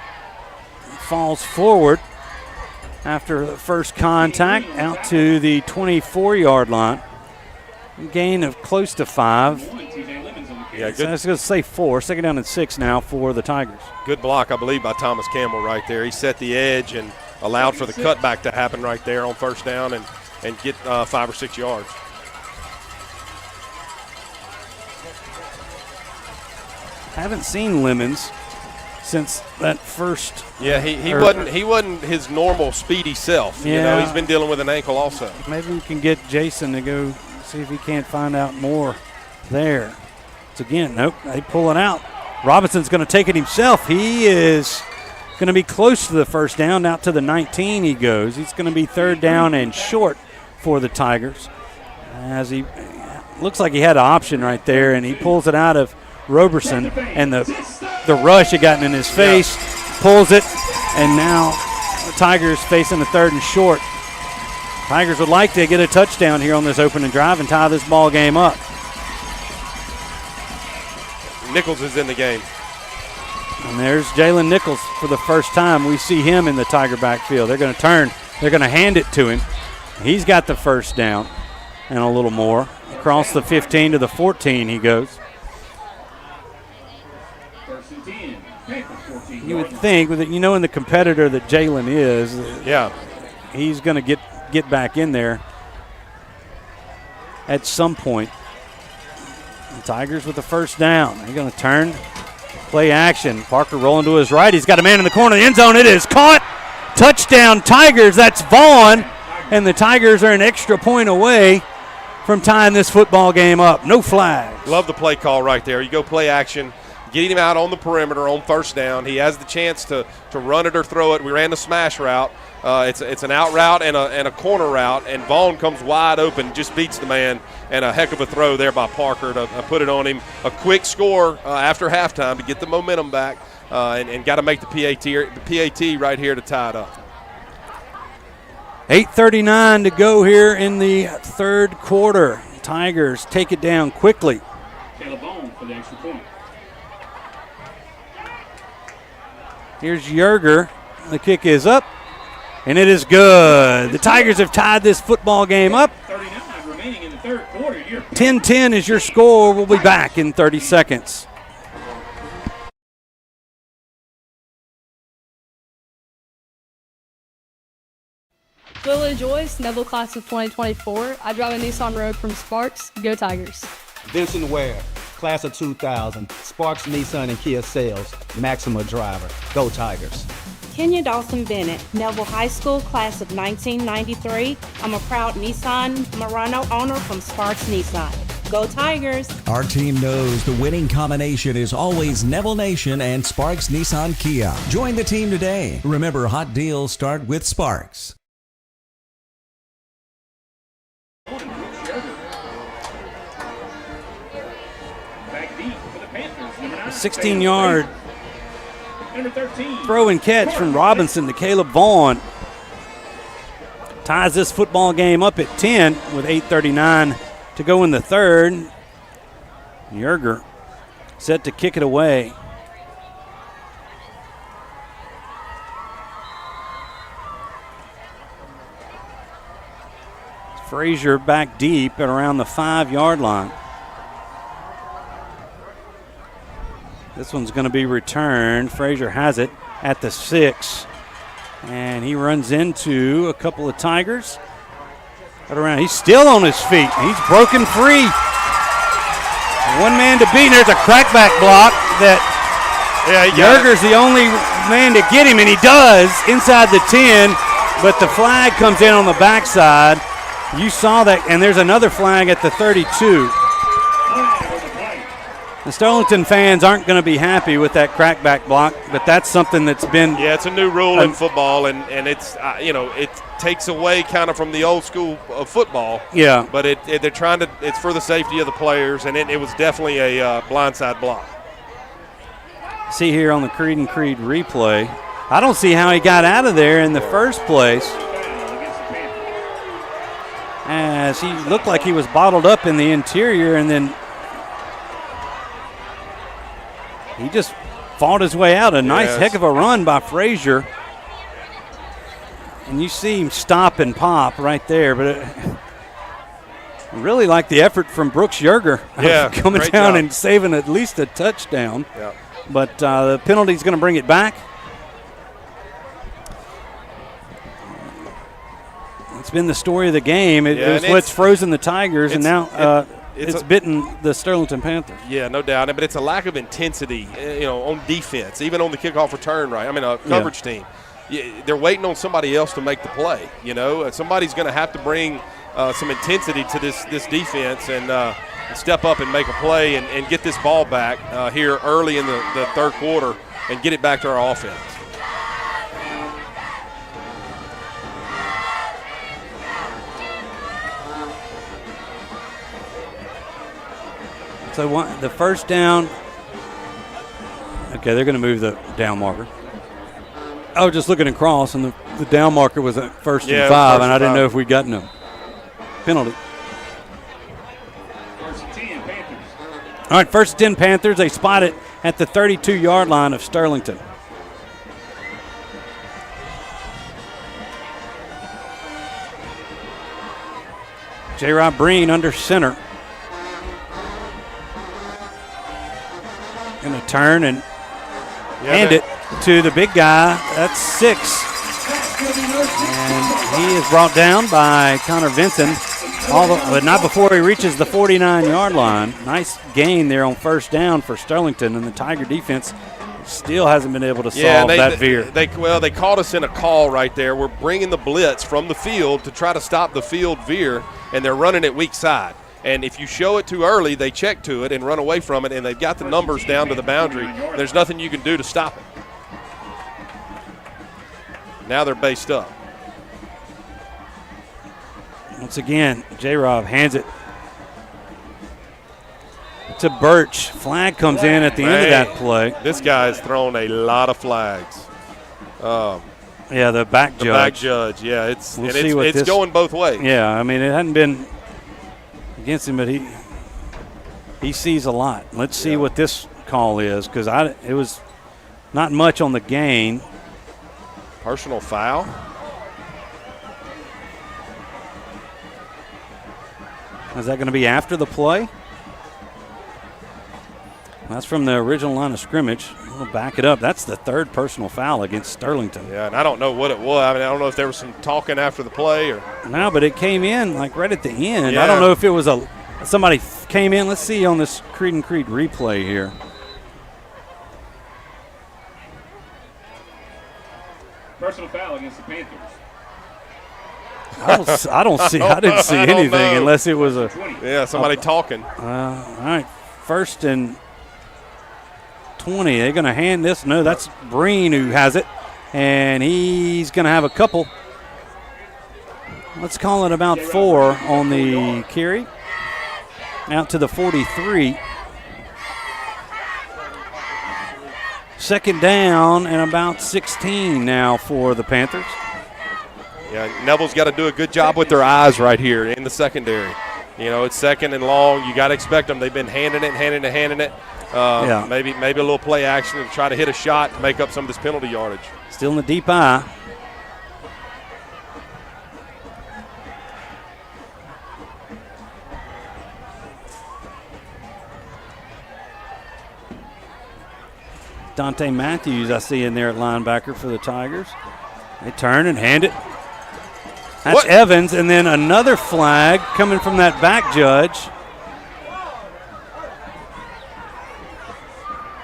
Falls forward after the first contact out to the 24-yard line. Gain of close to 5. Yeah, so I was going to say 4. 2nd down and 6 now for the Tigers. Good block, I believe, by Thomas Campbell right there. He set the edge and allowed for the cutback to happen right there on first down and get 5 or 6 yards. Haven't seen Lemons since that first. Yeah, he wasn't his normal speedy self. Yeah. He's been dealing with an ankle also. Maybe we can get Jason to go see if he can't find out more there. It's again, nope, they pull it out. Robinson's going to take it himself. He is going to be close to the first down. Out to the 19 he goes. He's going to be 3rd down and short for the Tigers. As he looks like he had an option right there, and he pulls it out of Roberson, and the rush had gotten in his face, pulls it, and now the Tigers facing a 3rd and short. Tigers would like to get a touchdown here on this opening drive and tie this ball game up. Nichols is in the game. And there's Jalen Nichols for the first time. We see him in the Tiger backfield. They're going to turn. They're going to hand it to him. He's got the first down and a little more. Across the 15 to the 14 he goes. You would think, with in the competitor that Jalen is, he's going to get back in there at some point. The Tigers with the first down. They're going to turn, play action. Parker rolling to his right. He's got a man in the corner of the end zone. It is caught. Touchdown Tigers. That's Vaughn. And the Tigers are an extra point away from tying this football game up. No flags. Love the play call right there. You go play action. Getting him out on the perimeter on first down. He has the chance to run it or throw it. We ran the smash route. It's an out route and a corner route, and Vaughn comes wide open, just beats the man, and a heck of a throw there by Parker to put it on him. A quick score after halftime to get the momentum back, and got to make the PAT right here to tie it up. 8:39 to go here in the 3rd quarter. Tigers take it down quickly. Caleb Vaughn for the extra point. Here's Yerger. The kick is up, and it is good. The Tigers have tied this football game up. 39 remaining in the 3rd quarter. 10-10 is your score. We'll be back in 30 seconds. Lily Joyce, Neville Class of 2024. I drive a Nissan Rogue from Sparks. Go Tigers. Vincent Ware, Class of 2000, Sparks Nissan and Kia Sales, Maxima Driver. Go Tigers. Kenya Dawson Bennett, Neville High School, Class of 1993. I'm a proud Nissan Murano owner from Sparks Nissan. Go Tigers. Our team knows the winning combination is always Neville Nation and Sparks Nissan Kia. Join the team today. Remember, hot deals start with Sparks. 16-yard throw and catch from Robinson to Caleb Vaughn. Ties this football game up at 10 with 8:39 to go in the 3rd. Yerger set to kick it away. Frazier back deep at around the 5-yard line. This one's going to be returned. Frazier has it at the 6. And he runs into a couple of Tigers. Right around. He's still on his feet. He's broken free. One man to beat. There's a crackback block that Yerger's the only man to get him, and he does inside the 10, but the flag comes in on the backside. You saw that, and there's another flag at the 32. The Sterlington fans aren't going to be happy with that crackback block, but that's something that's been. Yeah, it's a new rule in football, and it's it takes away kind of from the old school of football. Yeah. But they're trying to. It's for the safety of the players, and it was definitely a blindside block. See here on the Creed and Creed replay, I don't see how he got out of there in the first place, as he looked like he was bottled up in the interior, and then he just fought his way out. A nice heck of a run by Frazier. And you see him stop and pop right there. But I really like the effort from Brooks Yerger. Coming down and saving at least a touchdown. Yeah. But the penalty's going to bring it back. It's been the story of the game. It was what's frozen the Tigers, and now it's bitten the Sterlington Panthers. Yeah, no doubt. But it's a lack of intensity, on defense, even on the kickoff return, right? I mean, a coverage team. They're waiting on somebody else to make the play, Somebody's going to have to bring some intensity to this defense and step up and make a play and get this ball back here early in the third quarter and get it back to our offense. So the first down, okay, they're going to move the down marker. I was just looking across, and the down marker was at first and 5, and I didn't know if we'd gotten a penalty. First and 10, Panthers. All right, first and 10 Panthers. They spot it at the 32-yard line of Sterlington. J-Rob Breen under center. Going to turn and hand it to the big guy. That's 6. And he is brought down by Connor Vinson, but not before he reaches the 49-yard line. Nice gain there on first down for Sterlington, and the Tiger defense still hasn't been able to solve that veer. They caught us in a call right there. We're bringing the blitz from the field to try to stop the field veer, and they're running it weak side. And if you show it too early, they check to it and run away from it, and they've got the numbers down to the boundary. There's nothing you can do to stop it. Now they're based up. Once again, J-Rob hands it to Birch. Flag comes in at the end of that play. This guy's thrown a lot of flags. The back judge. The back judge, it's going both ways. Yeah, I mean, it hadn't been against him, but he sees a lot. Let's see what this call is, because it was not much on the gain. Personal foul. Is that going to be after the play? That's from the original line of scrimmage. We'll back it up. That's the third personal foul against Sterlington. Yeah, and I don't know what it was. I mean, I don't know if there was some talking after the play or. No, but it came in like right at the end. Yeah. I don't know if it was somebody came in. Let's see on this Creed and Creed replay here. Personal foul against the Panthers. I didn't see anything unless it was somebody talking. All right, first and 20. They're going to hand this. No, that's Breen who has it, and he's going to have a couple. Let's call it about 4 on the carry. Out to the 43. Second down and about 16 now for the Panthers. Yeah, Neville's got to do a good job with their eyes right here in the secondary. It's second and long. You got to expect them. They've been handing it. Maybe a little play action to try to hit a shot and make up some of this penalty yardage. Still in the deep eye. Dante Matthews, I see in there at linebacker for the Tigers. They turn and hand it. That's Evans, and then another flag coming from that back judge.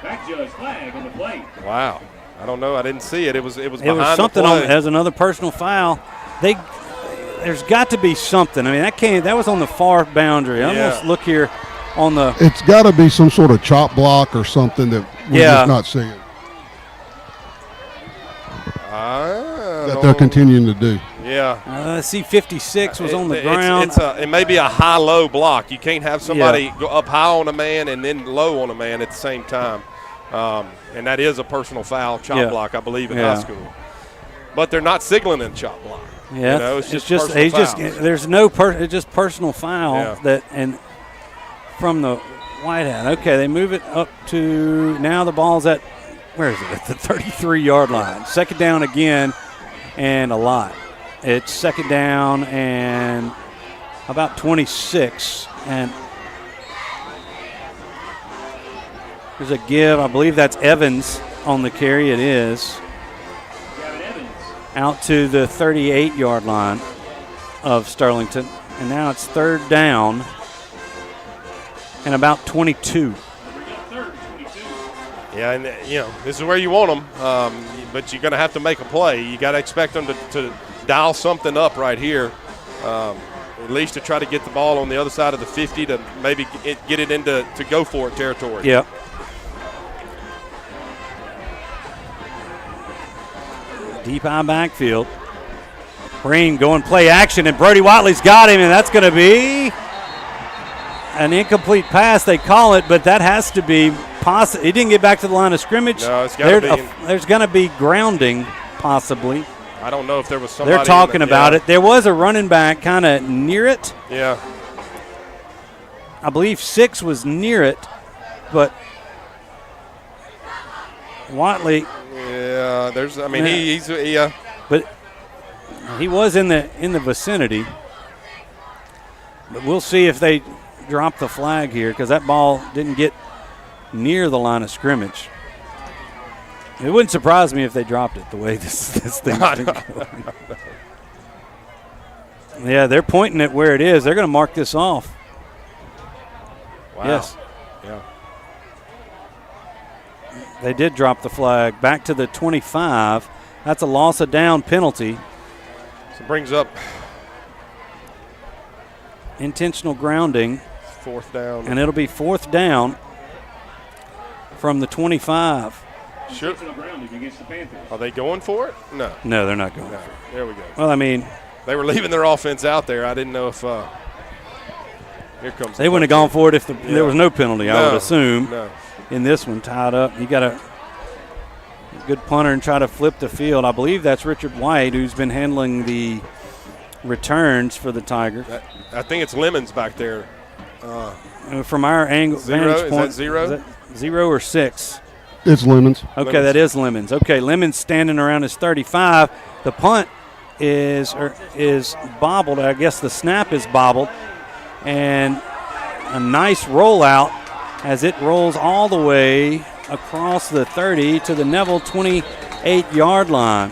Back judge flag on the plate. Wow. I don't know. I didn't see it. It was behind something the play. as another personal foul. There's got to be something. I mean, that was on the far boundary. I almost look here on the. It's got to be some sort of chop block or something that we're just not seeing. That they're continuing to do. Yeah. I see 56 was on the ground. It may be a high-low block. You can't have somebody go up high on a man and then low on a man at the same time. And that is a personal foul, chop block, I believe, in high school. But they're not signaling a chop block. Yeah, you know, it's just there's no it's just personal foul and from the white hat. Okay, they move it up to now the ball's at where is it? At the 33-yard line. Second down again, and a lot. It's second down and about 26, and there's a give. I believe that's Evans on the carry. It is. Out to the 38-yard line of Sterlington. And now it's third down and about 22. Yeah, and, this is where you want them, but you're going to have to make a play. You got to expect them to dial something up right here, at least to try to get the ball on the other side of the 50 to maybe get it into go for it territory. Yep. Deep eye backfield. Breen going play action, and Brody Watley's got him, and that's going to be an incomplete pass. They call it, but that has to be possible. He didn't get back to the line of scrimmage. No, it's got to be. There's going to be grounding, possibly. I don't know if there was somebody. They're talking about it. There was a running back kind of near it. Yeah. I believe 6 was near it, but Watley. Yeah, he's But he was in the vicinity. But we'll see if they drop the flag here because that ball didn't get near the line of scrimmage. It wouldn't surprise me if they dropped it the way this thing's been going. Yeah, they're pointing it where it is. They're going to mark this off. Wow. Yes. Yeah. They did drop the flag back to the 25. That's a loss of down penalty. So it brings up intentional grounding. Fourth down. And it'll be fourth down from the 25. Sure. Are they going for it? No. No, they're not going for it. There we go. Well, I mean, they were leaving their offense out there. I didn't know if here comes. They wouldn't have gone for it if there was no penalty, I would assume. No. In this one, tied up. You got a good punter and try to flip the field. I believe that's Richard White, who's been handling the returns for the Tigers. I think it's Lemons back there. From our angle, vantage point, is that 0? Is that 0 or 6? It's Lemons. Okay, Lemons. That is Lemons. Okay, Lemons standing around his 35. The punt is bobbled. I guess the snap is bobbled. And a nice rollout as it rolls all the way across the 30 to the Neville 28-yard line.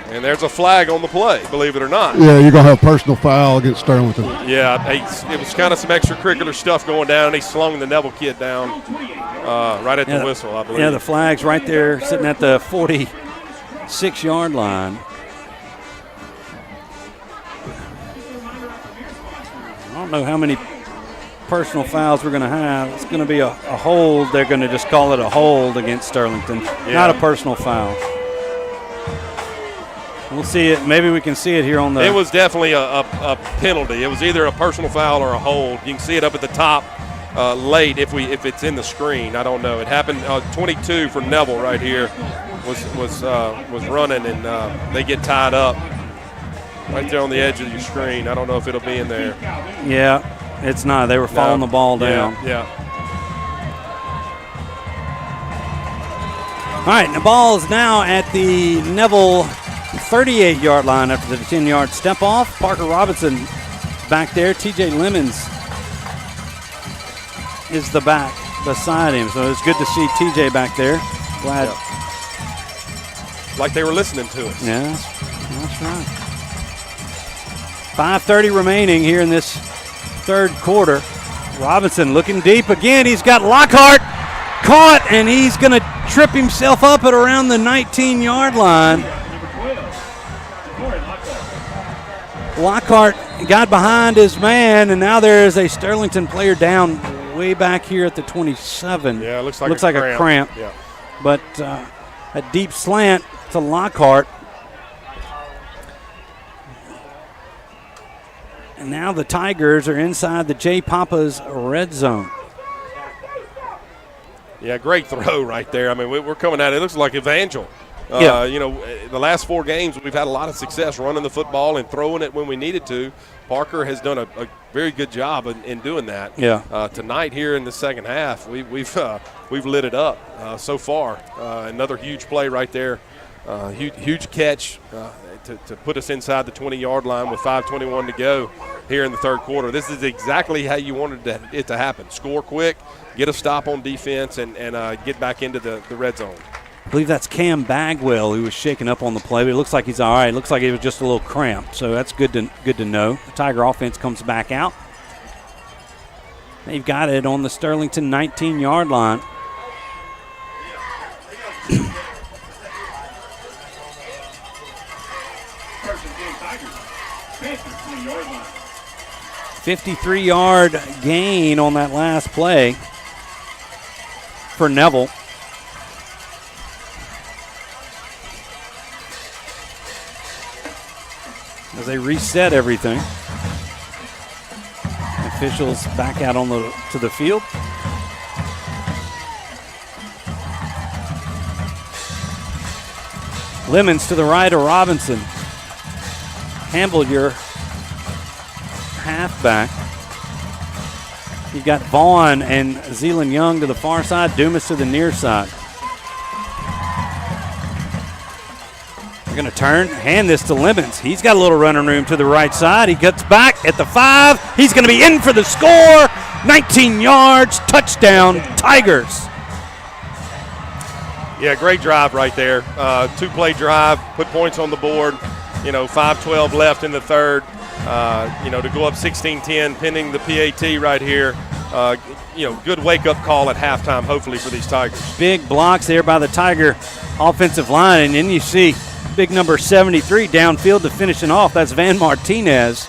And there's a flag on the play, believe it or not. Yeah, you're going to have personal foul against Sterlington. Yeah, it was kind of some extracurricular stuff going down, and he slung the Neville kid down right at the whistle, I believe. Yeah, the flag's right there sitting at the 46-yard line. I don't know how many personal fouls we're going to have. It's going to be a hold. They're going to just call it a hold against Sterlington. Yeah. Not a personal foul. We'll see it. Maybe we can see it here on the. It was definitely a penalty. It was either a personal foul or a hold. You can see it up at the top late if it's in the screen. I don't know. It happened. 22 for Neville right here was running, and they get tied up right there on the edge of your screen. I don't know if it'll be in there. Yeah, it's not. They were following the ball down. Yeah. All right, and the ball is now at the Neville 38-yard line after the 10-yard step off. Parker Robinson back there. TJ Lemons is the back beside him, so it's good to see TJ back there. Glad. Yep. Like they were listening to us. Yeah, that's right. 5:30 remaining here in this third quarter. Robinson looking deep again. He's got Lockhart caught, and he's going to trip himself up at around the 19-yard line. Lockhart got behind his man, and now there is a Sterlington player down way back here at the 27. Yeah, it looks like a cramp. Yeah. But a deep slant to Lockhart. And now the Tigers are inside the J. Papa's red zone. Yeah, great throw right there. I mean, we're coming at it. It looks like Evangel. Yeah. You know, the last 4 games, we've had a lot of success running the football and throwing it when we needed to. Parker has done a very good job in doing that. Yeah. Tonight here in the second half, we've lit it up so far. Another huge play right there. Huge catch to put us inside the 20-yard line with 5:21 to go here in the third quarter. This is exactly how you wanted it to happen. Score quick, get a stop on defense, and get back into the red zone. I believe that's Cam Bagwell who was shaken up on the play, but it looks like he's all right. It looks like it was just a little cramp, so that's good to know. The Tiger offense comes back out. They've got it on the Sterlington 19-yard line. Tigers, 53-yard gain on that last play for Neville. As they reset everything. Officials back out to the field. Lemons to the right of Robinson. Hamble, your halfback. You've got Vaughn and Zealand Young to the far side, Dumas to the near side. They're going to turn, hand this to Lemons. He's got a little running room to the right side. He gets back at the 5. He's going to be in for the score. 19 yards, touchdown, Tigers. Yeah, great drive right there. 2-play drive, put points on the board. 5:12 left in the third. To go up 16-10 pending the PAT right here. Good wake-up call at halftime, hopefully, for these Tigers. Big blocks there by the Tiger offensive line, and then you see big number 73 downfield to finish it off. That's Van Martinez.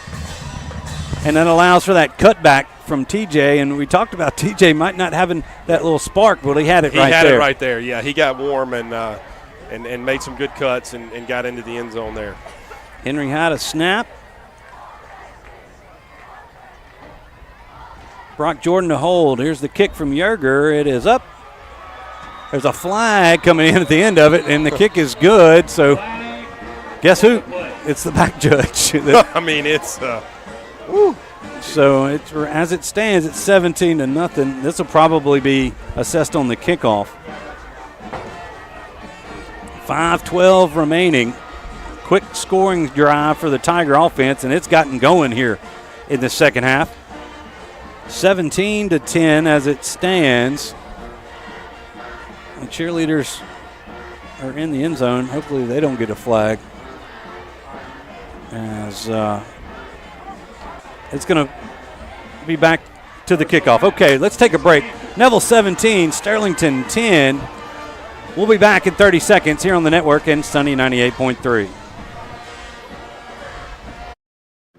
And that allows for that cutback from TJ, and we talked about TJ might not having that little spark, but he had it right there. He had it right there, yeah. He got warm and made some good cuts and got into the end zone there. Henry had a snap. Brock Jordan to hold. Here's the kick from Yerger. It is up. There's a flag coming in at the end of it, and the kick is good. So guess who? It's the back judge. I mean, it's So as it stands, it's 17-0. This will probably be assessed on the kickoff. 5:12 remaining. Quick scoring drive for the Tiger offense, and it's gotten going here in the second half. 17-10 as it stands. The cheerleaders are in the end zone. Hopefully they don't get a flag. As it's going to be back to the kickoff. Okay, let's take a break. Neville 17, Sterlington 10. We'll be back in 30 seconds here on the network and Sunny 98.3.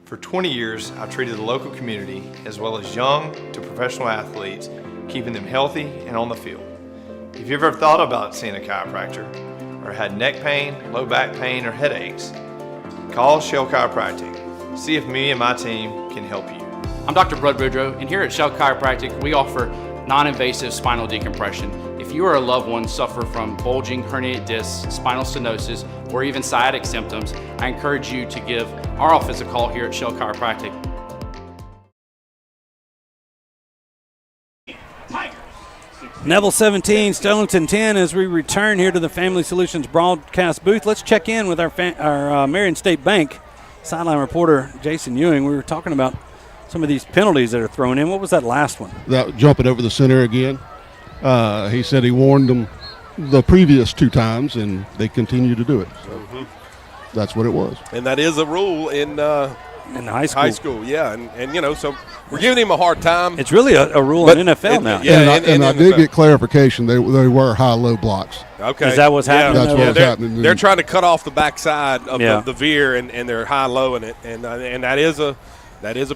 For 20 years, I've treated the local community as well as young to professional athletes, keeping them healthy and on the field. If you've ever thought about seeing a chiropractor or had neck pain, low back pain, or headaches, call Shell Chiropractic. See if me and my team can help you. I'm Dr. Bud Boudreaux, and here at Shell Chiropractic, we offer non-invasive spinal decompression. If you or a loved one suffer from bulging herniated discs, spinal stenosis, or even sciatic symptoms, I encourage you to give our office a call here at Shell Chiropractic. Neville 17, Sterlington 10 as we return here to the Family Solutions broadcast booth. Let's check in with our Marion State Bank sideline reporter, Jason Ewing. We were talking about some of these penalties that are thrown in. What was that last one? That jumping over the center again. He said he warned them the previous 2 times, and they continue to do it. So that's what it was. And that is a rule in high school. High school, yeah. And you know, so we're giving him a hard time. It's really a rule in NFL now. Yeah, and I did get clarification. They were high-low blocks. Okay. Is that what's happening? That's what was happening. They're trying to cut off the backside of the veer, and they're high-low in it, and that is a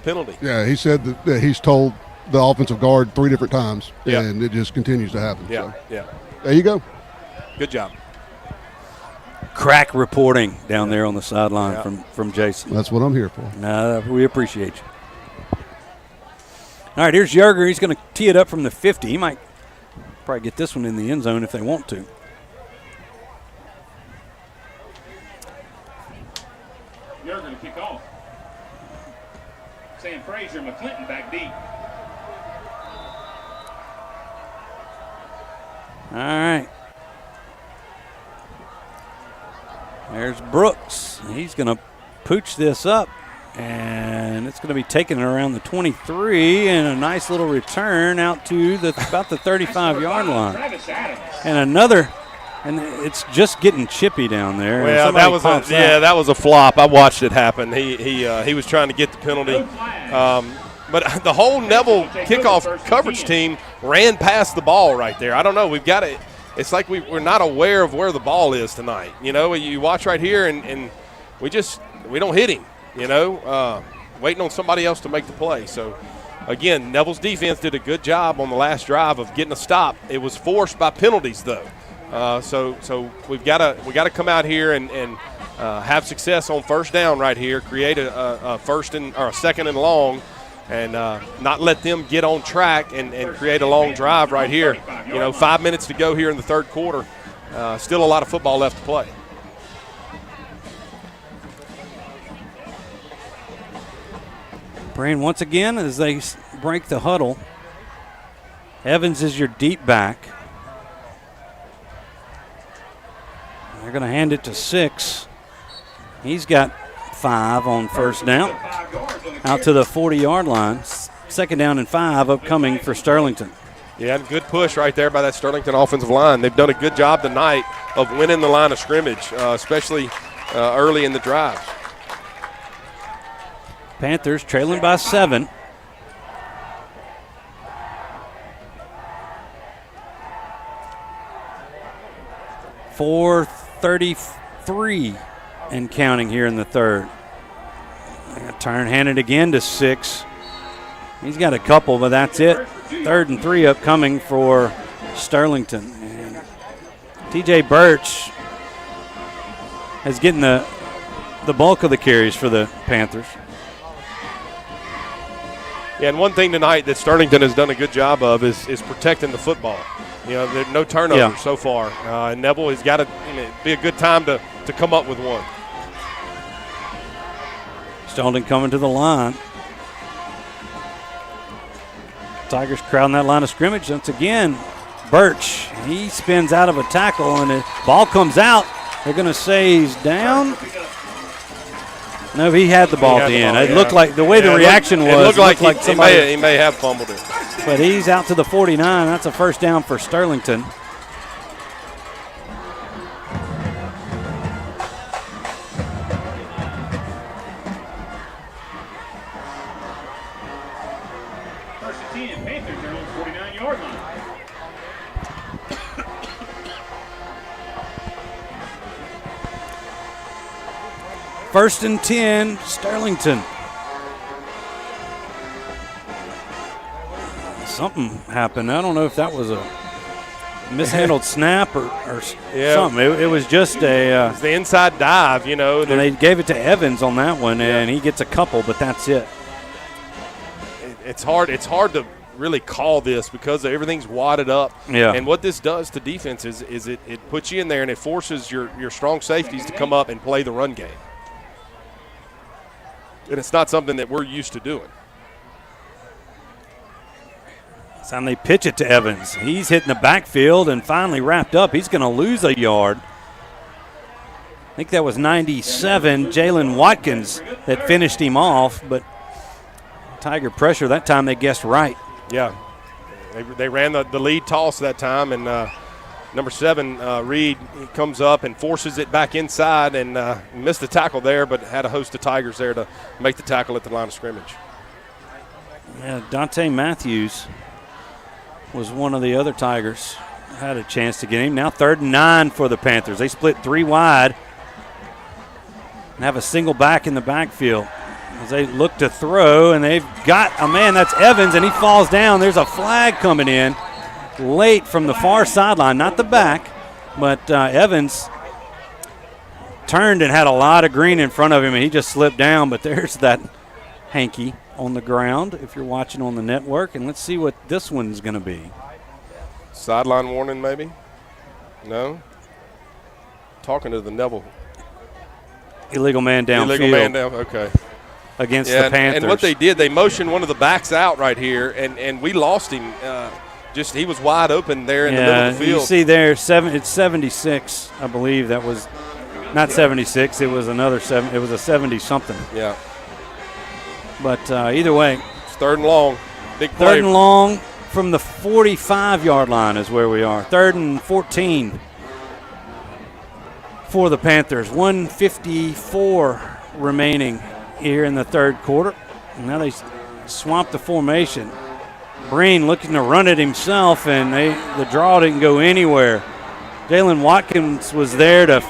penalty. Yeah, he said that he's told the offensive guard 3 different times, Yeah. and it just continues to happen. Yeah, so. yeah. There you go. Good job. Crack reporting down there on the sideline from Jason. That's what I'm here for. We appreciate you. All right, here's Yerger. He's going to tee it up from the 50. He might probably get this one in the end zone if they want to. You're going to kick off. Sam Frazier, McClinton back deep. All right. There's Brooks. He's going to pooch this up, and it's going to be taken around the 23, and a nice little return out to about the 35-yard line. And it's just getting chippy down there. Well, that was a flop. I watched it happen. He was trying to get the penalty. But the whole Neville kickoff coverage team ran past the ball right there. I don't know. We've got it. It's like we're not aware of where the ball is tonight. You know, you watch right here, and we don't hit him, you know, waiting on somebody else to make the play. So, again, Neville's defense did a good job on the last drive of getting a stop. It was forced by penalties, though. So we got to come out here and have success on first down right here, create a second and long, and not let them get on track and create a long drive right here. You know, 5 minutes to go here in the third quarter. Still a lot of football left to play. Brain once again as they break the huddle. Evans is your deep back. They're going to hand it to 6. He's got 5 on first down. Out to the 40-yard line. Second down and 5 upcoming for Sterlington. Yeah, good push right there by that Sterlington offensive line. They've done a good job tonight of winning the line of scrimmage, especially early in the drive. Panthers trailing by 7. .433 and counting here in the third. Turn, hand it again to 6. He's got a couple, but that's it. 3rd and 3 upcoming for Sterlington. And T.J. Birch is getting the bulk of the carries for the Panthers. Yeah, and one thing tonight that Sterlington has done a good job of is protecting the football. You know, there's no turnovers so far. And Neville has got to be a good time to come up with one. Sterlington coming to the line. Tigers crowding that line of scrimmage once again. Birch, he spins out of a tackle, and the ball comes out. They're going to say he's down. No, he had the ball at the end. It looked like the way the reaction was. It looked like somebody, he may have fumbled it. But he's out to the 49. That's a first down for Sterlington. First and 10, Panthers are on the 49-yard line. First and 10, Sterlington. Something happened. I don't know if that was a mishandled snap or something. It was just a it's the inside dive, you know. And they gave it to Evans on that one, and he gets a couple, but that's it. It's hard to really call this because everything's wadded up. Yeah. And what this does to defense is it puts you in there and it forces your strong safeties to come up and play the run game. And it's not something that we're used to doing. It's time they pitch it to Evans. He's hitting the backfield and finally wrapped up. He's going to lose a yard. I think that was 97, Jalen Watkins, that finished him off, but Tiger pressure that time they guessed right. Yeah, they ran the lead toss that time, and number 7, Reed, he comes up and forces it back inside and missed the tackle there, but had a host of Tigers there to make the tackle at the line of scrimmage. Yeah, Dante Matthews was one of the other Tigers. Had a chance to get him. Now 3rd and 9 for the Panthers. They split 3 wide and have a single back in the backfield as they look to throw, and they've got a man. That's Evans, and he falls down. There's a flag coming in late from the far sideline, not the back, but Evans turned and had a lot of green in front of him, and he just slipped down, but there's that hanky on the ground if you're watching on the network, and let's see what this one's going to be. Sideline warning maybe? No? Talking to the Neville. Illegal man downfield. Illegal man down, okay. Against the Panthers. And what they did, they motioned one of the backs out right here, and we lost him. He was wide open there in the middle of the field. You see there, it's 76, I believe. That was not 76. It was another 7. It was a 70-something. Yeah. But either way. It's 3rd and long. Big play. 3rd and long from the 45-yard line is where we are. 3rd and 14 for the Panthers. 1:54 remaining here in the 3rd quarter. And now they swamp the formation. Breen looking to run it himself, and the draw didn't go anywhere. Jalen Watkins was there to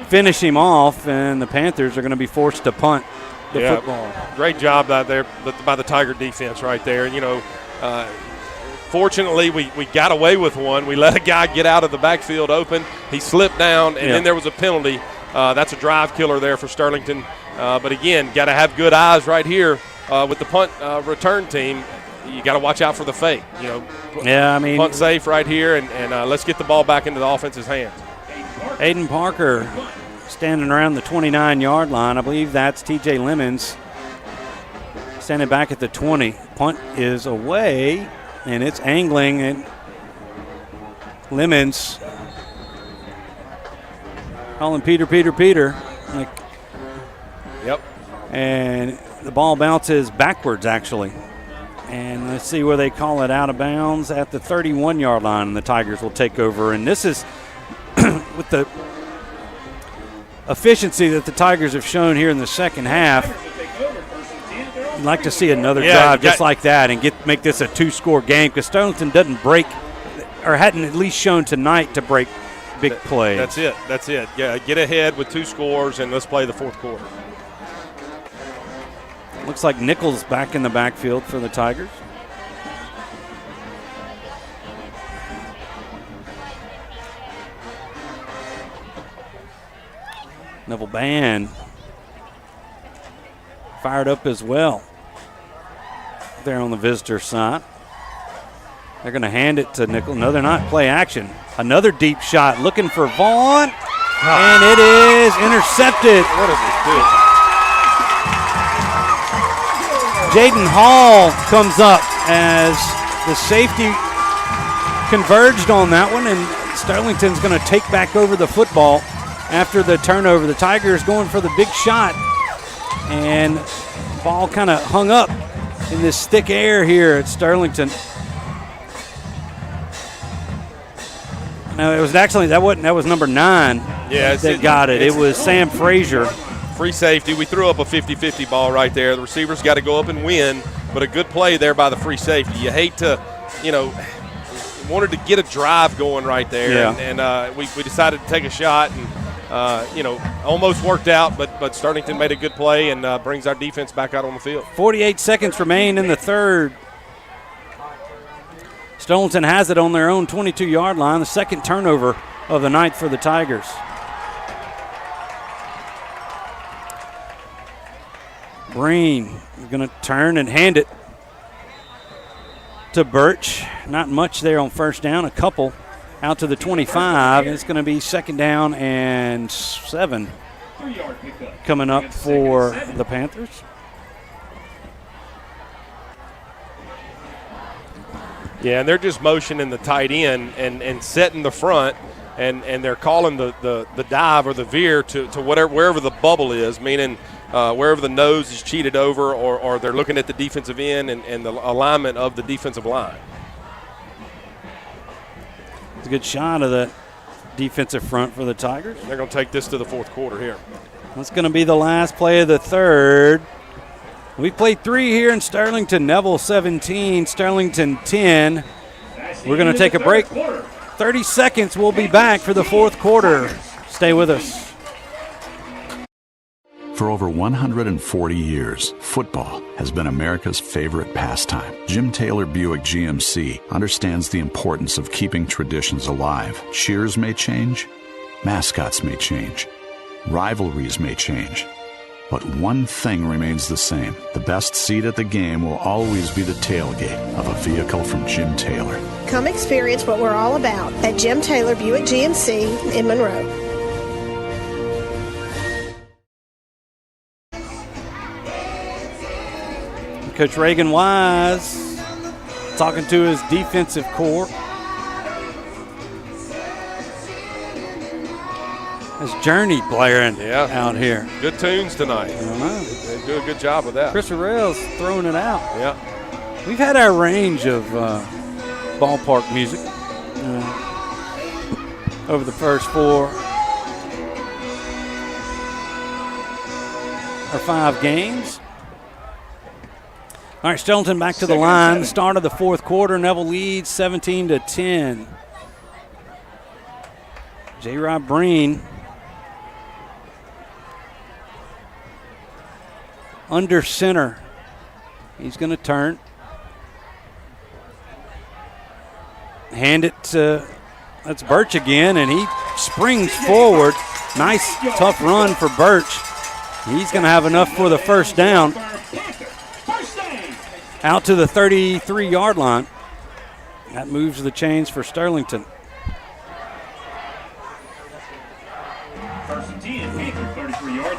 finish him off, and the Panthers are going to be forced to punt the football. Great job out there by the Tiger defense right there. Fortunately, we got away with one. We let a guy get out of the backfield open. He slipped down, and then there was a penalty. That's a drive killer there for Sterlington. But, again, got to have good eyes right here with the punt return team. You got to watch out for the fake. Punt safe right here, and let's get the ball back into the offense's hands. Aiden Parker standing around the 29-yard line. I believe that's TJ Lemons standing back at the 20. Punt is away, and it's angling, and Lemons calling Peter. Yep. And the ball bounces backwards, actually. And let's see where they call it out of bounds at the 31-yard line, and the Tigers will take over. And this is with the efficiency that the Tigers have shown here in the second half. I'd like to see another drive just like that and make this a 2-score game, because Sterlington doesn't break, or hadn't at least shown tonight to break big plays. That's it. Yeah, get ahead with 2 scores, and let's play the 4th quarter. Looks like Nichols back in the backfield for the Tigers. Neville Band fired up as well there on the visitor side. They're going to hand it to Nichols. No, they're not. Play action. Another deep shot looking for Vaughn, and it is intercepted. What did they do? Jaden Hall comes up as the safety converged on that one, and Sterlington's going to take back over the football after the turnover. The Tigers going for the big shot, and ball kind of hung up in this thick air here at Sterlington. No, it was actually that was number 9. Yeah, that got it. It was Sam Frazier. Free safety. We threw up a 50-50 ball right there. The receivers got to go up and win, but a good play there by the free safety. You hate to, wanted to get a drive going right there, and we decided to take a shot, and almost worked out, but Sterlington made a good play and brings our defense back out on the field. 48 seconds remain in the 3rd. Sterlington has it on their own 22-yard line, the 2nd turnover of the night for the Tigers. Breen is going to turn and hand it to Birch. Not much there on first down, a couple out to the 25. It's going to be 2nd down and 7 coming up for the Panthers. Yeah, and they're just motioning the tight end and setting the front, and they're calling the dive or the veer to wherever the bubble is, meaning wherever the nose is cheated over, or they're looking at the defensive end and the alignment of the defensive line. It's a good shot of the defensive front for the Tigers. They're going to take this to the fourth quarter here. That's going to be the last play of the third. We played 3 here in Sterlington. Neville 17, Sterlington 10. We're going to take a break. 30 seconds. We'll be back for the fourth quarter. Stay with us. For over 140 years, football has been America's favorite pastime. Jim Taylor Buick GMC understands the importance of keeping traditions alive. Cheers may change, mascots may change, rivalries may change, but one thing remains the same. The best seat at the game will always be the tailgate of a vehicle from Jim Taylor. Come experience what we're all about at Jim Taylor Buick GMC in Monroe. Coach Reagan Wise talking to his defensive core. His Journey blaring out here. Good tunes tonight. They do a good job with that. Chris Arell's throwing it out. Yeah. We've had our range of ballpark music over the first 4 or 5 games. All right, Sterlington back to the line. The start of the fourth quarter. Neville leads 17-10. J-Rob Breen under center. He's going to turn. Hand it to, that's Birch again, and he springs forward. Nice, tough run for Birch. He's going to have enough for the first down. Out to the 33-yard line. That moves the chains for Sterlington.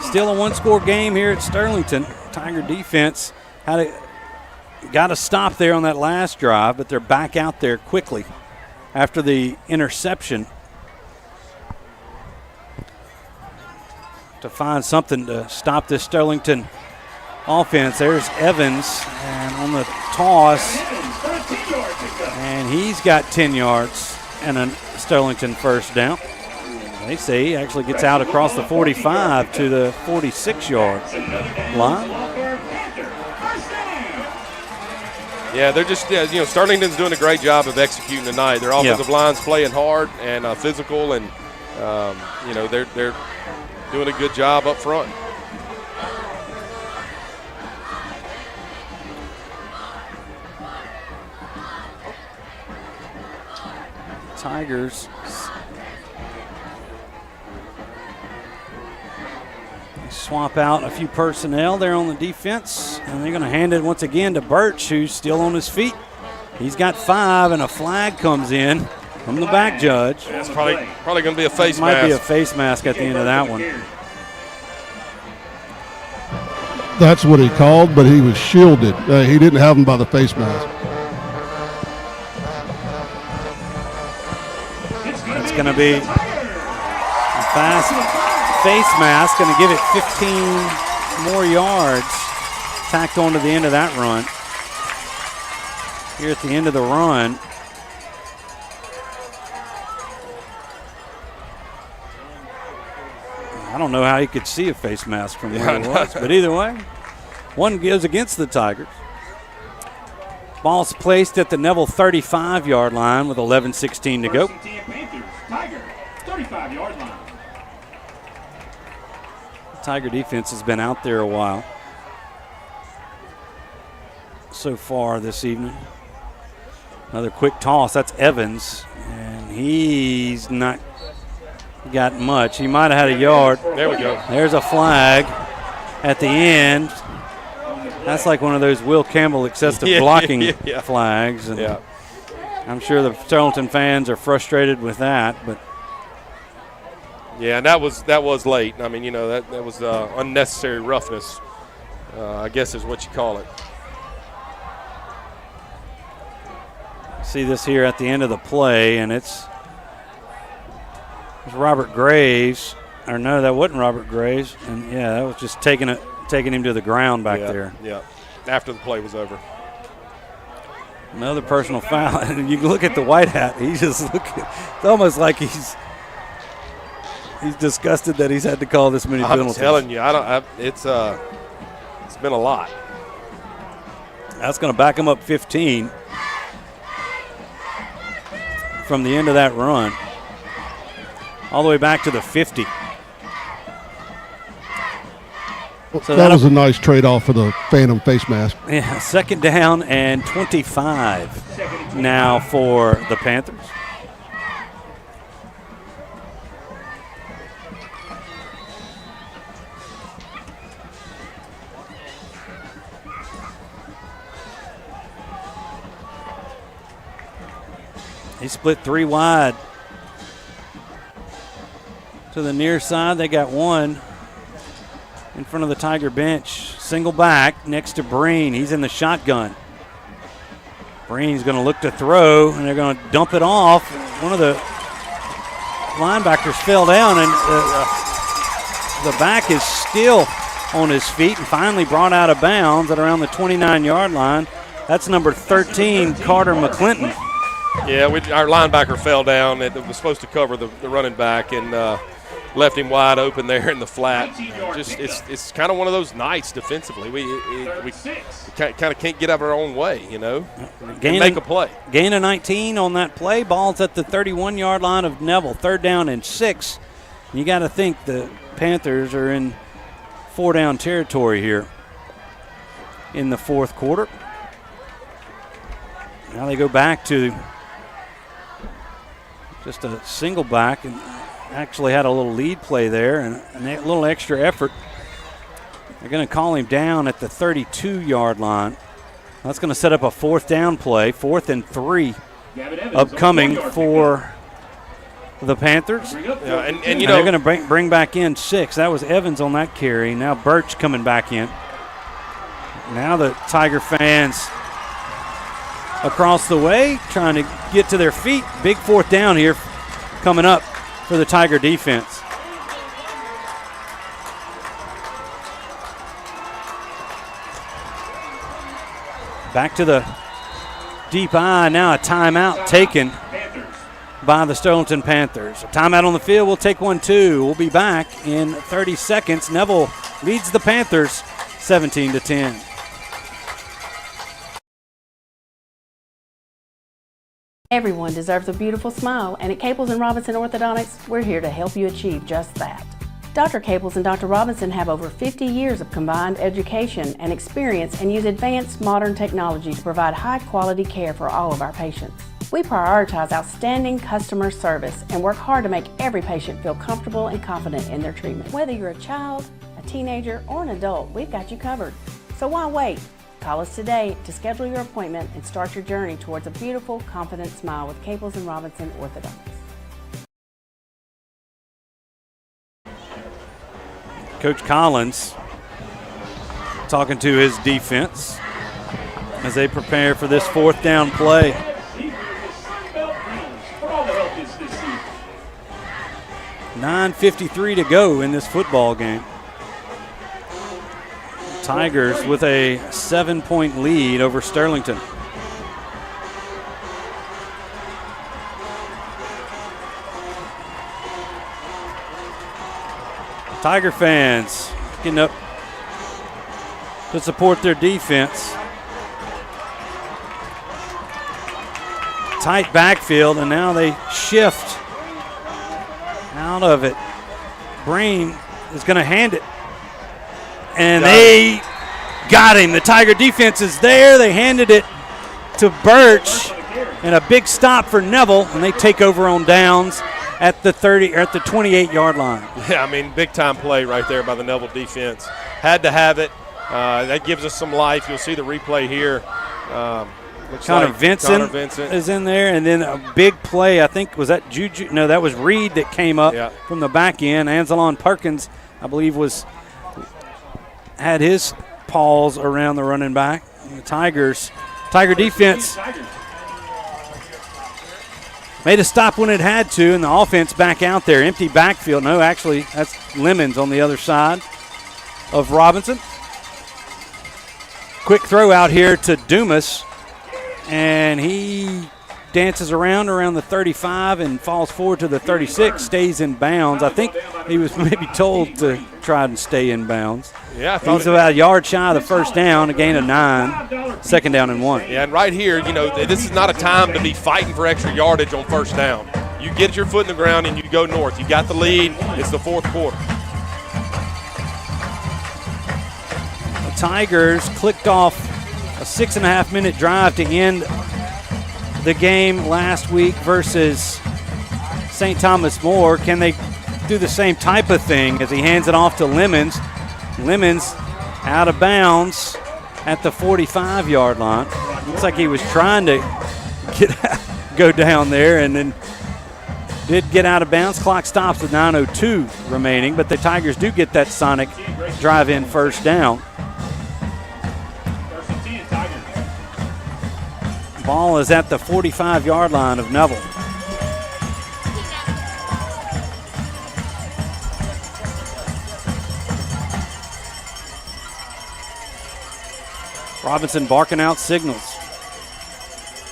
Still a 1-score game here at Sterlington. Tiger defense got a stop there on that last drive, but they're back out there quickly after the interception to find something to stop this Sterlington offense. There's Evans, and on the toss, and he's got 10 yards and a Sterlington first down. They say he actually gets out across the 45 to the 46-yard line. Yeah, they're just, Sterlington's doing a great job of executing tonight. Their offensive line's playing hard and physical, and, they're doing a good job up front. Tigers swap out a few personnel there on the defense, and they're going to hand it once again to Birch, who's still on his feet. He's got 5, and a flag comes in from the back judge. It's probably going to be a face mask. Might be a face mask at the end of that one. That's what he called, but he was shielded. He didn't have him by the face mask. It's going to be a fast face mask, going to give it 15 more yards tacked onto the end of that run. Here at the end of the run, I don't know how you could see a face mask from where it was, but either way, one goes against the Tigers. Ball's placed at the Neville 35-yard line with 11:16 to go. Tiger, 35-yard line. Tiger defense has been out there a while so far this evening. Another quick toss. That's Evans, and he's not got much. He might have had a yard. There we go. There's a flag at the end. That's like one of those Will Campbell excessive blocking flags. And I'm sure the Sterlington fans are frustrated with that, but yeah, and that was late. I mean, that was unnecessary roughness, I guess is what you call it. See this here at the end of the play, and it's Robert Graves. Or no, that wasn't Robert Graves. And, yeah, that was just taking him to the ground back there. Yeah, after the play was over. Another personal foul. And you look at the white hat. He's just looking. It's almost like he's disgusted that he's had to call this many penalties. I'm telling you, it's been a lot. That's going to back him up 15 from the end of that run all the way back to the 50. So that was a nice trade-off for the Phantom face mask. Yeah, 2nd down and 25 now for the Panthers. He split 3 wide to the near side. They got one in front of the Tiger bench. Single back next to Breen. He's in the shotgun. Breen's going to look to throw, and they're going to dump it off. One of the linebackers fell down, and the back is still on his feet and finally brought out of bounds at around the 29-yard line. That's number 13, Carter McClinton. Yeah, our linebacker fell down. It was supposed to cover the running back and left him wide open there in the flat. It's kind of one of those nights defensively. We kind of can't get out of our own way, and make a play. Gain of 19 on that play. Ball's at the 31-yard line of Neville. 3rd down and 6. You got to think the Panthers are in 4-down territory here in the 4th quarter. Now they go back to just a single back and actually had a little lead play there and a little extra effort. They're going to call him down at the 32-yard line. That's going to set up a 4th down play, 4th and 3 upcoming for the Panthers. Yeah, and they're going to bring back in 6. That was Evans on that carry. Now Birch coming back in. Now the Tiger fans across the way trying to get to their feet. Big 4th down here coming up for the Tiger defense. Back to the deep eye. Now a timeout taken by the Sterlington Panthers. A timeout on the field. We'll take one too. We'll be back in 30 seconds. Neville leads the Panthers 17-10. Everyone deserves a beautiful smile, and at Caples & Robinson Orthodontics, we're here to help you achieve just that. Dr. Caples and Dr. Robinson have over 50 years of combined education and experience and use advanced modern technology to provide high-quality care for all of our patients. We prioritize outstanding customer service and work hard to make every patient feel comfortable and confident in their treatment. Whether you're a child, a teenager, or an adult, we've got you covered. So why wait? Call us today to schedule your appointment and start your journey towards a beautiful, confident smile with Caples & Robinson Orthodontics. Coach Collins talking to his defense as they prepare for this 4th down play. $9:53 to go in this football game. Tigers with a 7-point lead over Sterlington. Tiger fans getting up to support their defense. Tight backfield, and now they shift out of it. Breen is going to hand it. And they got him. The Tiger defense is there. They handed it to Birch, and a big stop for Neville, and they take over on downs at the 28-yard line. Yeah, I mean, big-time play right there by the Neville defense. Had to have it. That gives us some life. You'll see the replay here. Connor Vincent is in there, and then a big play. I think, was that Juju? No, that was Reed that came up from the back end. Anzalon Perkins, I believe, had his paws around the running back. The Tiger defense Made a stop when it had to, and the offense back out there. Empty backfield. No, actually, that's Lemons on the other side of Robinson. Quick throw out here to Dumas, and he dances around the 35 and falls forward to the 36, stays in bounds. I think he was maybe told to try and stay in bounds. Yeah, he's about a yard shy of the first down, a gain of 9, second down and 1. Yeah, and right here, this is not a time to be fighting for extra yardage on first down. You get your foot in the ground and you go north. You got the lead. It's the fourth quarter. The Tigers clicked off a 6.5-minute drive to end the game last week versus St. Thomas More. Can they do the same type of thing as he hands it off to Lemons? Lemons out of bounds at the 45-yard line. Looks like he was trying to go down there and then did get out of bounds. Clock stops with 9:02 remaining, but the Tigers do get that sonic drive-in first down. Ball is at the 45-yard line of Neville. Robinson barking out signals.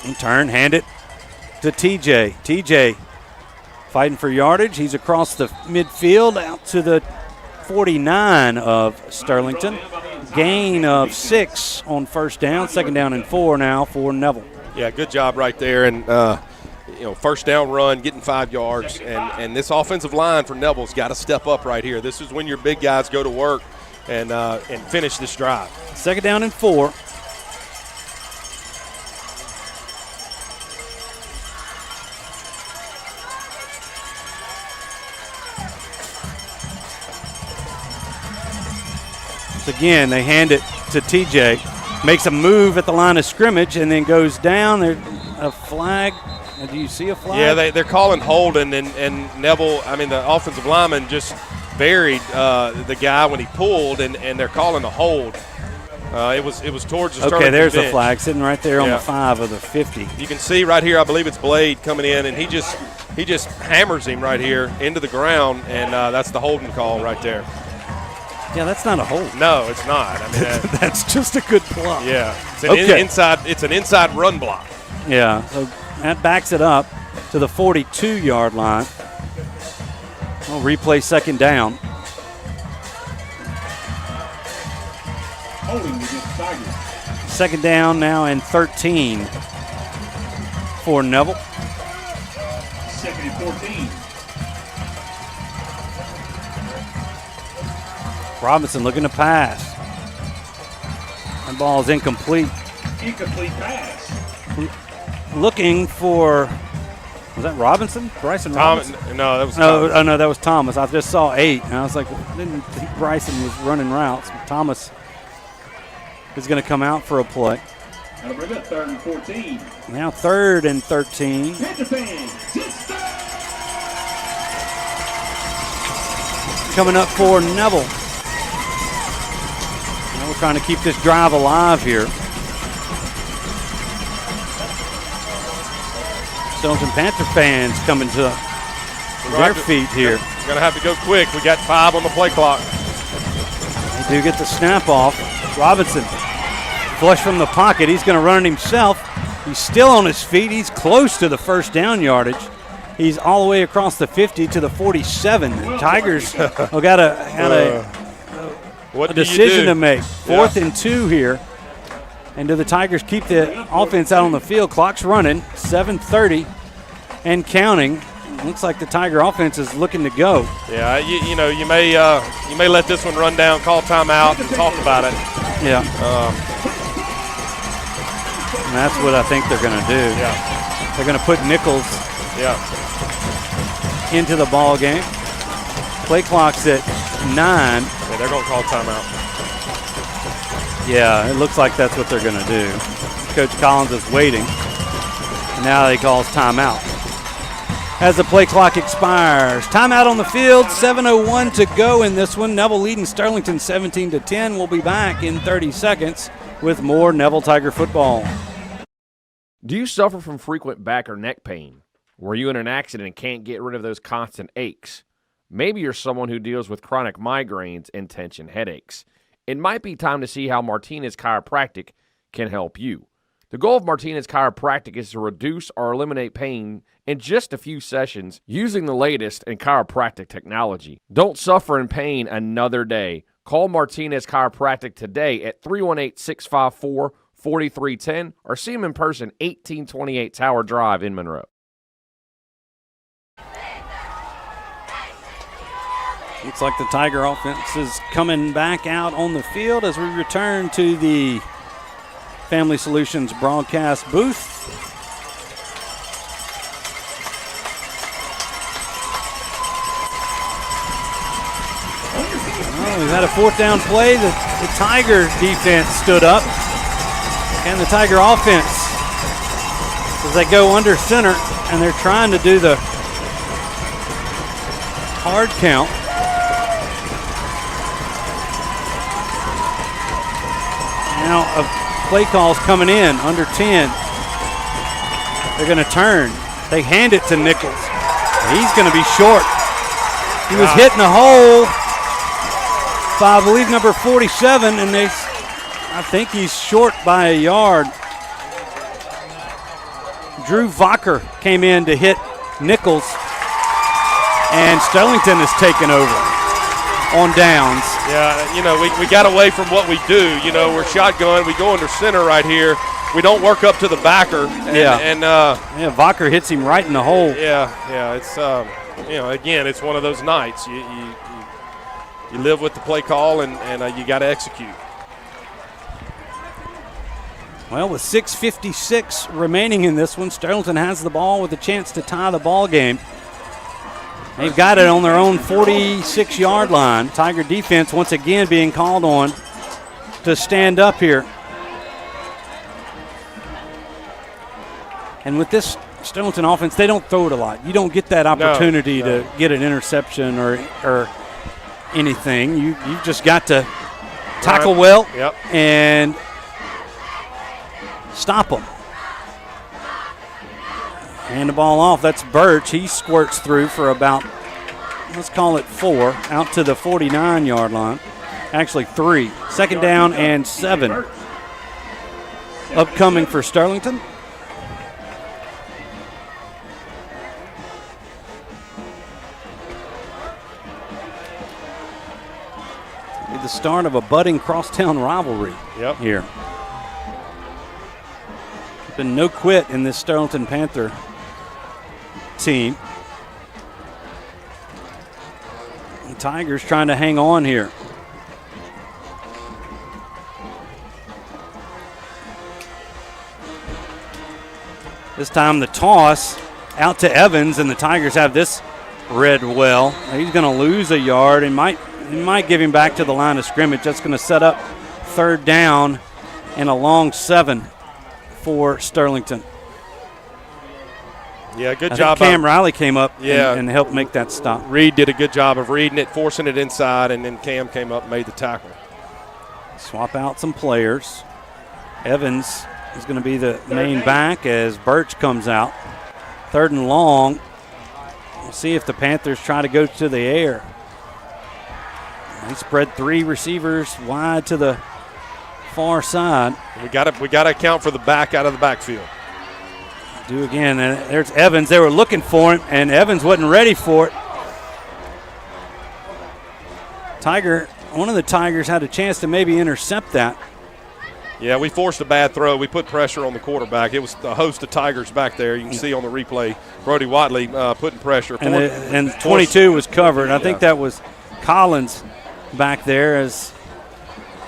In turn, hand it to TJ. TJ fighting for yardage. He's across the midfield out to the 49 of Sterlington. Gain of 6 on first down. Second down and 4 now for Neville. Yeah, good job right there. And, first down run, getting 5 yards. And this offensive line for Neville's got to step up right here. This is when your big guys go to work and finish this drive. Second down and 4. Again, they hand it to TJ. Makes a move at the line of scrimmage and then goes down. There's a flag. Do you see a flag? Yeah, they're calling holding, and Neville, the offensive lineman just buried the guy when he pulled, and they're calling a hold. It was towards the Okay, there's bench. a flag sitting right there on the 5 of the 50. You can see right here, I believe it's Blade coming in, and he just hammers him right here into the ground, and that's the holding call right there. Yeah, that's not a hold. No, it's not. That's just a good block. Yeah, it's an inside run block. Yeah, so that backs it up to the 42-yard line. We'll replay second down. Holding against Tigers. Second down now and 13 for Neville. Second and 14. Robinson looking to pass. That ball is incomplete. Incomplete pass. Looking for, was that Robinson? Bryson Robinson? No, that was Thomas. No, that was Thomas. I just saw 8, and I was like, I didn't think Bryson was running routes. Thomas is going to come out for a play. That'll bring up 3rd and 14. Now 3rd and 13. Panther fans, Coming up for Neville. Now we're trying to keep this drive alive here. Sterlington Panther fans coming to their feet here. We're going to have to go quick. We got 5 on the play clock. They do get the snap off. Robinson, flush from the pocket. He's going to run it himself. He's still on his feet. He's close to the first down yardage. He's all the way across the 50 to the 47. The Tigers got a decision to make. 4th and 2 here. And do the Tigers keep the offense out on the field? Clock's running, 7:30 and counting. Looks like the Tiger offense is looking to go. Yeah, you may let this one run down, call timeout, and talk about it. Yeah. And that's what I think they're going to do. Yeah. They're going to put Nichols into the ball game. Play clock's at 9. Yeah, they're going to call timeout. Yeah, it looks like that's what they're going to do. Coach Collins is waiting. And now he calls timeout. As the play clock expires. Timeout on the field, 7:01 to go in this one. Neville leading Sterlington 17-10. We'll be back in 30 seconds with more Neville Tiger football. Do you suffer from frequent back or neck pain? Were you in an accident and can't get rid of those constant aches? Maybe you're someone who deals with chronic migraines and tension headaches. It might be time to see how Martinez Chiropractic can help you. The goal of Martinez Chiropractic is to reduce or eliminate pain in just a few sessions using the latest in chiropractic technology. Don't suffer in pain another day. Call Martinez Chiropractic today at 318-654-4310 or see them in person, 1828 Tower Drive in Monroe. Looks like the Tiger offense is coming back out on the field as we return to the Family Solutions broadcast booth. Well, we've had a fourth down play. The Tiger defense stood up, and the Tiger offense, as they go under center, and they're trying to do the hard count. Now a play call's coming in, under 10. They're going to turn. They hand it to Nichols. He's going to be short. He was hitting a hole by, I believe, number 47, and I think he's short by a yard. Drew Vocker came in to hit Nichols, and Sterlington has taken over on downs. Yeah, we got away from what we do. We're shotgun. We go under center right here. We don't work up to the backer. And Vocker hits him right in the hole. Yeah. It's again, it's one of those nights. You live with the play call, and you got to execute. Well, with 6:56 remaining in this one, Sterlington has the ball with a chance to tie the ball game. They've got it on their own 46-yard line. Tiger defense once again being called on to stand up here. And with this Sterlington offense, they don't throw it a lot. You don't get that opportunity to get an interception or anything. You've just got to tackle well and stop them. Hand the ball off. That's Birch. He squirts through for about, let's call it 4, out to the 49-yard line. Actually 3. Second down and 7. Upcoming for Sterlington. The start of a budding crosstown rivalry here. There's been no quit in this Sterlington Panther team. The Tigers trying to hang on here. This time the toss out to Evans, and the Tigers have this read well. He's going to lose a yard and might give him back to the line of scrimmage. That's going to set up third down and a long 7 for Sterlington. Yeah, good I job. think Cam Riley came up and helped make that stop. Reed did a good job of reading it, forcing it inside, and then Cam came up and made the tackle. Swap out some players. Evans is going to be the main back as Birch comes out. Third and long. We'll see if the Panthers try to go to the air. He spread 3 receivers wide to the far side. We got to account for the back out of the backfield. Do again. And there's Evans. They were looking for him, and Evans wasn't ready for it. One of the Tigers had a chance to maybe intercept that. Yeah, we forced a bad throw. We put pressure on the quarterback. It was a host of Tigers back there. You can see on the replay, Brody Watley putting pressure. And 22 was covered. I think that was Collins back there as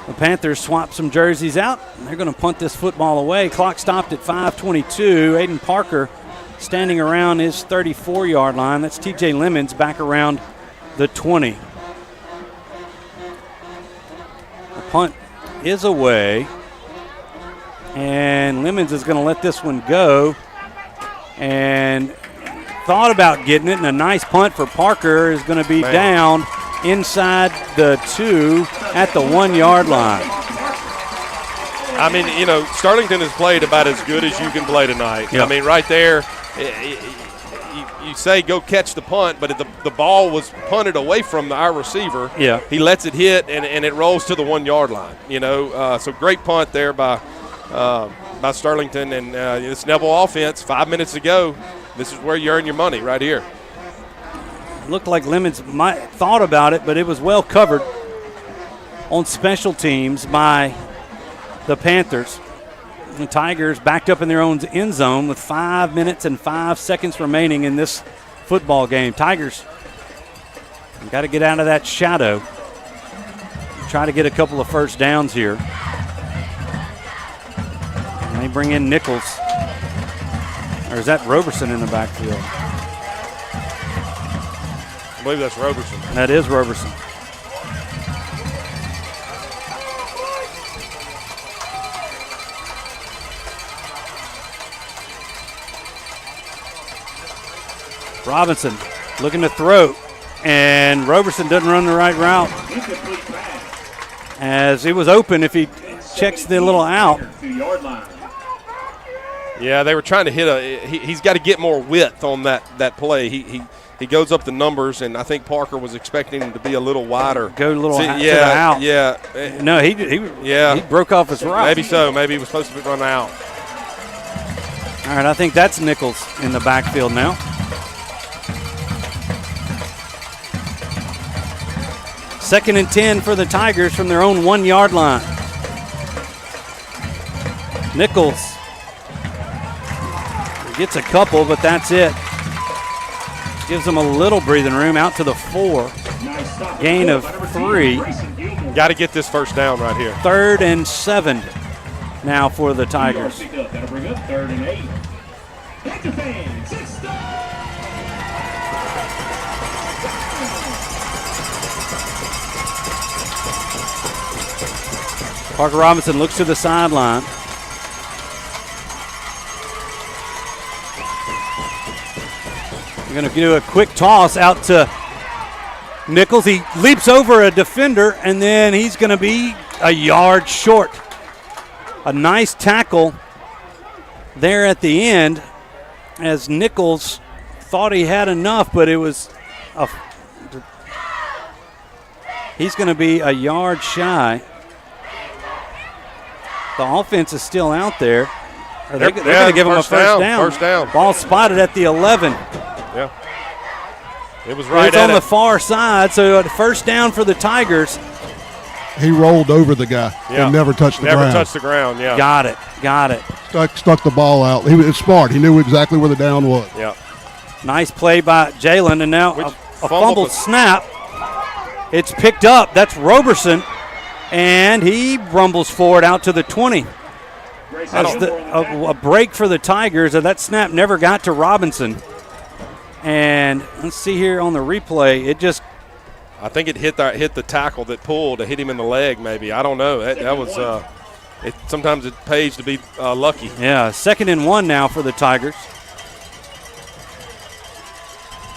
the Panthers swap some jerseys out. They're going to punt this football away. Clock stopped at 5:22. Aiden Parker standing around his 34-yard line. That's TJ Lemons back around the 20. The punt is away. And Lemons is going to let this one go. And thought about getting it. And a nice punt for Parker is going to be down inside the 2 at the 1-yard line. I mean, Sterlington has played about as good as you can play tonight. Yep. I mean, right there, you say go catch the punt, but the ball was punted away from our receiver. Yeah. He lets it hit, and it rolls to the 1 yard line. So great punt there by Sterlington, and this Neville offense. 5 minutes to go. This is where you earn your money right here. Looked like Lemons might thought about it, but it was well covered on special teams by the Panthers. The Tigers backed up in their own end zone with 5 minutes and 5 seconds remaining in this football game. Tigers got to get out of that shadow. Try to get a couple of first downs here. And they bring in Nichols. Or is that Roberson in the backfield? I believe that's Roberson. That is Roberson. Robinson looking to throw, and Roberson doesn't run the right route. As it was open, if he checks the little out. Yeah, they were trying to hit he's got to get more width on that play. He goes up the numbers, and I think Parker was expecting him to be a little wider. Go a little to the out. Yeah. No, he broke off his route. Maybe so. Maybe he was supposed to run out. All right, I think that's Nichols in the backfield now. Second and 10 for the Tigers from their own 1 yard line. Nichols gets a couple, but that's it. Gives them a little breathing room out to the 4. Gain of 3. Got to get this first down right here. 3rd and 7 now for the Tigers. That'll bring up 3rd and 8. Panther fans, it's Parker Robinson looks to the sideline. We're going to do a quick toss out to Nichols. He leaps over a defender, and then he's going to be a yard short. A nice tackle there at the end as Nichols thought he had enough, but it was he's going to be a yard shy. The offense is still out there. They're going to give him a first down. First down. Ball spotted at the 11. Yeah. It was right it's at on the far side, so first down for the Tigers. He rolled over the guy and never touched the ground. Never touched the ground, yeah. Got it. Stuck the ball out. He was smart. He knew exactly where the down was. Yeah. Nice play by Jalen, and now a fumbled snap. It's picked up. That's Roberson, and he rumbles forward out to the 20. That's a break for the Tigers. That snap never got to Robinson. And let's see here on the replay. It just I think it hit the tackle that pulled. It hit him in the leg, maybe. I don't know. That was. Sometimes it pays to be lucky. Yeah, 2nd and 1 now for the Tigers.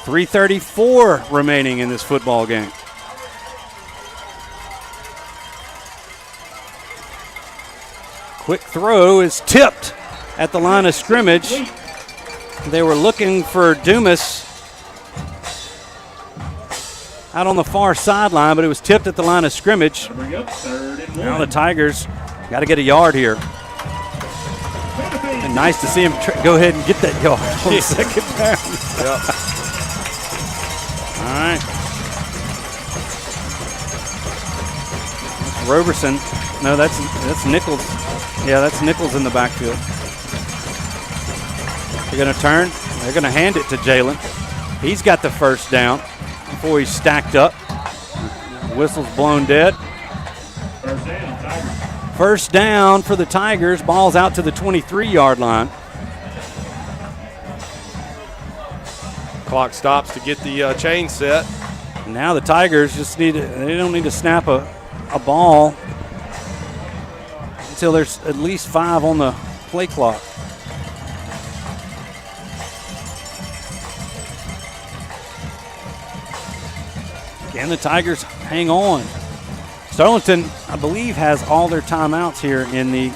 3:34 remaining in this football game. Quick throw is tipped at the line of scrimmage. They were looking for Dumas out on the far sideline, but it was tipped at the line of scrimmage. Now the Tigers got to get a yard here. And nice to see him go ahead and get that yard on the second down. Yep. All right. That's Roberson. No, that's Nichols. Yeah, that's Nichols in the backfield. They're going to turn. They're going to hand it to Jalen. He's got the first down before he's stacked up. Whistle's blown dead. First down for the Tigers. Ball's out to the 23-yard line. Clock stops to get the chain set. Now the Tigers just they don't need to snap a ball until there's at least 5 on the play clock. Can the Tigers hang on? Sterlington, I believe, has all their timeouts here in the.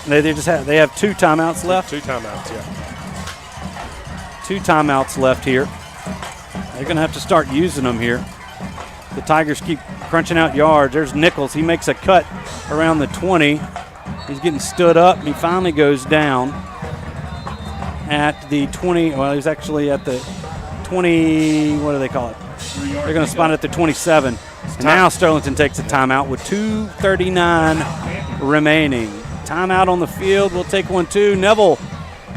They have 2 timeouts left. 2 timeouts, yeah. 2 timeouts left here. They're going to have to start using them here. The Tigers keep crunching out yards. There's Nichols. He makes a cut around the 20. He's getting stood up, and he finally goes down at the 20. Well, he's actually at the 20. What do they call it? They're going to spot it at the 27. And now Sterlington takes a timeout with 2:39 remaining. Timeout on the field. We'll take one too. Neville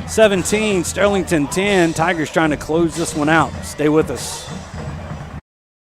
17, Sterlington 10. Tigers trying to close this one out. Stay with us.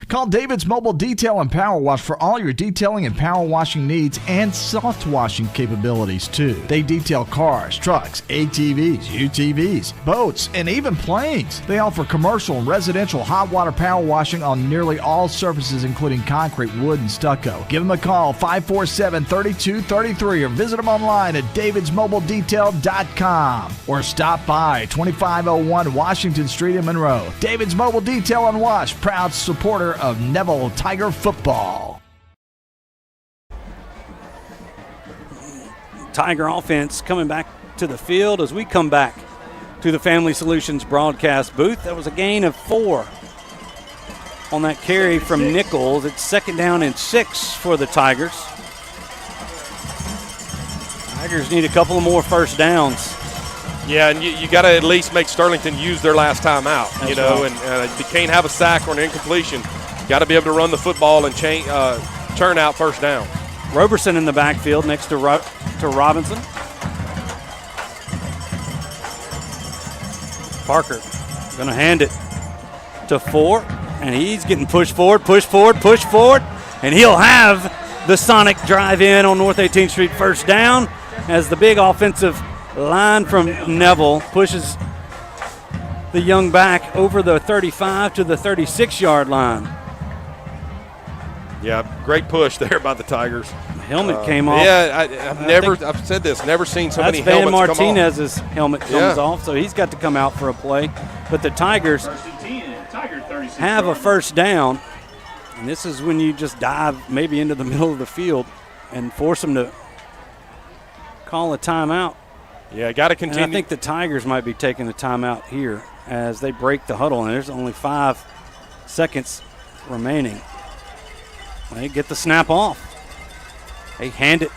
Call David's Mobile Detail and Power Wash for all your detailing and power washing needs and soft washing capabilities too. They detail cars, trucks, ATVs, UTVs, boats, and even planes. They offer commercial and residential hot water power washing on nearly all surfaces including concrete, wood, and stucco. Give them a call 547-3233 or visit them online at davidsmobiledetail.com or stop by 2501 Washington Street in Monroe. David's Mobile Detail and Wash, proud supporter of Neville Tiger football. Tiger offense coming back to the field as we come back to the Family Solutions broadcast booth. That was a gain of 4 on that carry from Nichols. It's 2nd down and 6 for the Tigers. Tigers need a couple of more first downs. Yeah, and you got to at least make Sterlington use their last time out, That's you know, right. and you can't have a sack or an incompletion. Got to be able to run the football and turn out first down. Roberson in the backfield next to Robinson. Parker going to hand it to 4, and he's getting pushed forward, and he'll have the Sonic drive in on North 18th Street first down as the big offensive line from Neville pushes the young back over the 35 to the 36-yard line. Yeah, great push there by the Tigers. Helmet came off. Yeah, I've said this, never seen so many Van helmets come off. Martinez's helmet comes off, so he's got to come out for a play. But the Tigers have a first down, and this is when you just dive maybe into the middle of the field and force them to call a timeout. Yeah, got to continue. And I think the Tigers might be taking a timeout here as they break the huddle, and there's only 5 seconds remaining. They get the snap off. They hand it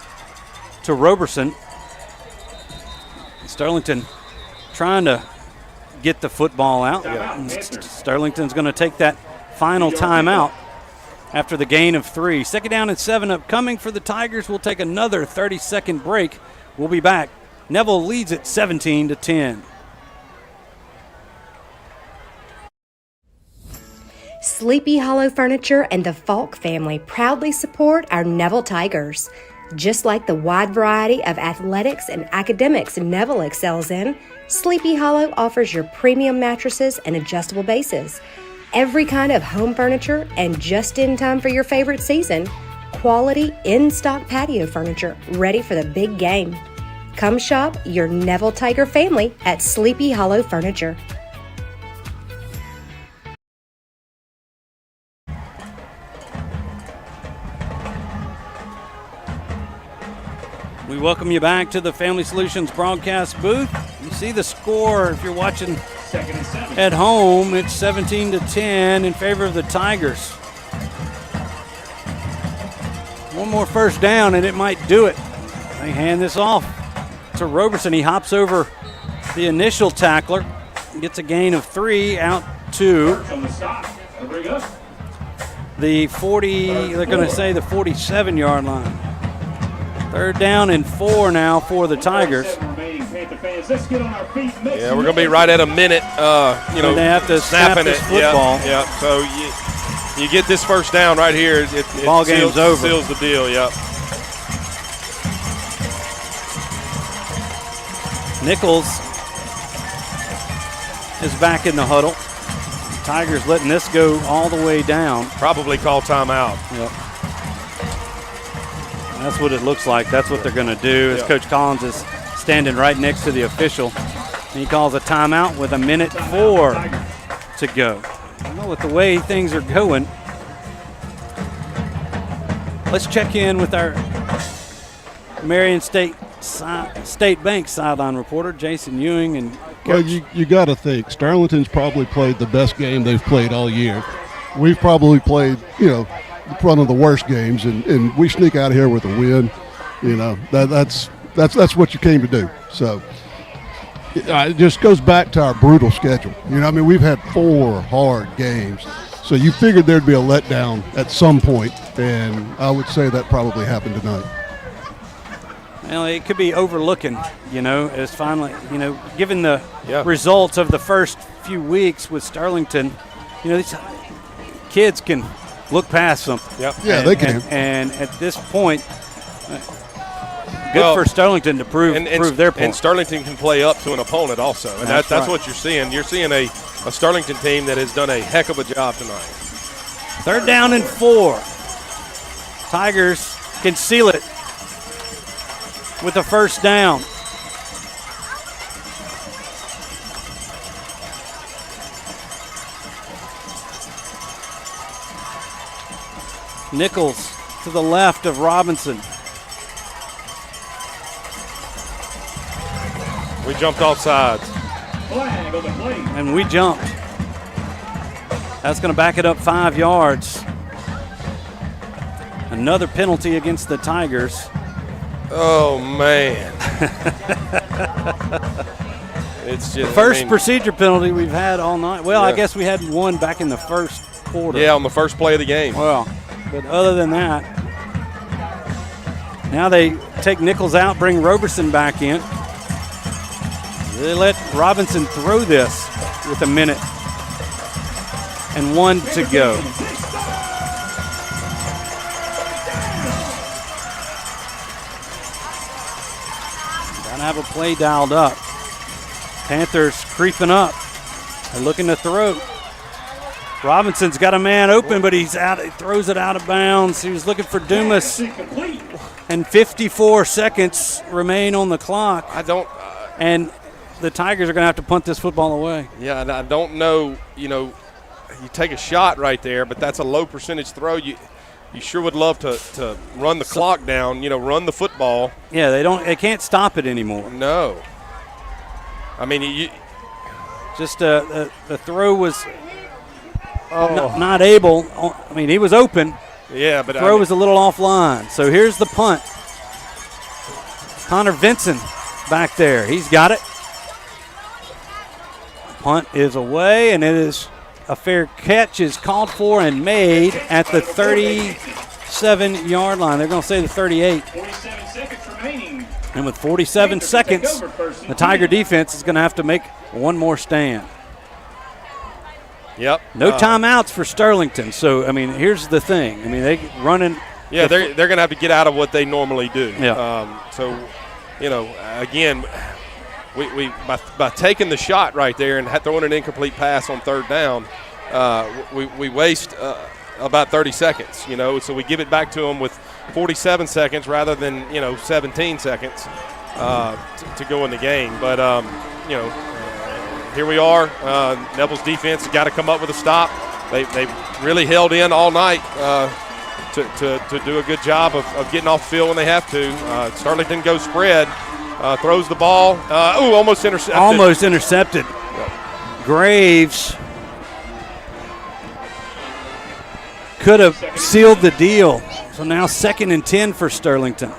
to Roberson. Sterlington trying to get the football out. Sterlington's going to take that final timeout after the gain of 3. 2nd down and 7 upcoming for the Tigers. We'll take another 30-second break. We'll be back. Neville leads it 17-10. Sleepy Hollow Furniture and the Falk family proudly support our Neville Tigers. Just like the wide variety of athletics and academics Neville excels in, Sleepy Hollow offers your premium mattresses and adjustable bases, every kind of home furniture, and just in time for your favorite season, quality in-stock patio furniture ready for the big game. Come shop your Neville Tiger family at Sleepy Hollow Furniture. We welcome you back to the Family Solutions broadcast booth. You see the score if you're watching at home. It's 17-10 in favor of the Tigers. One more first down and it might do it. They hand this off to Roberson. He hops over the initial tackler, gets a gain of 3 out to the 40, they're going to say the 47-yard line. 3rd down and 4 now for the Tigers. Yeah, we're going to be right at a minute, they have to snap this football. Yeah. So you get this first down right here. Ball game's over. Seals the deal, yep. Nichols is back in the huddle. Tigers letting this go all the way down. Probably call timeout. Yep. That's what it looks like. That's what they're going to do. As Coach Collins is standing right next to the official. And he calls a timeout with 1:04 to go. Well, with the way things are going, let's check in with our Marion State Bank sideline reporter, Jason Ewing, and Well, you got to think Sterlington's probably played the best game they've played all year. We've probably played, one of the worst games, and we sneak out of here with a win. That's what you came to do. So it just goes back to our brutal schedule. We've had 4 hard games. So you figured there'd be a letdown at some point, and I would say that probably happened tonight. Well, it could be overlooking, as finally, given the results of the first few weeks with Sterlington, these kids can look past something. Yep. Yeah, they can. And at this point, good for Sterlington to prove their point. And Sterlington can play up to an opponent also, and that's right. what you're seeing. You're seeing a Sterlington team that has done a heck of a job tonight. 3rd down and 4. Tigers can seal it with a first down. Nichols to the left of Robinson. We jumped off sides. Flag on the play. And we jumped. That's going to back it up 5 yards. Another penalty against the Tigers. Oh, man. It's just First procedure penalty we've had all night. Well, I guess we had one back in the first quarter. Yeah, on the first play of the game. Well, but other than that, now they take Nichols out, bring Roberson back in. They let Robinson throw this with 1 minute and 1 to go. Gotta have a play dialed up. Panthers creeping up. They're looking to throw. Robinson's got a man open, but he's out. He throws it out of bounds. He was looking for Dumas. And 54 seconds remain on the clock. And the Tigers are going to have to punt this football away. Yeah, and I don't know, you take a shot right there, but that's a low percentage throw. You sure would love to run the clock down, run the football. Yeah, they can't stop it anymore. No. I mean, the throw was not able. I mean, he was open. Yeah, but throw was a little offline. So here's the punt. Connor Vinson back there. He's got it. Punt is away, and it is a fair catch is called for and made at the 37-yard line. They're going to say the 38. 47 seconds remaining. And with 47 seconds, the Tiger defense is going to have to make one more stand. Yep. No timeouts for Sterlington. So, here's the thing. They running. Yeah, they're going to have to get out of what they normally do. Yeah. Again, we by taking the shot right there and throwing an incomplete pass on 3rd down, we waste about 30 seconds, so we give it back to them with 47 seconds rather than, 17 seconds to go in the game. But, here we are. Neville's defense has got to come up with a stop. They really held in all night to do a good job of getting off the field when they have to. Sterlington goes spread. Throws the ball. Almost intercepted. Almost intercepted. Yep. Graves could have sealed the deal. So now 2nd and 10 for Sterlington.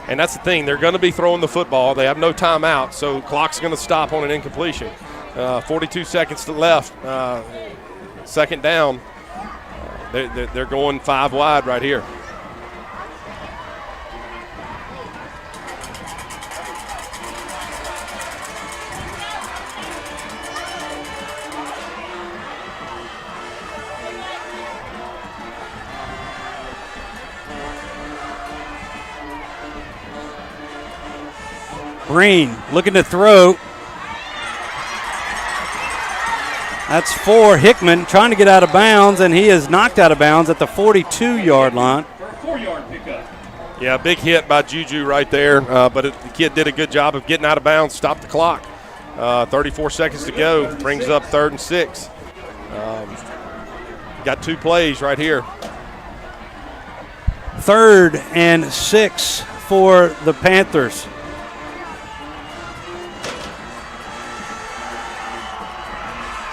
And that's the thing. They're going to be throwing the football. They have no timeout, so clock's going to stop on an incompletion. 42 seconds left. 2nd down. They're going 5 wide right here. Green looking to throw. That's for Hickman trying to get out of bounds, and he is knocked out of bounds at the 42-yard line. For a 4-yard pickup. Yeah, big hit by Juju right there, but the kid did a good job of getting out of bounds, stopped the clock. 34 seconds to go, brings up 3rd and 6. Got 2 plays right here. 3rd and 6 for the Panthers.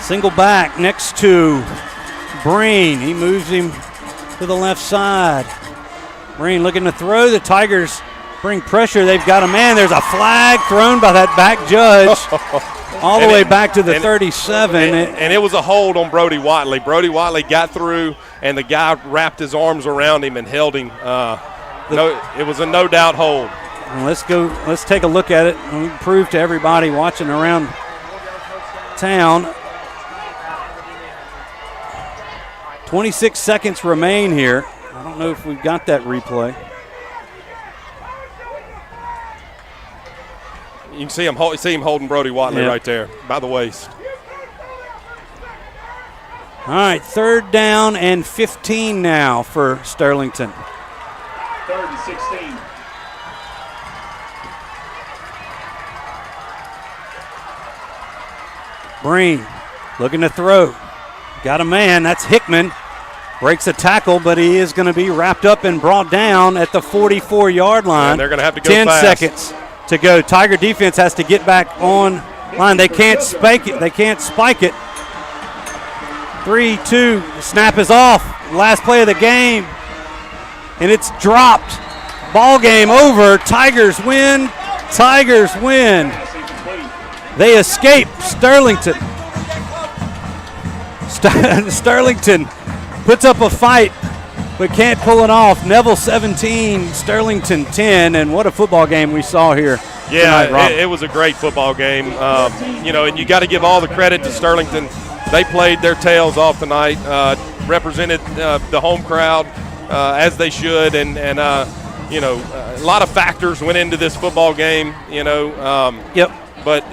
Single back next to Breen. He moves him to the left side. Breen looking to throw. The Tigers bring pressure. They've got a man. There's a flag thrown by that back judge all the way back to the 37. And it was a hold on Brody Watley. Brody Watley got through, and the guy wrapped his arms around him and held him. It was a no-doubt hold. Let's take a look at it and prove to everybody watching around town. 26 seconds remain here. I don't know if we've got that replay. You can see him holding Brody Watley right there by the waist. All right, 3rd down and 15 now for Sterlington. 3rd and 16. Breen looking to throw. Got a man. That's Hickman. Breaks a tackle, but he is going to be wrapped up and brought down at the 44-yard line. And they're going to have to go 10 fast. seconds to go. Tiger defense has to get back on line. They can't spike it. 3-2. Snap is off. Last play of the game. And it's dropped. Ball game over. Tigers win. Tigers win. They escape Sterlington. Sterlington puts up a fight but can't pull it off. Neville 17, Sterlington 10, and what a football game we saw here. Yeah, it was a great football game. And you got to give all the credit to Sterlington. They played their tails off tonight, represented the home crowd as they should, and a lot of factors went into this football game. But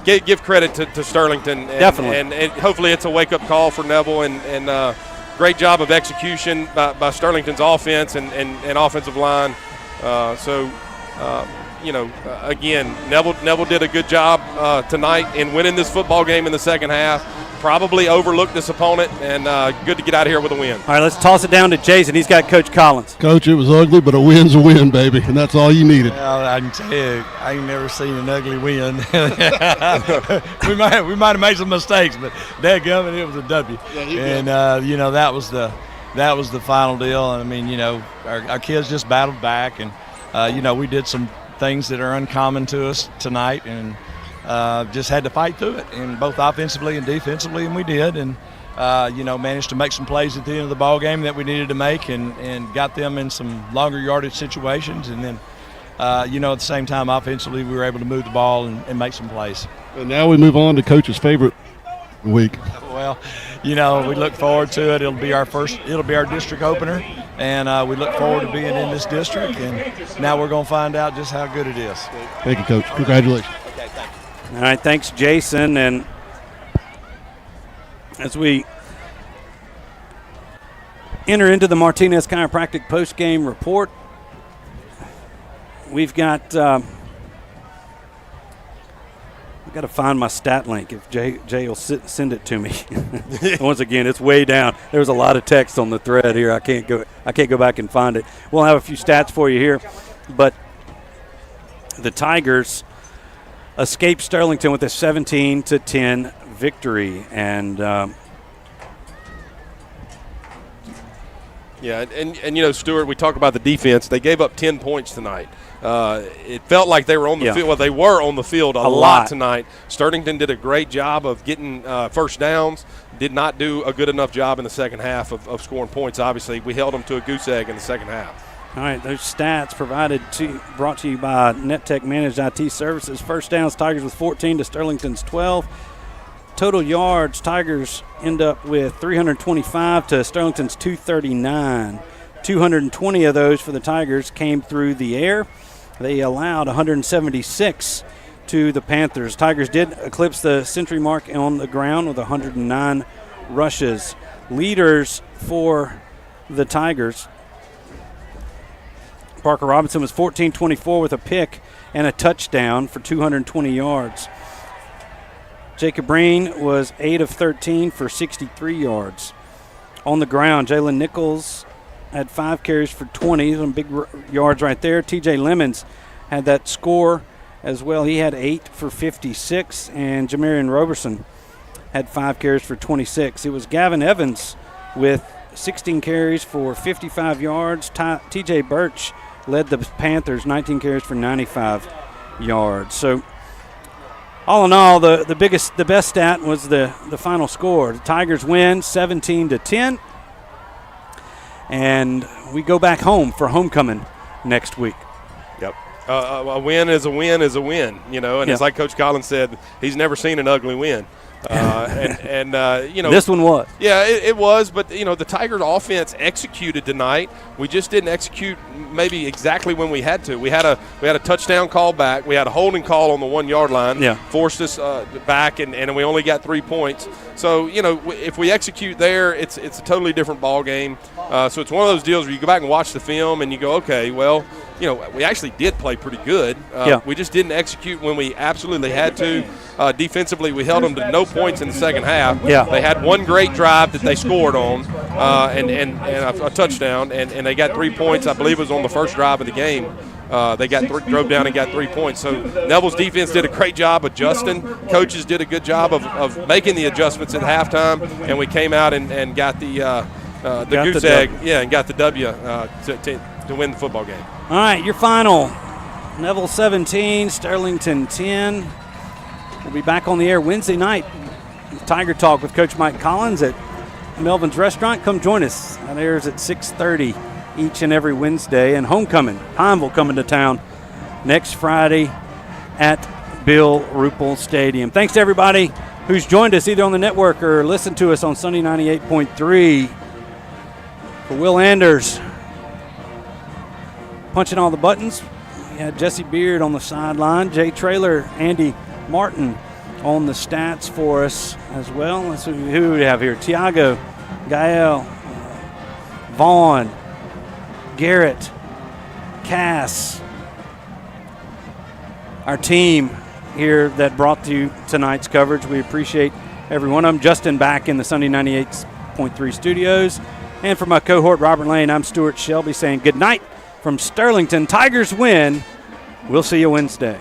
you give credit to Sterlington. Definitely. And hopefully it's a wake-up call for Neville, and great job of execution by Sterlington's offense and offensive line. Again, Neville did a good job tonight in winning this football game in the second half. Probably overlooked this opponent, and good to get out of here with a win. All right, let's toss it down to Jason. He's got Coach Collins. Coach, it was ugly, but a win's a win, baby, and that's all you needed. Well, I can tell you, I ain't never seen an ugly win. we might have made some mistakes, but dadgummit, it was a W. And that was the final deal. And I mean, our kids just battled back, and we did some things that are uncommon to us tonight, and just had to fight through it, and both offensively and defensively, and we did, and managed to make some plays at the end of the ball game that we needed to make, and got them in some longer yardage situations, and then at the same time offensively we were able to move the ball and make some plays. And now we move on to Coach's favorite week. Well, we look forward to it. It'll be our district opener, and we look forward to being in this district, and now we're going to find out just how good it is. Thank you, Coach. Congratulations. Okay, thank you. All right, thanks, Jason. And as we enter into the Martinez Chiropractic post-game report, we've got I've got to find my stat link if Jay will send it to me. Once again, it's way down. There's a lot of text on the thread here. I can't go back and find it. We'll have a few stats for you here, but the Tigers escaped Sterlington with a 17-10 victory, and Stewart, we talk about the defense. They gave up 10 points tonight. It felt like they were on the field. Well, they were on the field a lot tonight. Sterlington did a great job of getting first downs. Did not do a good enough job in the second half of scoring points. Obviously, we held them to a goose egg in the second half. All right, those stats brought to you by NetTech Managed IT Services. First downs, Tigers with 14 to Sterlington's 12. Total yards, Tigers end up with 325 to Sterlington's 239. 220 of those for the Tigers came through the air. They allowed 176 to the Panthers. Tigers did eclipse the century mark on the ground with 109 rushes. Leaders for the Tigers, Parker Robinson was 14-24 with a pick and a touchdown for 220 yards. Jacob Breen was 8 of 13 for 63 yards. On the ground, Jalen Nichols had 5 carries for 20, some big yards right there. TJ Lemons had that score as well. He had 8 for 56, and Jamarian Roberson had 5 carries for 26. It was Gavin Evans with 16 carries for 55 yards. T.J. Birch led the Panthers, 19 carries for 95 yards. So all in all, the best stat was the final score. The Tigers win 17-10, and we go back home for homecoming next week. Yep. A win is a win is a win, you know, and it's like Coach Collins said, he's never seen an ugly win. You know, this one was. Yeah, it was. But you know, the Tigers' offense executed tonight. We just didn't execute maybe exactly when we had to. We had a touchdown call back. We had a holding call on the 1 yard line. Yeah. Forced us back, and we only got 3 points. So you know, if we execute there, it's a totally different ball game. So it's one of those deals where you go back and watch the film, and you go, okay, well, you know, we actually did play pretty good. We just didn't execute when we absolutely had to. Defensively, we held them to no points in the second half. Yeah. They had one great drive that they scored on, and a touchdown, and they got 3 points. I believe it was on the first drive of the game. They drove down and got 3 points. So Neville's defense did a great job adjusting. Coaches did a good job of making the adjustments at halftime, and we came out and got the goose egg, and got the W to win the football game. All right, your final: Neville 17, Sterlington 10. We'll be back on the air Wednesday night with Tiger Talk with Coach Mike Collins at Melvin's Restaurant. Come join us. That airs at 6:30 each and every Wednesday. And homecoming, Pineville coming to town next Friday at Bill Ruppel Stadium. Thanks to everybody who's joined us either on the network or listened to us on Sunday 98.3. For Will Anders, punching all the buttons. We had Jesse Beard on the sideline. Jay Traylor, Andy Martin on the stats for us as well. Let's see who we have here. Tiago, Gael, Vaughn, Garrett, Cass. Our team here that brought you tonight's coverage. We appreciate every one of them. Justin back in the Sunday 98.3 studios. And for my cohort, Robert Lane, I'm Stewart Shelby saying good night from Sterlington. Tigers win. We'll see you Wednesday.